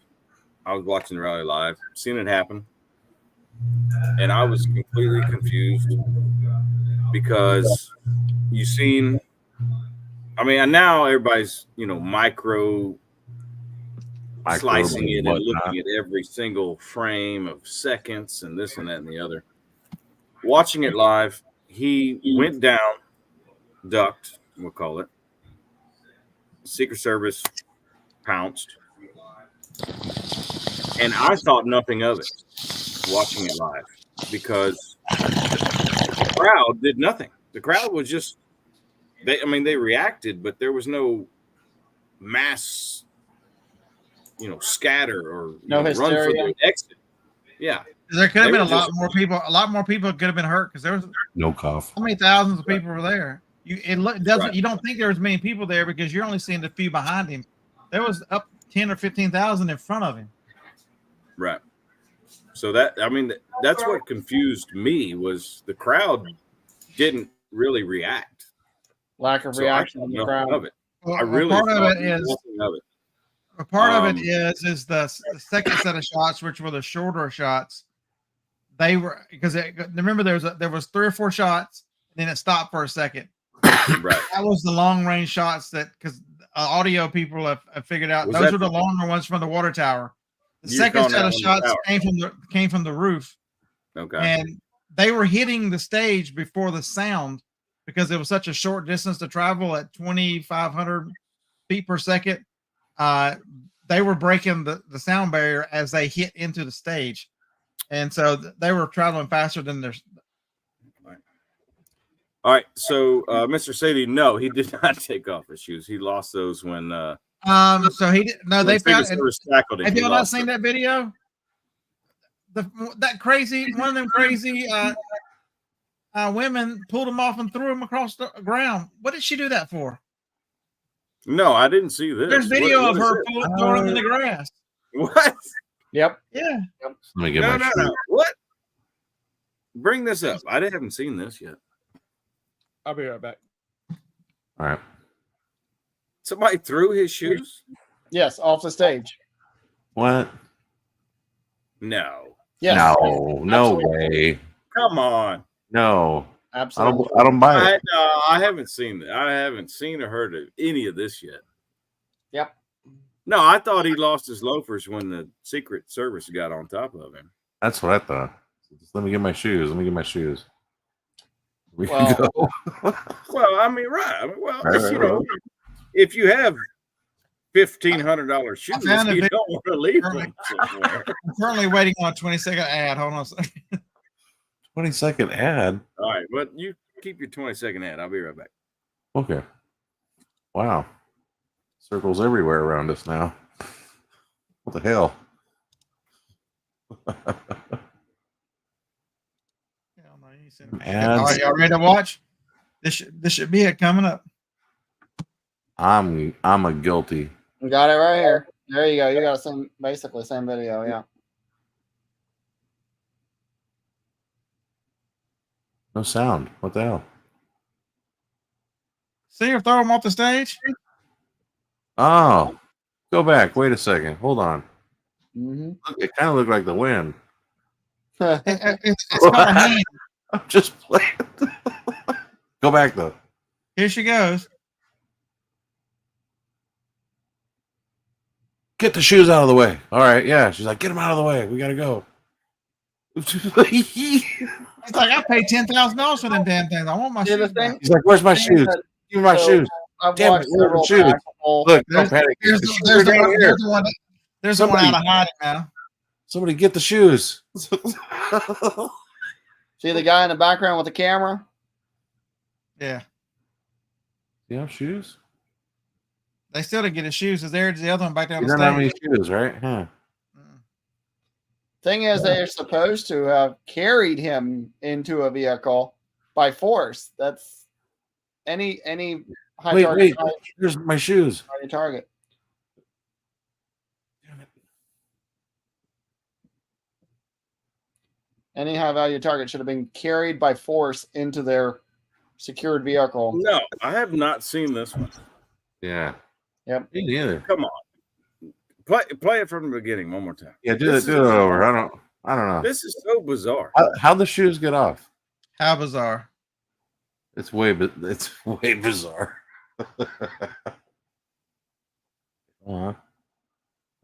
J: I was watching the rally live, seeing it happen, and I was completely confused because you seen. I mean, and now everybody's micro slicing it and looking at every single frame of seconds and this and that and the other. Watching it live, he went down, ducked, we'll call it. Secret Service pounced. And I thought nothing of it watching it live because the crowd did nothing. The crowd was just, they reacted, but there was no mass, scatter or
H: No
J: run for
H: hysteria.
J: the exit. Yeah.
A: There could have
J: They
A: been
J: were
A: a lot more people. A lot more people could have been hurt because there was
L: No cough.
A: how many thousands of people were there. Doesn't
J: Right.
A: you don't think there was many people there because you're only seeing the few behind him. There was up 10 or 15,000 in front of him.
J: Right. So that's what confused me was the crowd didn't really react.
H: Lack of
J: So
H: reaction
J: I
H: from
J: thought
H: the
J: nothing
H: crowd.
J: of it.
A: Well,
J: I really
A: part of
J: thought
A: it is
J: nothing of it.
A: a part of it is the second set of shots, which were the shorter shots. They were because remember there was 3 or 4 shots, and then it stopped for a second.
J: Right.
A: That was the long range shots that because audio people have figured out those were the longer ones from the water tower. The second set of shots came from the roof.
J: Okay.
A: And they were hitting the stage before the sound because it was such a short distance to travel at 2,500 feet per second. They were breaking the sound barrier as they hit into the stage. And so they were traveling faster than their.
J: All right. So, Mr. Sadie, no, he did not take off his shoes. He lost those when.
A: So he did. No, they found.
J: Tackled him.
A: Have y'all not seen that video? That crazy one of them crazy women pulled him off and threw him across the ground. What did she do that for?
J: No, I didn't see this.
A: There's video of her throwing him in the grass.
J: What?
H: Yep.
A: Yeah.
H: Yep.
L: Let me get my shoes.
J: No. What? Bring this up. I haven't seen this yet.
I: I'll be right back.
L: All right.
J: Somebody threw his shoes?
H: Yes, off the stage.
L: What?
J: No.
H: Yes.
L: No way.
J: Come on.
L: No.
H: Absolutely.
L: I don't buy it.
J: I haven't seen it. I haven't seen or heard of any of this yet.
H: Yep.
J: No, I thought he lost his loafers when the Secret Service got on top of him.
L: That's what I thought. Just let me get my shoes. Let me get my shoes. We
H: Well-
L: can go.
J: Well, I mean, right. I mean, well,
L: Right.
J: if you have $1,500 shoes, you
A: found a video-
J: don't want to leave them somewhere.
A: I'm currently waiting on a 20-second ad. Hold on a second.
L: 20-second ad.
J: All right, but you keep your 20-second ad. I'll be right back.
L: Okay. Wow. Circles everywhere around us now. What the hell?
A: All right, y'all ready to watch? This should be it coming up.
L: I'm a guilty.
H: We got it right here. There you go. You got basically same video. Yeah.
L: No sound. What the hell?
A: See her throw him off the stage?
L: Oh, go back. Wait a second. Hold on.
H: Mm-hmm.
L: It kind of looked like the wind.
A: It's got a hand.
L: I'm just playing. Go back though.
A: Here she goes.
L: Get the shoes out of the way. All right. Yeah. She's like, get them out of the way. We got to go.
A: It's like I paid $10,000 for them damn things. I want my shoes. Back.
L: He's like, where's my shoes? Give me my shoes.
H: I've
L: Damn
H: watched
L: it, where's
H: several
L: the shoes?
H: tactical-
L: Look,
A: There's
L: don't panic.
A: the one. There's the one out of hiding now.
L: Somebody get the shoes.
H: See the guy in the background with the camera?
A: Yeah.
L: You have shoes?
A: They still didn't get his shoes. There's the other one back down
L: You
A: the
L: don't have any
A: stage.
L: shoes, right? Huh.
H: Thing is, they're supposed to have carried him into a vehicle by force. That's any high
L: Wait,
H: target.
L: here's my shoes.
H: High target. Any high value target should have been carried by force into their secured vehicle.
J: No, I have not seen this one.
L: Yeah.
H: Yep.
L: Me neither.
J: Come on. Play it from the beginning one more time.
L: Yeah, do it over. I don't know.
J: This is so bizarre.
L: How the shoes get off?
A: How bizarre.
L: It's way bizarre. Oh,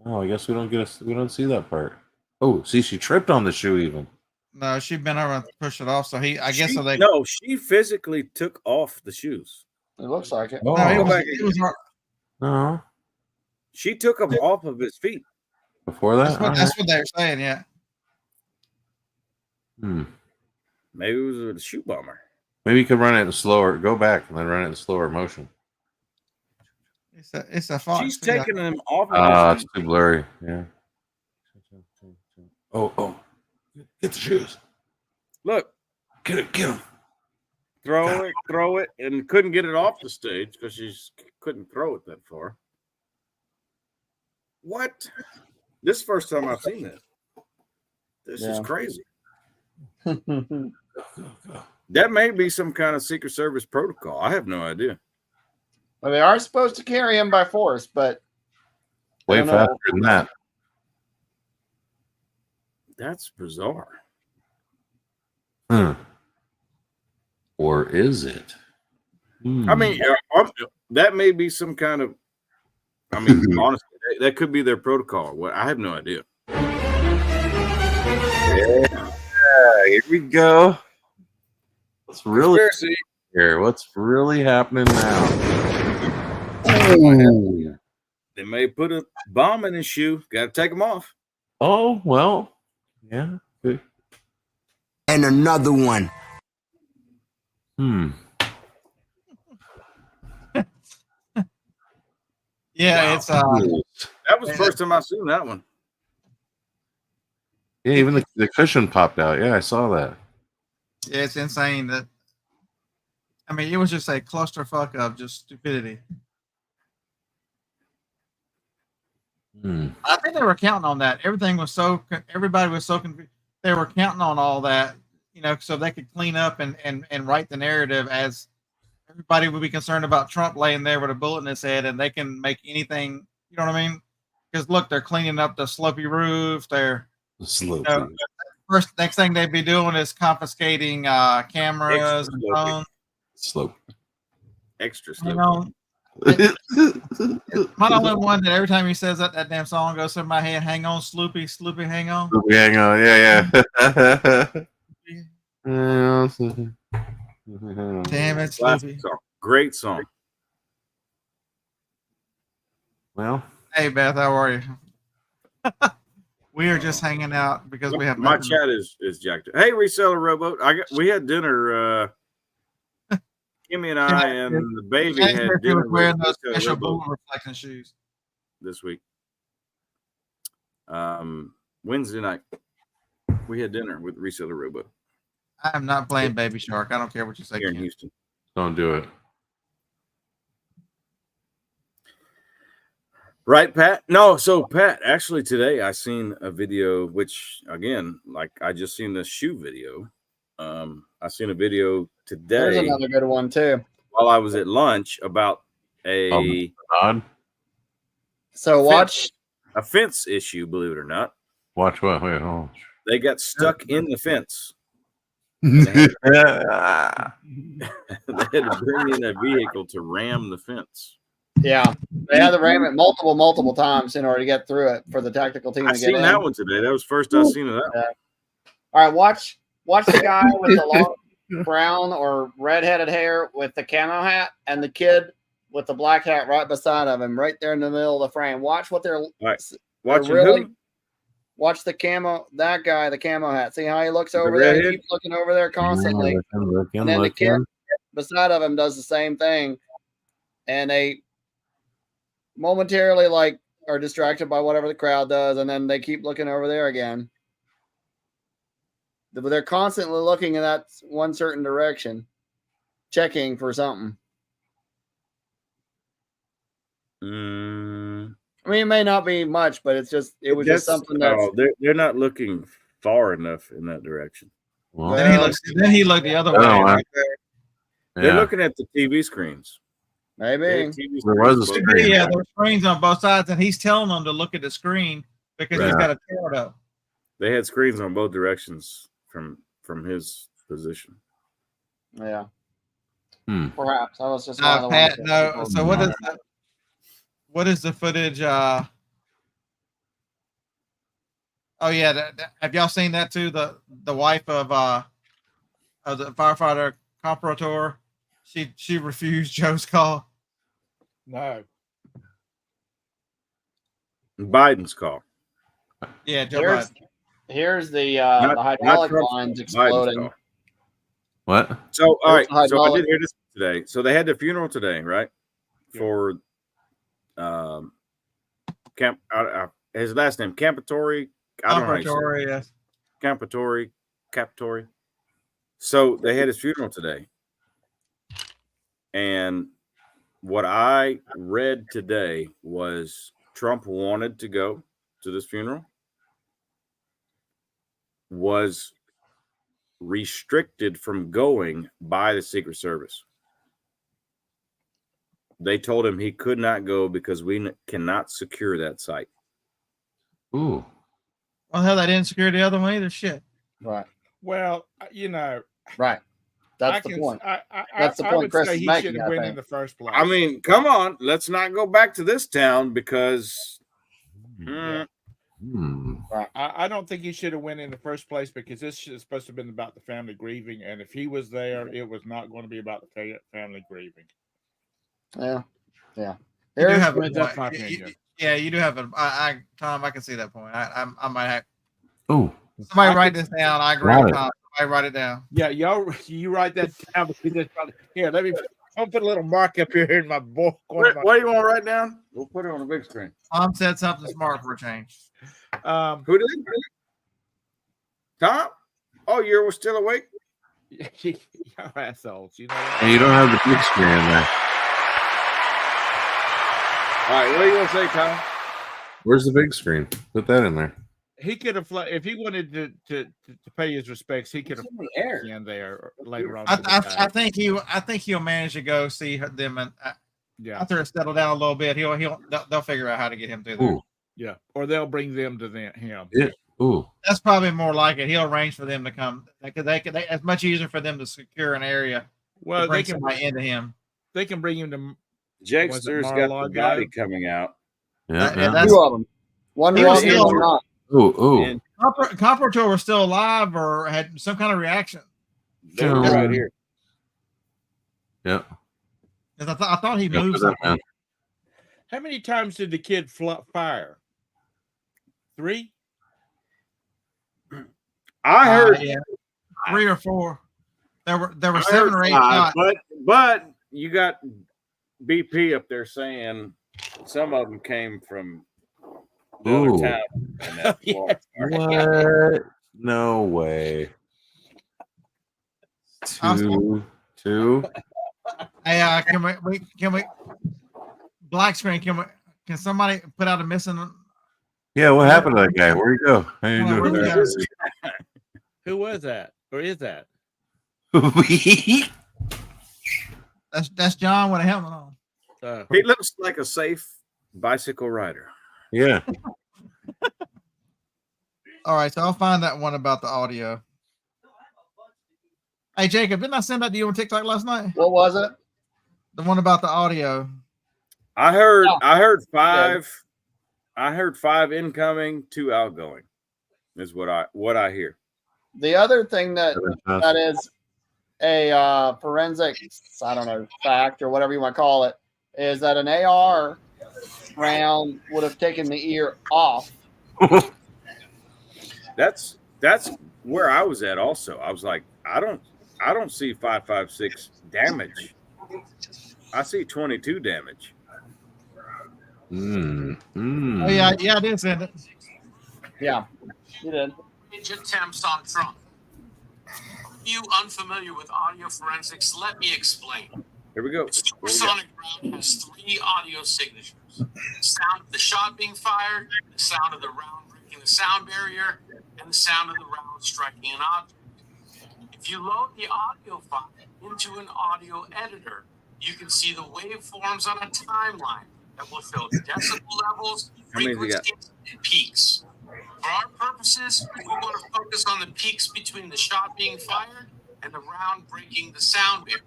L: I guess we don't see that part. Oh, see, she tripped on the shoe even.
A: No, she bent over and pushed it off. So
J: She physically took off the shoes.
H: It looks like it.
A: No, it was
L: No.
J: She took them off of his feet.
L: Before that?
A: That's what they were saying, yeah.
J: Maybe it was a shoe bomber.
L: Maybe you could run it in slower. Go back and then run it in slower motion.
A: It's a fox.
J: She's taking them off of his
L: It's too blurry. Yeah. Oh. Get the shoes.
J: Look.
L: Get them.
J: Throw it, and couldn't get it off the stage because she couldn't throw it that far. What? This is the first time I've seen this. This is crazy. That may be some kind of Secret Service protocol. I have no idea.
H: Well, they are supposed to carry him by force, but
L: way faster than that.
J: That's bizarre.
L: Or is it?
J: I mean, that may be some kind of. I mean, honestly, that could be their protocol. Well, I have no idea.
L: Yeah, here we go. What's really here? What's really happening now?
J: They may put a bomb in his shoe. Got to take them off.
L: Oh well, yeah. Good.
O: And another one.
A: Yeah,
J: wow.
A: it's
J: that was the first time I've seen that one.
L: Yeah, even the cushion popped out. Yeah, I saw that.
A: Yeah, it's insane that. I mean, it was just a clusterfuck of just stupidity. I think they were counting on that. Everybody was so confused. They were counting on all that, so they could clean up and write the narrative as everybody would be concerned about Trump laying there with a bullet in his head, and they can make anything. You know what I mean? Because look, they're cleaning up the slopey roof. They're next thing they'd be doing is confiscating cameras and phones.
L: Slope.
J: Extra
A: You
J: slope.
A: know, my only one that every time he says that damn song goes through my head. Hang on, Sloopy, Sloopy, hang on.
L: Sloopy, hang on. Yeah.
A: Damn it,
J: Classic
A: Sloopy.
J: song. Great song.
L: Well,
A: hey Beth, how are you? We are just hanging out because we have
J: my
A: nothing.
J: chat is jacked up. Hey, reseller rowboat. We had dinner. Kimmy and I and the baby had dinner
A: wearing those
J: with
A: special
J: Rowboat
A: bullet reflecting shoes
J: this week. Wednesday night, we had dinner with reseller rowboat.
A: I am not playing Baby Shark. I don't care what you say.
J: Here in Houston.
L: Don't do it.
J: Right, Pat? No, so Pat, actually today I seen a video, which again, like I just seen the shoe video. I seen a video today.
H: There's another good one too.
J: While I was at lunch about a a fence issue, believe it or not.
L: Watch what? Wait, oh.
J: They got stuck in the fence. They had to bring in a vehicle to ram the fence.
H: Yeah, they had to ram it multiple times in order to get through it for the tactical team.
J: I
H: to get
J: seen
H: in.
J: that one today. That was first I seen of that.
H: Yeah. All right, watch the guy with the long brown or red-headed hair with the camo hat, and the kid with the black hat right beside of him, right there in the middle of the frame. Watch what they're
J: watching
H: really.
J: who?
H: Watch the camo. That guy, the camo hat. See how he looks over there? He keeps looking over there constantly. And then the kid beside of him does the same thing, and they momentarily are distracted by whatever the crowd does, and then they keep looking over there again. They're constantly looking in that one certain direction, checking for something. I mean, it may not be much, but it was just something that's.
J: Oh, they're not looking far enough in that direction.
A: Well, then he looked the other way. Right there.
J: They're looking at the TV screens.
H: Maybe
L: there was a screen.
A: Yeah, there's screens on both sides, and he's telling them to look at the screen because he's got a turret up.
J: They had screens on both directions from his position.
H: Yeah. Perhaps I was just.
A: Pat, no. So what is the footage? Oh yeah, have y'all seen that too? The wife of the firefighter Comparator, she refused Joe's call.
I: No.
J: Biden's call.
A: Yeah, Joe Biden.
H: Here's the hydraulic lines exploding.
L: What?
J: So all right, so I did hear this today. So they had the funeral today, right? For his last name Campatori. I don't know.
A: Comparator, yes.
J: Campatori. So they had his funeral today. And what I read today was Trump wanted to go to this funeral, was restricted from going by the Secret Service. They told him he could not go because we cannot secure that site.
L: Ooh.
A: Well, hell, they didn't secure the other one either. Shit.
H: Right.
I: Well, you know.
H: Right. That's the point.
I: That's the point Chris is making. He should have went in the first place.
J: I mean, come on. Let's not go back to this town because.
I: I don't think he should have went in the first place because this is supposed to have been about the family grieving, and if he was there, it was not going to be about the family grieving.
H: Yeah.
A: You do have
I: that's my opinion.
A: Yeah, you do have a. Tom, I can see that point. I might have.
L: Oh.
A: Somebody write this down. I agree, Tom. Somebody write it down.
I: Yeah, you write that down because here. I'll put a little mark up here in my book.
J: What do you want to write down? We'll put it on the big screen.
A: Tom said something smart for a change.
J: Who did? Tom? Oh, you're still awake?
I: Y'all assholes. You know.
L: And you don't have the big screen in there.
J: All right, what are you gonna say, Tom?
L: Where's the big screen? Put that in there.
I: He could have, if he wanted to pay his respects, he could have in there later on.
A: I think he'll manage to go see them, and after it settle down a little bit, they'll figure out how to get him through there.
I: Ooh. Yeah, or they'll bring them to him.
L: Yeah. Ooh.
A: That's probably more like it. He'll arrange for them to come because it's much easier for them to secure an area.
I: Well,
A: they can bring into him.
I: They can bring him to.
J: Jakester's got the body coming out.
L: Yeah,
A: that's
H: two of them. One was not.
L: Ooh.
A: Comparator was still alive or had some kind of reaction.
J: They're right here.
L: Yeah.
A: I thought he moved something.
I: How many times did the kid fire? 3?
J: I heard
A: 3 or 4. There were 7 or 8 shots.
J: But you got BP up there saying some of them came from the other town.
L: What? No way. 2.
A: Hey, can we black screen? Can somebody put out a missing?
L: Yeah, what happened to that guy? Where'd he go? How you doing?
I: Who was that? Or is that?
A: That's John with a helmet on.
J: He looks like a safe bicycle rider.
L: Yeah.
A: All right, so I'll find that one about the audio. Hey, Jacob, didn't I send that to you on TikTok last night?
H: What was it?
A: The one about the audio.
J: I heard 5. I heard 5 incoming, 2 outgoing. Is what I hear.
H: The other thing that is a forensic, I don't know, fact or whatever you want to call it, is that an AR round would have taken the ear off.
J: That's where I was at. Also, I was like, I don't see 5.56 damage. I see 22 damage.
A: Oh yeah, I did send it.
H: Yeah, you did.
P: Attempts on Trump. you unfamiliar with audio forensics, let me explain.
J: Here we go.
P: Supersonic round has 3 audio signatures: the sound of the shot being fired, the sound of the round breaking the sound barrier, and the sound of the round striking an object. If you load the audio file into an audio editor, you can see the waveforms on a timeline that will show decibel levels,
J: How many have you got?
P: frequencies, and peaks. For our purposes, we want to focus on the peaks between the shot being fired and the round breaking the sound barrier.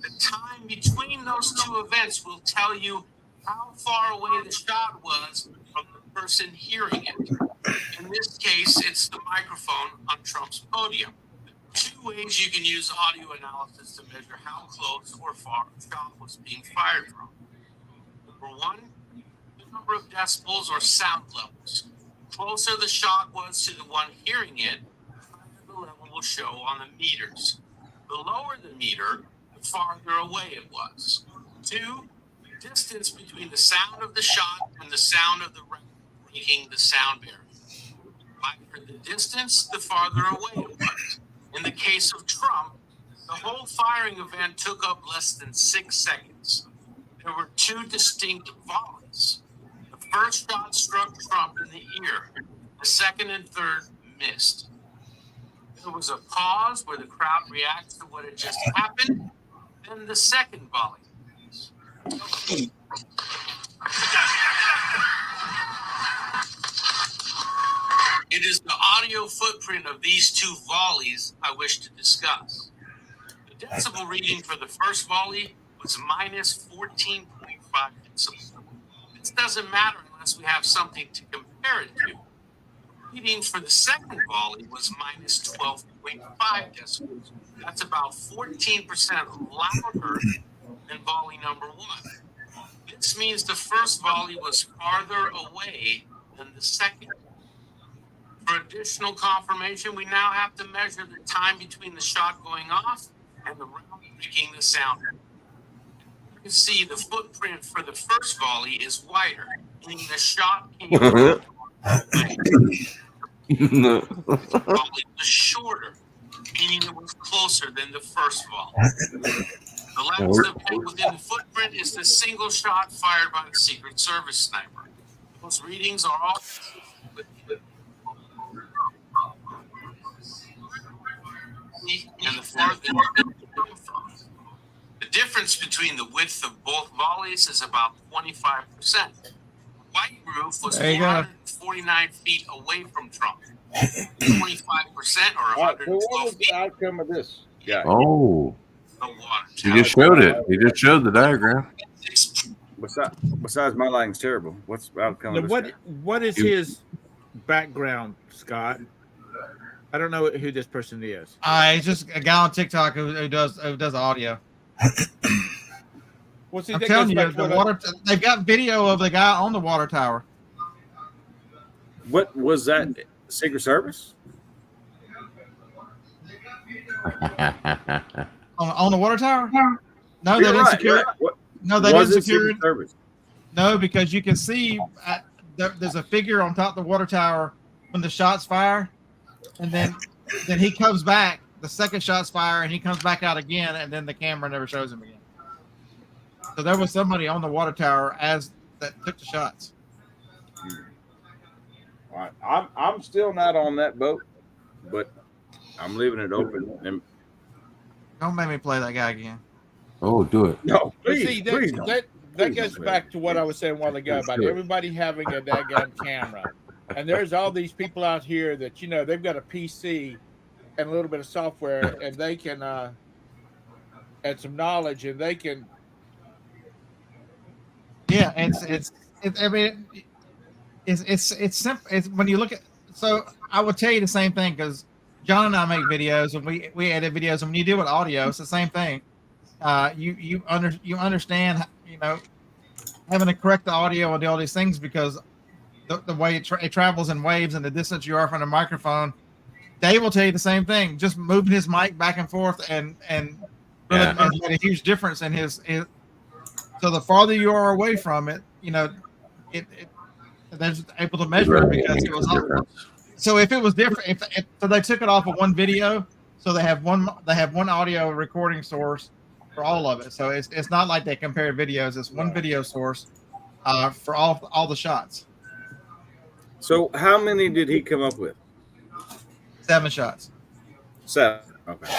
P: The time between those 2 events will tell you how far away the shot was from the person hearing it. In this case, it's the microphone on Trump's podium. 2 ways you can use audio analysis to measure how close or far a shot was being fired from. Number 1, the number of decibels or sound levels. The closer the shot was to the one hearing it, the higher the level will show on the meters. The lower the meter, the farther away it was. 2, the distance between the sound of the shot and the sound of the round breaking the sound barrier. The wider the distance, the farther away it was. In the case of Trump, the whole firing event took up less than 6 seconds. There were 2 distinct volleys. The first shot struck Trump in the ear. The second and third missed. There was a pause where the crowd reacts to what had just happened. Then the second volley. It is the audio footprint of these 2 volleys I wish to discuss. The decibel reading for the first volley was minus 14.5 decibels. This doesn't matter unless we have something to compare it to. Reading for the second volley was minus 12.5 decibels. That's about 14% louder than volley number 1. This means the first volley was farther away than the second. For additional confirmation, we now have to measure the time between the shot going off and the round breaking the sound. You can see the footprint for the first volley is wider, meaning the shot came the volley was shorter, meaning it was closer than the first volley. The last event within the footprint is the single shot fired by the Secret Service sniper. Those readings are all and the farther from. The difference between the width of both volleys is about 25%. The white roof was 449 feet away from Trump. 25% or 112
I: what was
P: feet.
I: the outcome of this?
J: Yeah.
L: Oh,
P: The water
L: he just showed it. He just showed the diagram.
J: Besides, my lighting's terrible. What's the outcome of this?
I: What is his background, Scott? I don't know who this person is.
A: He's just a guy on TikTok who does audio.
I: Well, see,
A: I'm telling you, they've got video of the guy on the water tower.
J: What was that? Secret Service?
A: on the water tower? No, they didn't secure it. No, they didn't secure it. No, because you can see there's a figure on top of the water tower when the shots fire, and then he comes back. The second shot's fire, and he comes back out again, and then the camera never shows him again. So there was somebody on the water tower that took the shots.
J: All right. I'm still not on that boat, but I'm leaving it open. And
A: don't make me play that guy again.
L: Oh, do it.
J: No,
I: please,
J: please,
I: that goes back to what I was saying a while ago about everybody having a daggone camera. And there's all these people out here that, they've got a PC and a little bit of software, and they can, and some knowledge, and they can.
A: Yeah, it's simple. It's when you look at. So I would tell you the same thing because John and I make videos, and we edit videos, and when you deal with audio, it's the same thing. You understand, having to correct the audio and do all these things because the way it travels in waves and the distance you are from the microphone. Dave will tell you the same thing. Just moving his mic back and forth and really has made a huge difference in his. So the farther you are away from it, they're able to measure it because it was. So if it was different, so they took it off of one video, So they have one audio recording source for all of it. So it's not like they compare videos. It's one video source for all the shots.
J: So how many did he come up with?
A: 7 shots.
J: 7. Okay.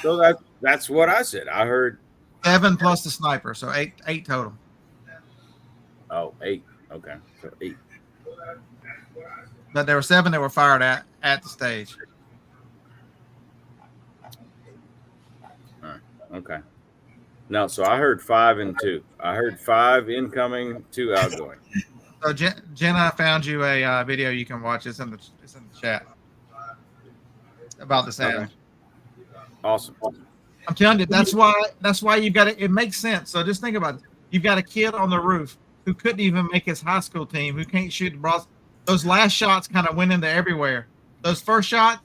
J: So that's what I said. I heard
A: 7 plus the sniper, so 8 total.
J: Oh, 8. Okay, so 8.
A: But there were 7 that were fired at the stage.
J: All right. Okay. No, so I heard 5 and 2. I heard 5 incoming, 2 outgoing.
A: So Jenna found you a video you can watch. It's in the chat about the sound.
J: Okay. Awesome.
A: I'm telling you, that's why you've got it. It makes sense. So just think about it. You've got a kid on the roof who couldn't even make his high school team, who can't shoot the bros. Those last shots kind of went into everywhere. The first shot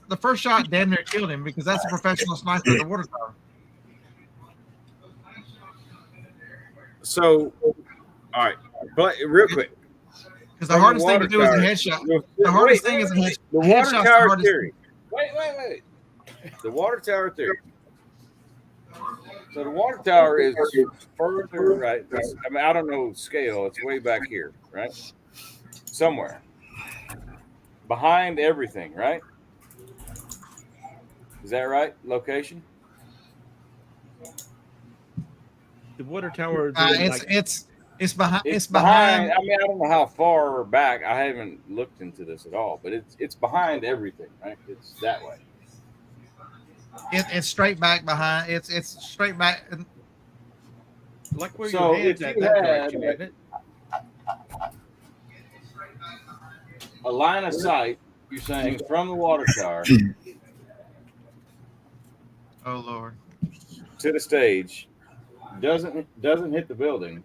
A: damn near killed him because that's a professional sniper at the water tower.
J: So, all right, but real quick.
A: Because the hardest thing to do is a headshot. The hardest thing is a headshot.
J: The water tower theory. Wait. The water tower theory. So the water tower is further, right? I mean, I don't know scale. It's way back here, right? Somewhere. Behind everything, right? Is that right? Location?
I: The water tower.
A: It's behind.
J: It's behind. I mean, I don't know how far back. I haven't looked into this at all, but it's behind everything, right? It's that way.
A: It's straight back behind. It's straight back.
I: Like where your head's at that direction, isn't it?
J: A line of sight, you're saying, from the water tower.
A: Oh Lord.
J: To the stage, doesn't hit the building.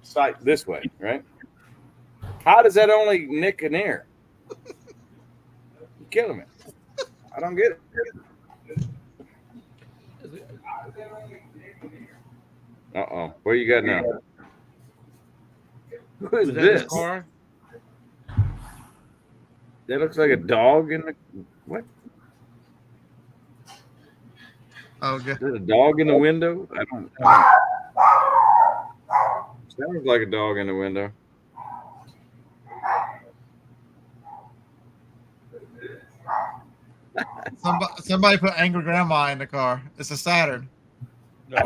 J: Sight this way, right? How does that only nick an ear? You're killing me. I don't get it. Uh-oh. Where you got now? Who is this?
I: Car?
J: That looks like a dog in the what?
A: Oh, good.
J: Is there a dog in the window? I don't. Sounds like a dog in the window.
A: Somebody put angry grandma in the car. It's a Saturn.
I: No.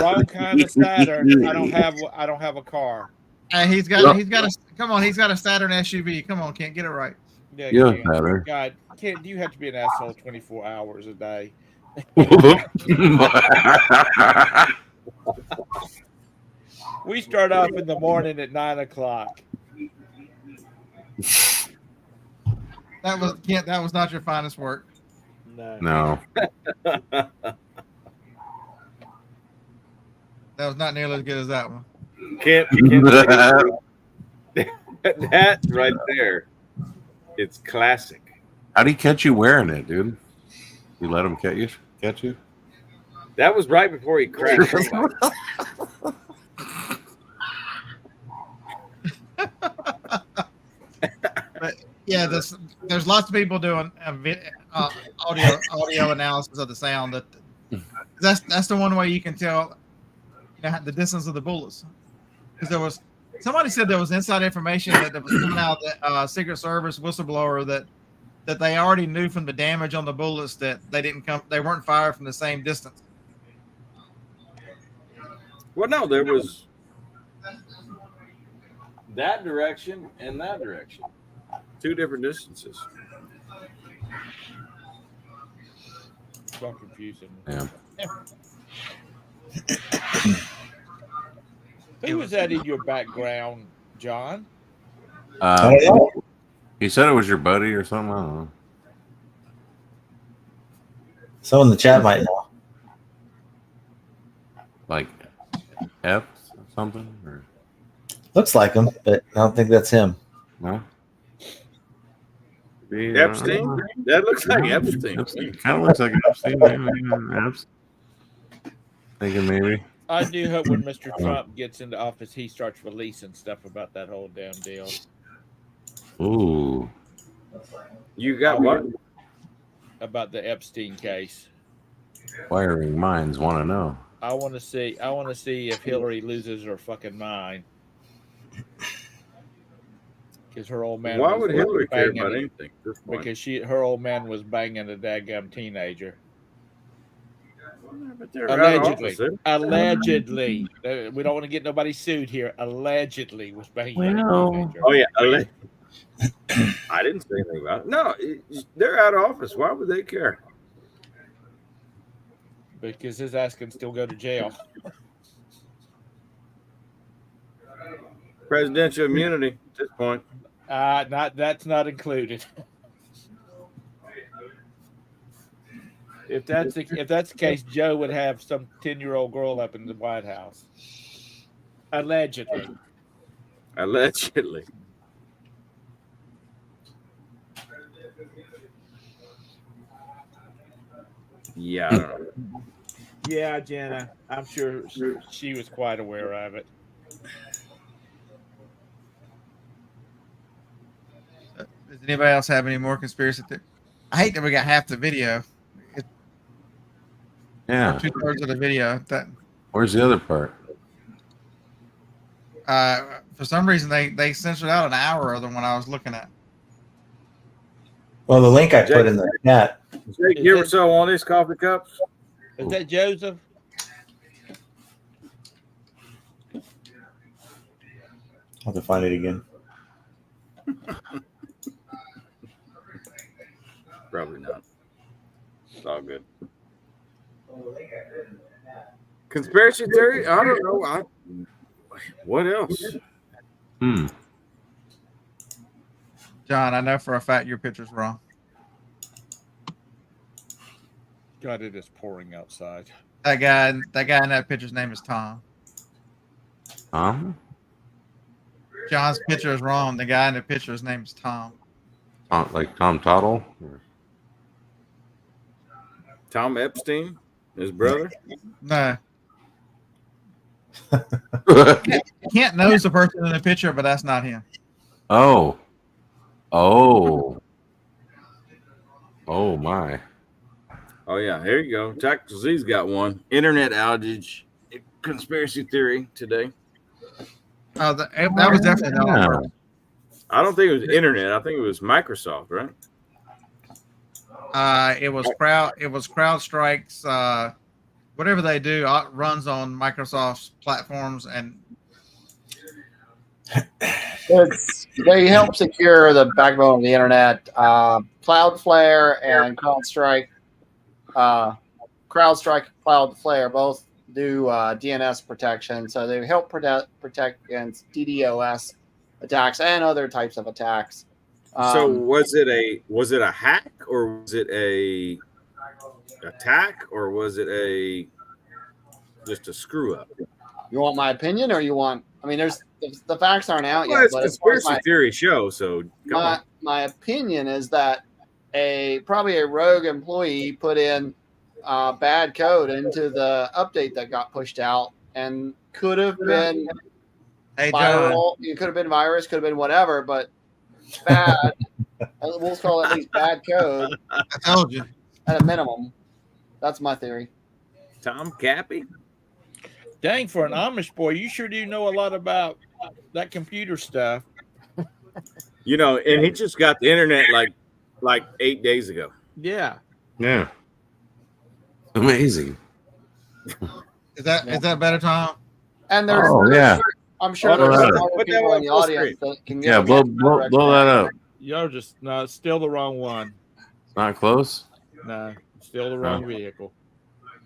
I: Wrong kind of Saturn. I don't have a car.
A: And he's got a Saturn SUV. Come on, Kent, get it right.
I: Yeah, Saturn. God, Kent, you have to be an asshole 24 hours a day. We start off in the morning at 9:00.
A: That was Kent. That was not your finest work.
L: No.
A: That was not nearly as good as that one.
J: Can't that right there. It's classic.
L: How'd he catch you wearing it, dude? You let him catch you?
J: That was right before he crashed.
A: But yeah, there's lots of people doing audio analysis of the sound. That's the one way you can tell the distance of the bullets. Because somebody said there was inside information that was coming out that Secret Service whistleblower that they already knew from the damage on the bullets that they weren't fired from the same distance.
J: Well, no, there was that direction and that direction. 2 different distances.
I: It's all confusing.
L: Yeah.
I: Who was that in your background, John?
L: He said it was your buddy or something. I don't know.
F: Someone in the chat might know.
L: Like F or something? Or...
F: Looks like him, but I don't think that's him.
L: No.
J: Epstein? That looks like Epstein.
L: Kind of looks like Epstein. Thinking maybe.
I: I do hope when Mr. Trump gets into office, he starts releasing stuff about that whole damn deal.
L: Ooh.
J: You got what?
I: about the Epstein case.
L: Wiring minds want to know.
I: I want to see if Hillary loses her fucking mind. Because her old man.
J: Why
I: was
J: would Hillary care
I: banging
J: about
I: it.
J: anything at this point?
I: Because her old man was banging a daggum teenager.
J: But they're out of office,
I: Allegedly. We don't want to get nobody sued here. Allegedly was banging a teenager.
J: Oh yeah, I didn't say anything about it. No, they're out of office. Why would they care?
I: Because his ass can still go to jail.
J: Presidential immunity at this point.
I: That's not included. If that's the case, Joe would have some 10-year-old girl up in the White House. Allegedly.
J: Allegedly. Yeah, I don't know.
I: Yeah, Jenna. I'm sure she was quite aware of it.
A: Does anybody else have any more conspiracy theories? I hate that we got half the video.
L: Yeah.
A: 2/3 of the video.
L: Where's the other part?
A: For some reason, they censored out an hour of the one I was looking at.
F: Well, the link I put in the chat.
J: Jake, you ever saw one of these coffee cups?
I: Is that Joseph?
F: I'll have to find it again.
J: Probably not. It's all good. Conspiracy theory? I don't know. What else?
A: John, I know for a fact your picture's wrong.
I: God, it is pouring outside.
A: That guy in that picture's name is Tom. John's picture is wrong. The guy in the picture, his name is Tom.
L: Like Tom Tuttle?
J: Tom Epstein? His brother?
A: No. You can't nose the person in the picture, but that's not him.
L: Oh my.
J: Oh yeah, here you go. Tactical Z's got one. Internet outage conspiracy theory today.
A: Oh, that was definitely not on purpose.
J: I don't think it was internet. I think it was Microsoft, right?
A: It was CrowdStrike's whatever they do runs on Microsoft's platforms, and
H: they help secure the backbone of the internet. Cloudflare and CrowdStrike, Cloudflare both do DNS protection, so they help protect against DDoS attacks and other types of attacks.
J: So was it a hack, or was it a attack, or was it just a screw up?
H: You want my opinion, or you want? I mean, the facts aren't out
J: Well,
H: yet.
J: it's
H: But
J: conspiracy theory show, so
H: my opinion is that probably a rogue employee put in bad code into the update that got pushed out, and could have been viral. It could have been virus, could have been whatever, but bad. We'll call it at least bad code.
A: I told you.
H: At a minimum, that's my theory.
J: Tom Cappy.
I: Dang, for an Amish boy, you sure do know a lot about that computer stuff.
J: You know, and he just got the internet like 8 days ago.
I: Yeah.
L: Yeah. Amazing.
A: Is that better, Tom?
H: And there's, I'm sure there's other people in the audience that can get
L: blow that up.
I: You're it's still the wrong one.
L: It's not close.
I: No, still the wrong vehicle.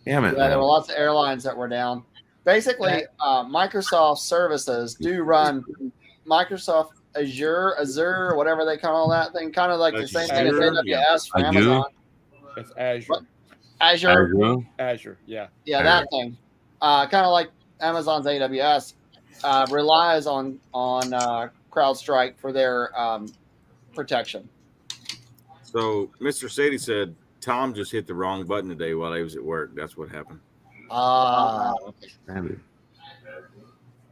L: Damn it!
H: Yeah, there were lots of airlines that were down. Basically, Microsoft services do run Microsoft Azure, whatever they call that thing, kind of like the same thing as AWS for Amazon.
I: It's Azure.
H: Azure,
I: yeah.
H: Yeah, that thing. Kind of like Amazon's AWS relies on CrowdStrike for their protection.
J: So Mr. Sadie said Tom just hit the wrong button today while he was at work. That's what happened.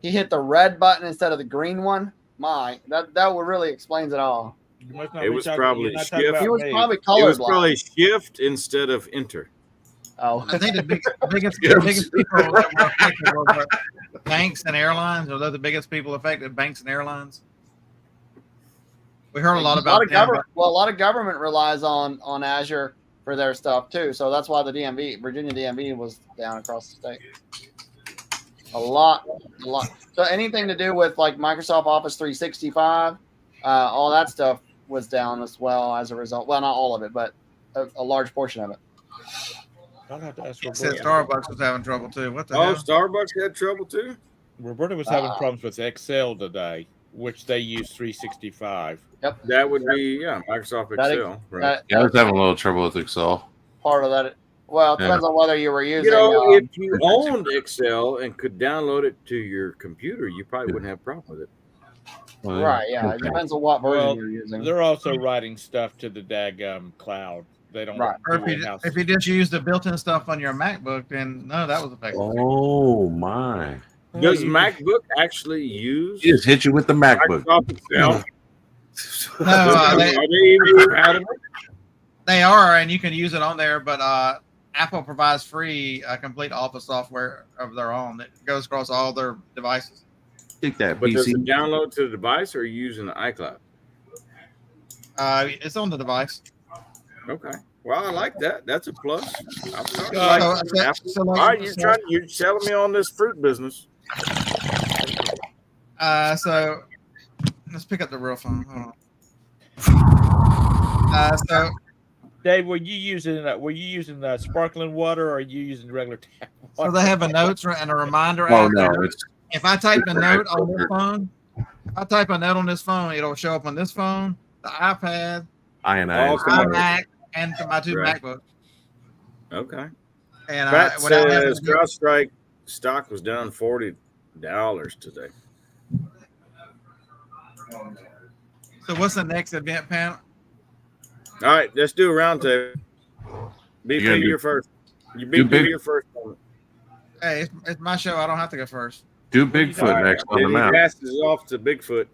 H: He hit the red button instead of the green one. That really explains it all.
I: You must not
J: It
I: be
J: was
I: talking,
J: probably
I: you're not talking
J: shift.
I: about
H: He was
I: me.
H: probably
J: It was
H: colorblind.
J: probably shift instead of enter.
H: Oh,
A: I think the biggest
B: Yes.
A: people that were affected were banks and airlines. Are those the biggest people affected? Banks and airlines. We heard a lot about them.
H: government. Well, a lot of government relies on Azure for their stuff too. So that's why the Virginia DMV was down across the state. A lot. So anything to do with like Microsoft Office 365, all that stuff was down as well as a result. Well, not all of it, but a large portion of it.
I: I'll have to ask
A: It said
I: Roberta.
A: Starbucks was having trouble too. What the
J: Oh,
A: hell?
J: Starbucks had trouble too.
I: Roberta was having problems with Excel today, which they use 365.
H: Yep.
J: That would be Microsoft Excel. Right.
L: Yeah, I was having a little trouble with Excel.
H: Part of that. Well, it depends on whether you were using.
J: You know, if you owned Excel and could download it to your computer, you probably wouldn't have a problem with it.
H: Right. Yeah. It depends on what version you're using.
I: They're also writing stuff to the daggum cloud. They don't.
H: Right.
A: Or if you just use the built-in stuff on your MacBook, then no, that was affected.
L: Oh my!
J: Does MacBook actually use?
L: He just hit you with the MacBook.
J: Microsoft Excel?
A: No, they are, and you can use it on there. But Apple provides free complete Office software of their own that goes across all their devices.
L: Take that,
J: But does
L: PC.
J: it download to the device or are you using the iCloud?
A: It's on the device.
J: Okay. Well, I like that. That's a plus. I'm starting to
A: So,
J: like Apple. You're selling me on this fruit business.
A: So let's pick up the real phone. Hold on. So
I: Dave, were you using the sparkling water or are you using regular tap water?
A: So they have a notes and a reminder.
L: Oh
A: app
L: no!
A: there. If I type a note on this phone, it'll show up on this phone, the iPad, iMac, and to my two MacBooks.
J: Okay.
A: And
J: Pat
A: without having
J: says
A: to do-
J: CrowdStrike stock was down $40 today.
A: So what's the next event panel?
J: All right, let's do a roundtable. BP, you're first. You BP, you're first.
A: Hey, it's my show. I don't have to go first.
L: Do Bigfoot next on the
J: He
L: map.
J: passes off to Bigfoot.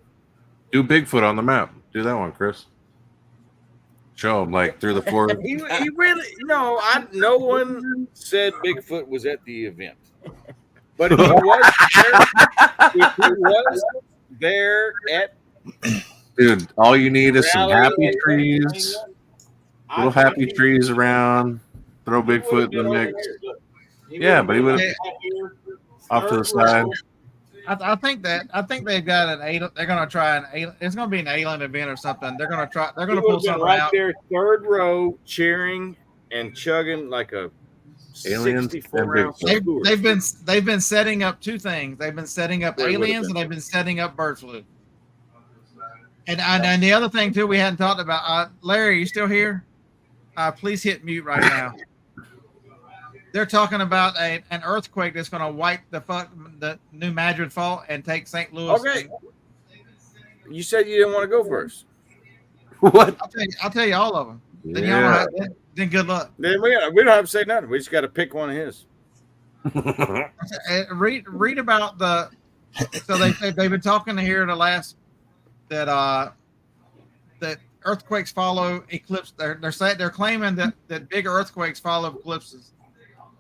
L: Do Bigfoot on the map. Do that one, Chris. Show him like through the floor.
J: He really no. No one said Bigfoot was at the event, but he was there. If he was there at
L: Dude, all you need is some
J: rally
L: happy trees, little happy trees around. Throw Bigfoot in the mix. Yeah, but he would have off to the side.
A: I think they've got an alien. They're going to try an alien. It's going to be an alien event or something. They're going to try. They're going to pull something
J: right
A: out.
J: there, third row, cheering and chugging like a
L: Aliens
J: 64-ounce.
A: They've been setting up two things. They've been setting up
J: Wait,
A: aliens and they've been setting up bird flu. And the other thing too we hadn't talked about. Larry, you still here? Please hit mute right now. They're talking about an earthquake that's going to wipe the New Madrid Fault and take St. Louis.
J: Okay. You said you didn't want to go first.
L: What?
A: I'll tell you all of them. Then,
L: Yeah.
A: then good luck.
J: Then we don't have to say nothing. We just got to pick one of his.
A: Read about the. So they've been talking here the last that earthquakes follow eclipse. They're claiming that big earthquakes follow eclipses,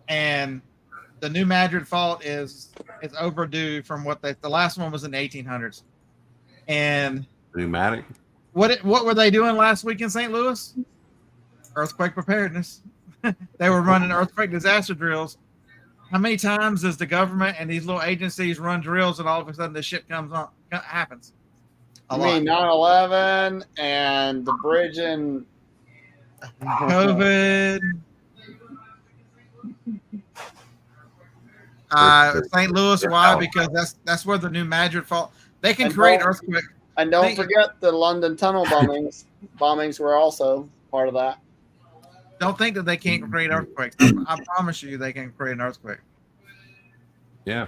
A: and the New Madrid Fault is overdue from what the last one was in the 1800s. And
L: Pneumatic.
A: what were they doing last week in St. Louis? Earthquake preparedness. They were running earthquake disaster drills. How many times does the government and these little agencies run drills and all of a sudden this shit happens?
H: I mean 9/11 and the bridge in
A: COVID. St. Louis, why? Because that's where the New Madrid Fault. They can create earthquake.
H: And don't forget the London tunnel bombings. Bombings were also part of that.
A: Don't think that they can't create earthquakes. I promise you, they can create an earthquake.
L: Yeah.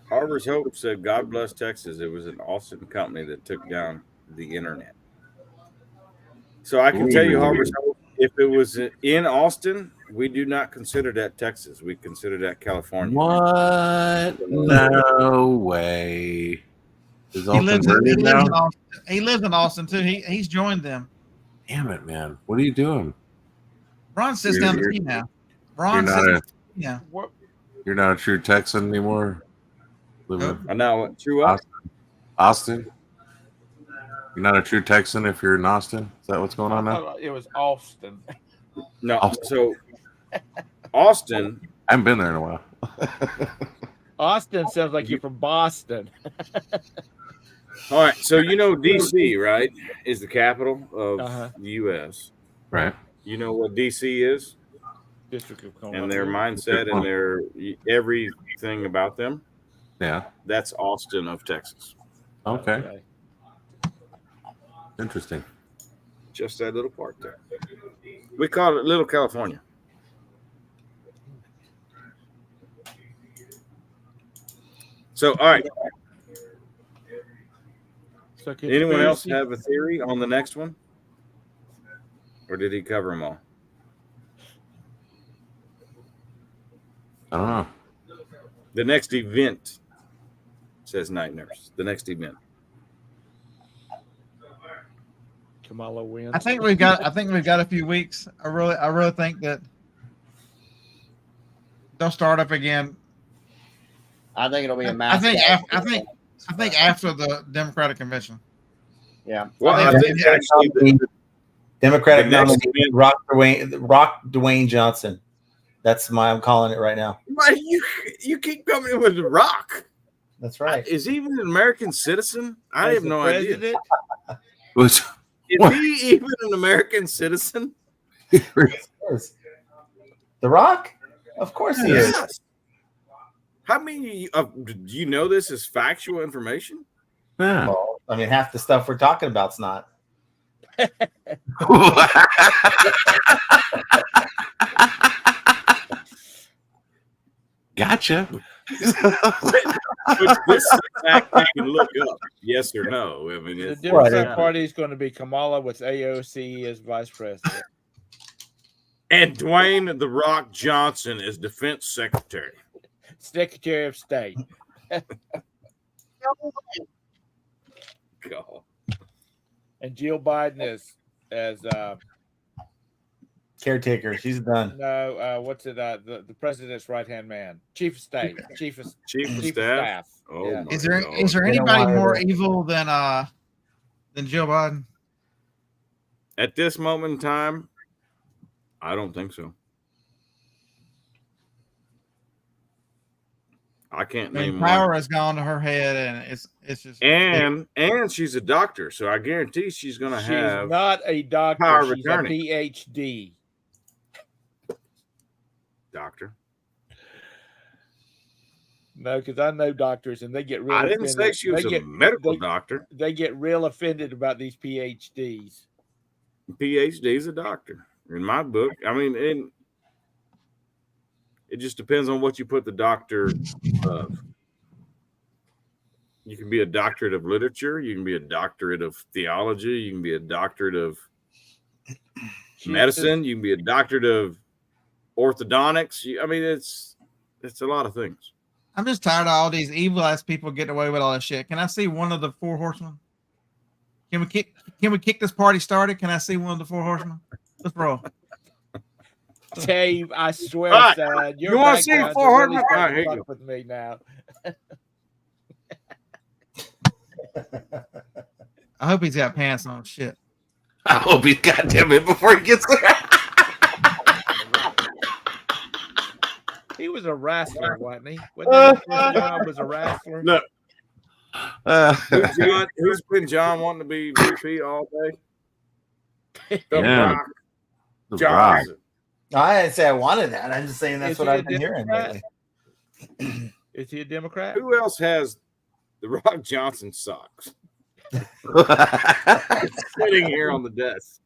J: Harbor's Hope said, "God bless Texas. It was an Austin company that took down the internet." So I can tell you, Harbor's Hope, if it was in Austin, we do not consider that Texas. We consider that California.
L: What? No way. Is
A: He
L: all
A: lives,
L: converted now?
A: He lives in Austin too. He's joined them.
L: Damn it, man! What are you doing?
A: Ron sits down to tea now.
L: You're
A: Ron
L: not
A: sits
L: a
A: down to tea now.
L: you're not a true Texan anymore. Living
J: I know. True.
L: Austin. You're not a true Texan if you're in Austin. Is that what's going on
I: I
L: now?
I: thought it was Austin.
J: No.
L: Austin.
J: So Austin.
L: I haven't been there in a while.
I: Austin sounds like you're from Boston.
J: All right. So you know DC, right? Is the capital of the U.S.
L: Right.
J: You know what DC is?
I: District of Columbia.
J: And their mindset and their everything about them.
L: Yeah.
J: That's Austin of Texas.
L: Okay. Interesting.
J: Just that little part there. We call it Little California. So, all right.
I: So
J: anyone else have a theory on the next one? Or did he cover them all?
L: I don't know.
J: The next event, says Night Nurse. The next event.
I: Kamala wins.
A: I think we've got a few weeks. I really think that they'll start up again.
H: I think it'll be a massive.
A: I think after the Democratic convention.
H: Yeah.
J: Well, I think actually
F: Democratic
J: the next
F: nominee Rock Dwayne Johnson. I'm calling it right now.
J: Why you keep coming with the Rock?
F: That's right.
J: Is he even an American citizen? I have no idea. Is he even an American citizen?
F: The Rock? Of course he is.
J: How many do you know this is factual information?
L: Yeah.
F: Well, I mean, half the stuff we're talking about's not.
L: Gotcha.
J: This fact you can look up, yes or no. I mean,
I: The Democratic Party is going to be Kamala with AOC as vice president.
J: And Dwayne The Rock Johnson is defense secretary.
I: Secretary of State.
J: God.
I: And Jill Biden is as
F: Caretaker. She's done.
I: no, what's it? The president's right hand man, chief of state, chief of staff.
J: Oh,
I: yeah.
A: Is there anybody more evil than Joe Biden?
J: At this moment in time, I don't think so. I can't name
A: power
J: one.
A: has gone to her head, and it's just
J: And she's a doctor, so I guarantee she's going to have.
I: She's not a doctor.
J: power of
I: She's a
J: attorney.
I: PhD.
J: Doctor.
I: No, because I know doctors, and they get real.
J: I didn't say she was a medical doctor.
I: They get real offended about these PhDs.
J: PhD is a doctor in my book. I mean, it just depends on what you put the doctor of. You can be a doctorate of literature. You can be a doctorate of theology. You can be a doctorate of medicine. You can be a doctorate of orthodontics. I mean, it's a lot of things.
A: I'm just tired of all these evil ass people getting away with all this shit. Can I see one of the four horsemen? Can we kick this party started? Can I see one of the four horsemen? Let's roll.
I: Dave, I swear,
J: All right.
I: son,
J: You want to see the four horsemen? All right, here you
I: fuck
J: go.
I: with me now.
A: I hope he's got pants on. Shit.
L: I hope he's goddamn it before he gets there.
I: He was a wrestler, wasn't he? Wasn't his first job was a wrestler?
J: Look. Who's been John wanting to be VP all day? The
L: Yeah.
J: Rock
L: The
J: Johnson.
F: I didn't say I wanted that. I'm just saying that's
I: Is
F: what
I: he a
F: I've been hearing
I: Democrat?
F: lately.
I: Is he a Democrat?
J: Who else has the Rock Johnson socks? Sitting here on the desk.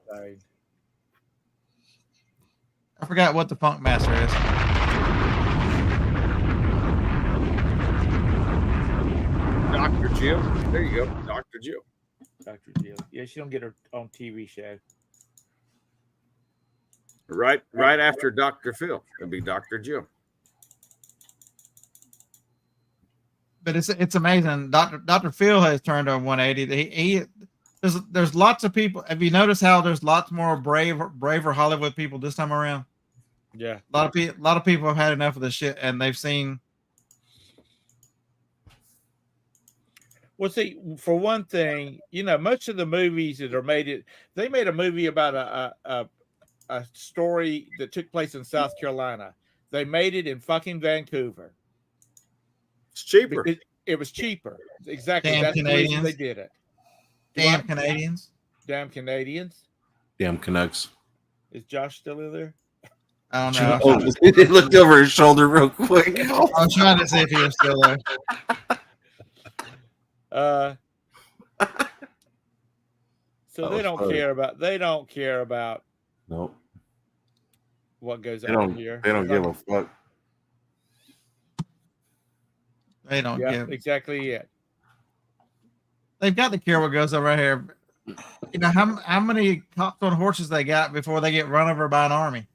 I: Sorry.
A: I forgot what the Funk Master is.
J: Dr. Jill. There you go. Dr. Jill.
I: Dr. Jill. Yeah, she don't get her own TV show.
J: Right after Dr. Phil. It'd be Dr. Jill.
A: But it's amazing. Dr. Phil has turned a 180. There's lots of people. Have you noticed how there's lots more braver Hollywood people this time around?
I: Yeah.
A: A lot of people have had enough of this shit, and they've seen.
I: Well, see, for one thing, most of the movies that are they made a movie about a story that took place in South Carolina. They made it in fucking Vancouver.
J: It's cheaper.
I: It was cheaper. Exactly.
A: Damn
I: That's
A: Canadians.
I: the reason they did it.
A: Damn Canadians.
I: Damn Canadians.
L: Damn Canucks.
I: Is Josh still in there?
A: I don't know.
L: Oh, he looked over his shoulder real quick.
A: I'm trying to see if he was still there.
I: So they don't care about
L: Nope.
I: what goes
L: They
I: on
L: don't.
I: here.
L: They don't give a fuck.
A: They don't give.
I: Exactly it.
A: They've got to care what goes on right here. You know how many cops on horses they got before they get run over by an army?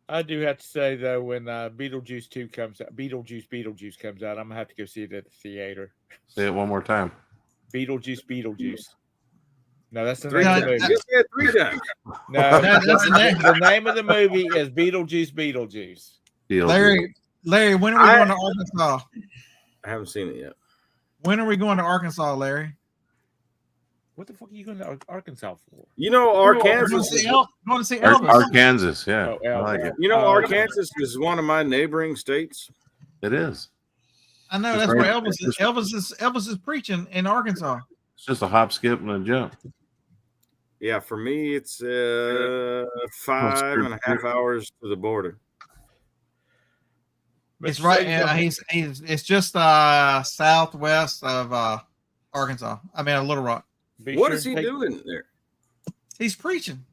I: I do have to say though, when Beetlejuice 2 comes out, Beetlejuice comes out, I'm gonna have to go see it at the theater.
L: Say it one more time.
I: Beetlejuice. No, that's the
J: Three
I: name of
J: times.
I: the movie.
J: Just say it 3 times.
I: No,
A: That's the name.
I: the name of the movie is Beetlejuice.
A: Larry, when are we going to Arkansas?
J: I haven't seen it yet.
A: When are we going to Arkansas, Larry?
I: What the fuck are you going to Arkansas for?
J: You know, Arkansas.
A: Going to see Elvis.
L: Arkansas, yeah.
I: Oh,
L: I like it.
J: You know, Arkansas is one of my neighboring states.
L: It is.
A: I know that's where Elvis is. Elvis is preaching in Arkansas.
L: It's just a hop, skip, and a jump.
J: Yeah, for me, it's 5.5 hours to the border.
A: It's right. It's just southwest of Arkansas. I mean, Little Rock.
J: What is he doing there?
A: He's preaching.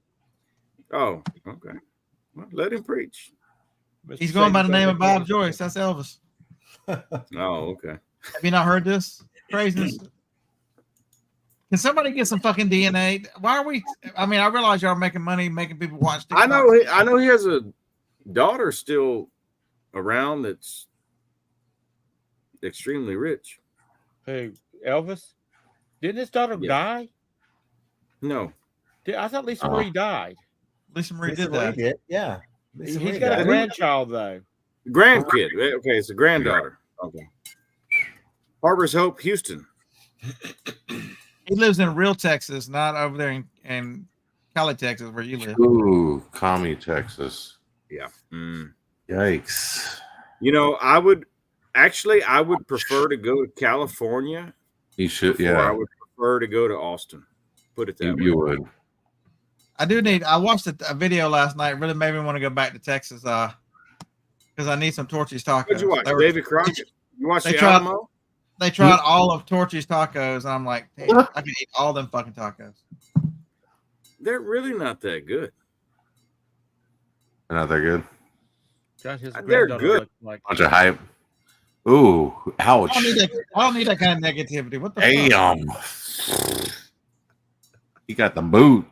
J: Oh, okay. Well, let him preach.
A: He's going by the name of Bob Joyce. That's Elvis.
J: Oh, okay.
A: Have you not heard this craziness? Can somebody get some fucking DNA? Why are we? I mean, I realize y'all making money, making people watch TikTok.
J: I know he has a daughter still around that's extremely rich.
I: Who? Elvis? Didn't his daughter die?
J: No.
I: I thought Lisa Marie died.
A: Lisa Marie did that.
F: Yeah.
I: He's got a grandchild though.
J: Grandkid. Okay, it's a granddaughter. Okay. Harbor's Hope, Houston.
A: He lives in real Texas, not over there in Cali, Texas, where you live.
L: Ooh, commie Texas.
J: Yeah.
L: Yikes.
J: You know, I would prefer to go to California.
L: You should,
J: I
L: yeah.
J: would prefer to go to Austin. Put it that way.
L: You would.
A: I watched a video last night. Really made me want to go back to Texas. Because I need some Torchy's tacos.
J: What'd you watch? David Crockett. You watched the
A: tried,
J: Alamo?
A: They tried all of Torchy's tacos, and I'm like, damn, I can eat all them fucking tacos.
J: They're really not that good.
L: They're not that good.
J: They're good.
L: Bunch of hype. Ooh, ouch.
A: I don't need that kind of negativity. What the
L: Damn.
A: fuck?
L: He got the boot.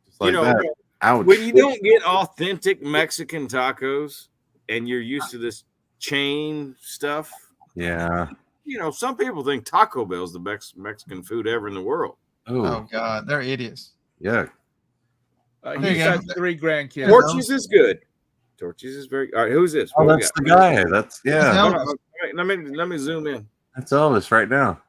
L: Just like that. Ouch.
J: When you don't get authentic Mexican tacos and you're used to this chain stuff.
L: Yeah.
J: You know, some people think Taco Bell is the best Mexican food ever in the world.
A: Oh God, they're idiots.
L: Yeah.
I: He's got 3 grandkids.
J: Torchy's is good. Torchy's is very. All right, who's this?
L: Oh,
J: What we
L: that's
J: got?
L: the guy. That's
J: Hold on. All right, let me zoom in.
L: That's Elvis right now.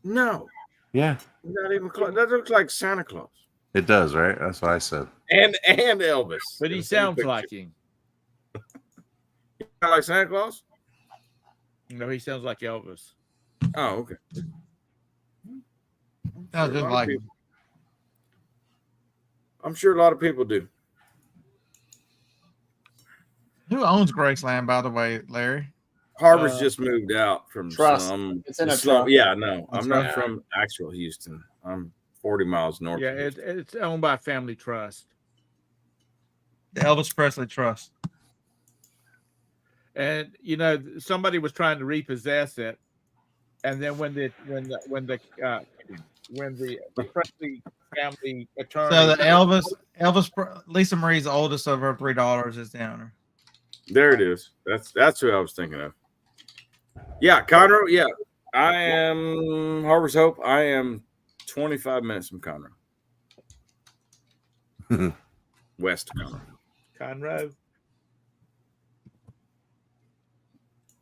J: No,
L: Yeah.
J: not even close. That looks like Santa Claus
L: It does, right? That's what I said.
J: and Elvis.
I: But he sounds like him.
J: Sound like Santa Claus?
I: No, he sounds like Elvis.
J: Oh, okay.
A: Sounds just like him.
J: I'm sure a lot of people do.
A: Who owns Graceland, by the way, Larry?
J: Harbor's just moved out from
H: Trust.
J: some.
H: It's in a
J: slum.
H: trust.
J: Yeah, no,
A: That's
J: I'm not
A: right.
J: from actual Houston. I'm 40 miles north.
I: Yeah,
J: of Houston.
I: it's owned by a family trust.
A: The Elvis Presley Trust.
I: And somebody was trying to repossess it, and then when the when the Presley family attorney.
A: So the Lisa Marie's oldest of her three daughters is the owner.
J: There it is. That's who I was thinking of. Yeah, Conroe. Yeah, I am Harbor's Hope. I am 25 minutes from Conroe. West Conroe.
I: Conroe.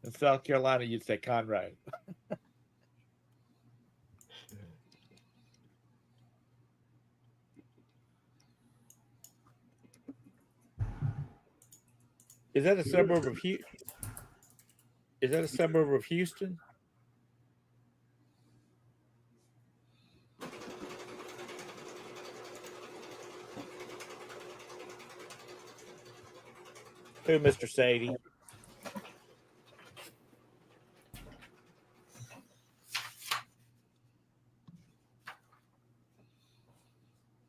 I: In South Carolina, you'd say Conroe. Is that a suburb of Houston? Is that a suburb of Houston? Who, Mr. Sadie?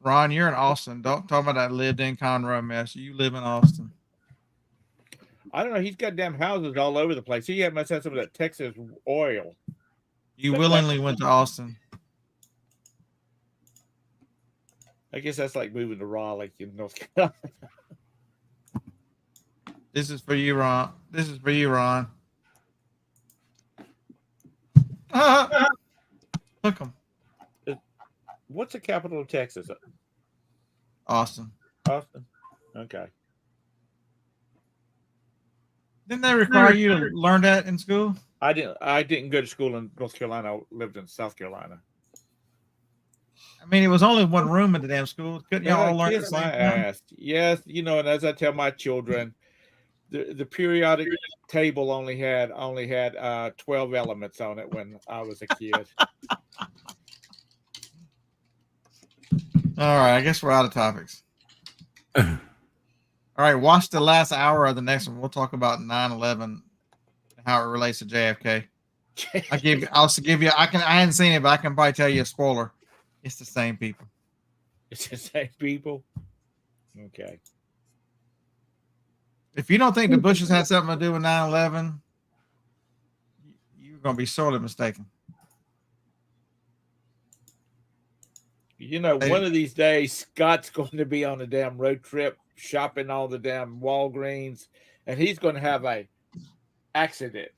A: Ron, you're in Austin. Don't talk about that lived in Conroe mess. You live in Austin.
I: I don't know. He's got damn houses all over the place. He must have some of that Texas oil.
A: You willingly went to Austin.
I: I guess that's like moving to Raleigh in North Carolina.
A: This is for you, Ron. This is for you, Ron. Hook 'em.
I: What's the capital of Texas?
A: Austin.
I: Austin. Okay.
A: Didn't they require you to learn that in school?
I: I didn't go to school in North Carolina. I lived in South Carolina.
A: I mean, it was only one room in the damn school. Couldn't y'all all learn at the
I: Kiss
A: same
I: my
A: time?
I: ass. Yes, you know, and as I tell my children, the periodic table only had 12 elements on it when I was a kid.
A: All right, I guess we're out of topics. All right, watch the last hour of the next one. We'll talk about 9/11 and how it relates to JFK. I'll give you. I hadn't seen it, but I can probably tell you a spoiler. It's the same people.
I: It's the same people. Okay.
A: If you don't think the Bushes had something to do with 9/11, you're going to be sorely mistaken.
I: You know, one of these days, Scott's going to be on a damn road trip shopping all the damn Walgreens, and he's going to have a accident.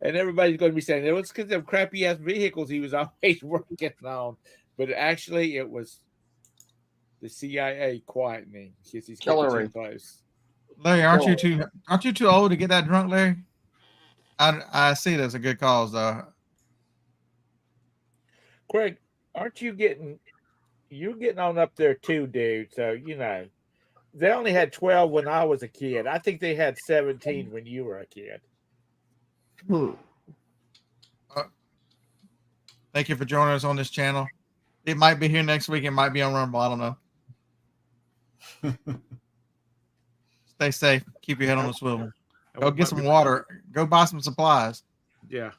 I: And everybody's going to be saying, it was because of crappy ass vehicles he was always working on. But actually, it was the CIA quietening because he's getting too close.
A: Larry, aren't you too old to get that drunk, Larry? I see it as a good cause, though.
I: Craig, aren't you getting on up there too, dude? So, you know, they only had 12 when I was a kid. I think they had 17 when you were a kid.
A: Thank you for joining us on this channel. It might be here next week. It might be on Rumble. I don't know. Stay safe. Keep your head on the swivel. Go get some water. Go buy some supplies.
I: Yeah.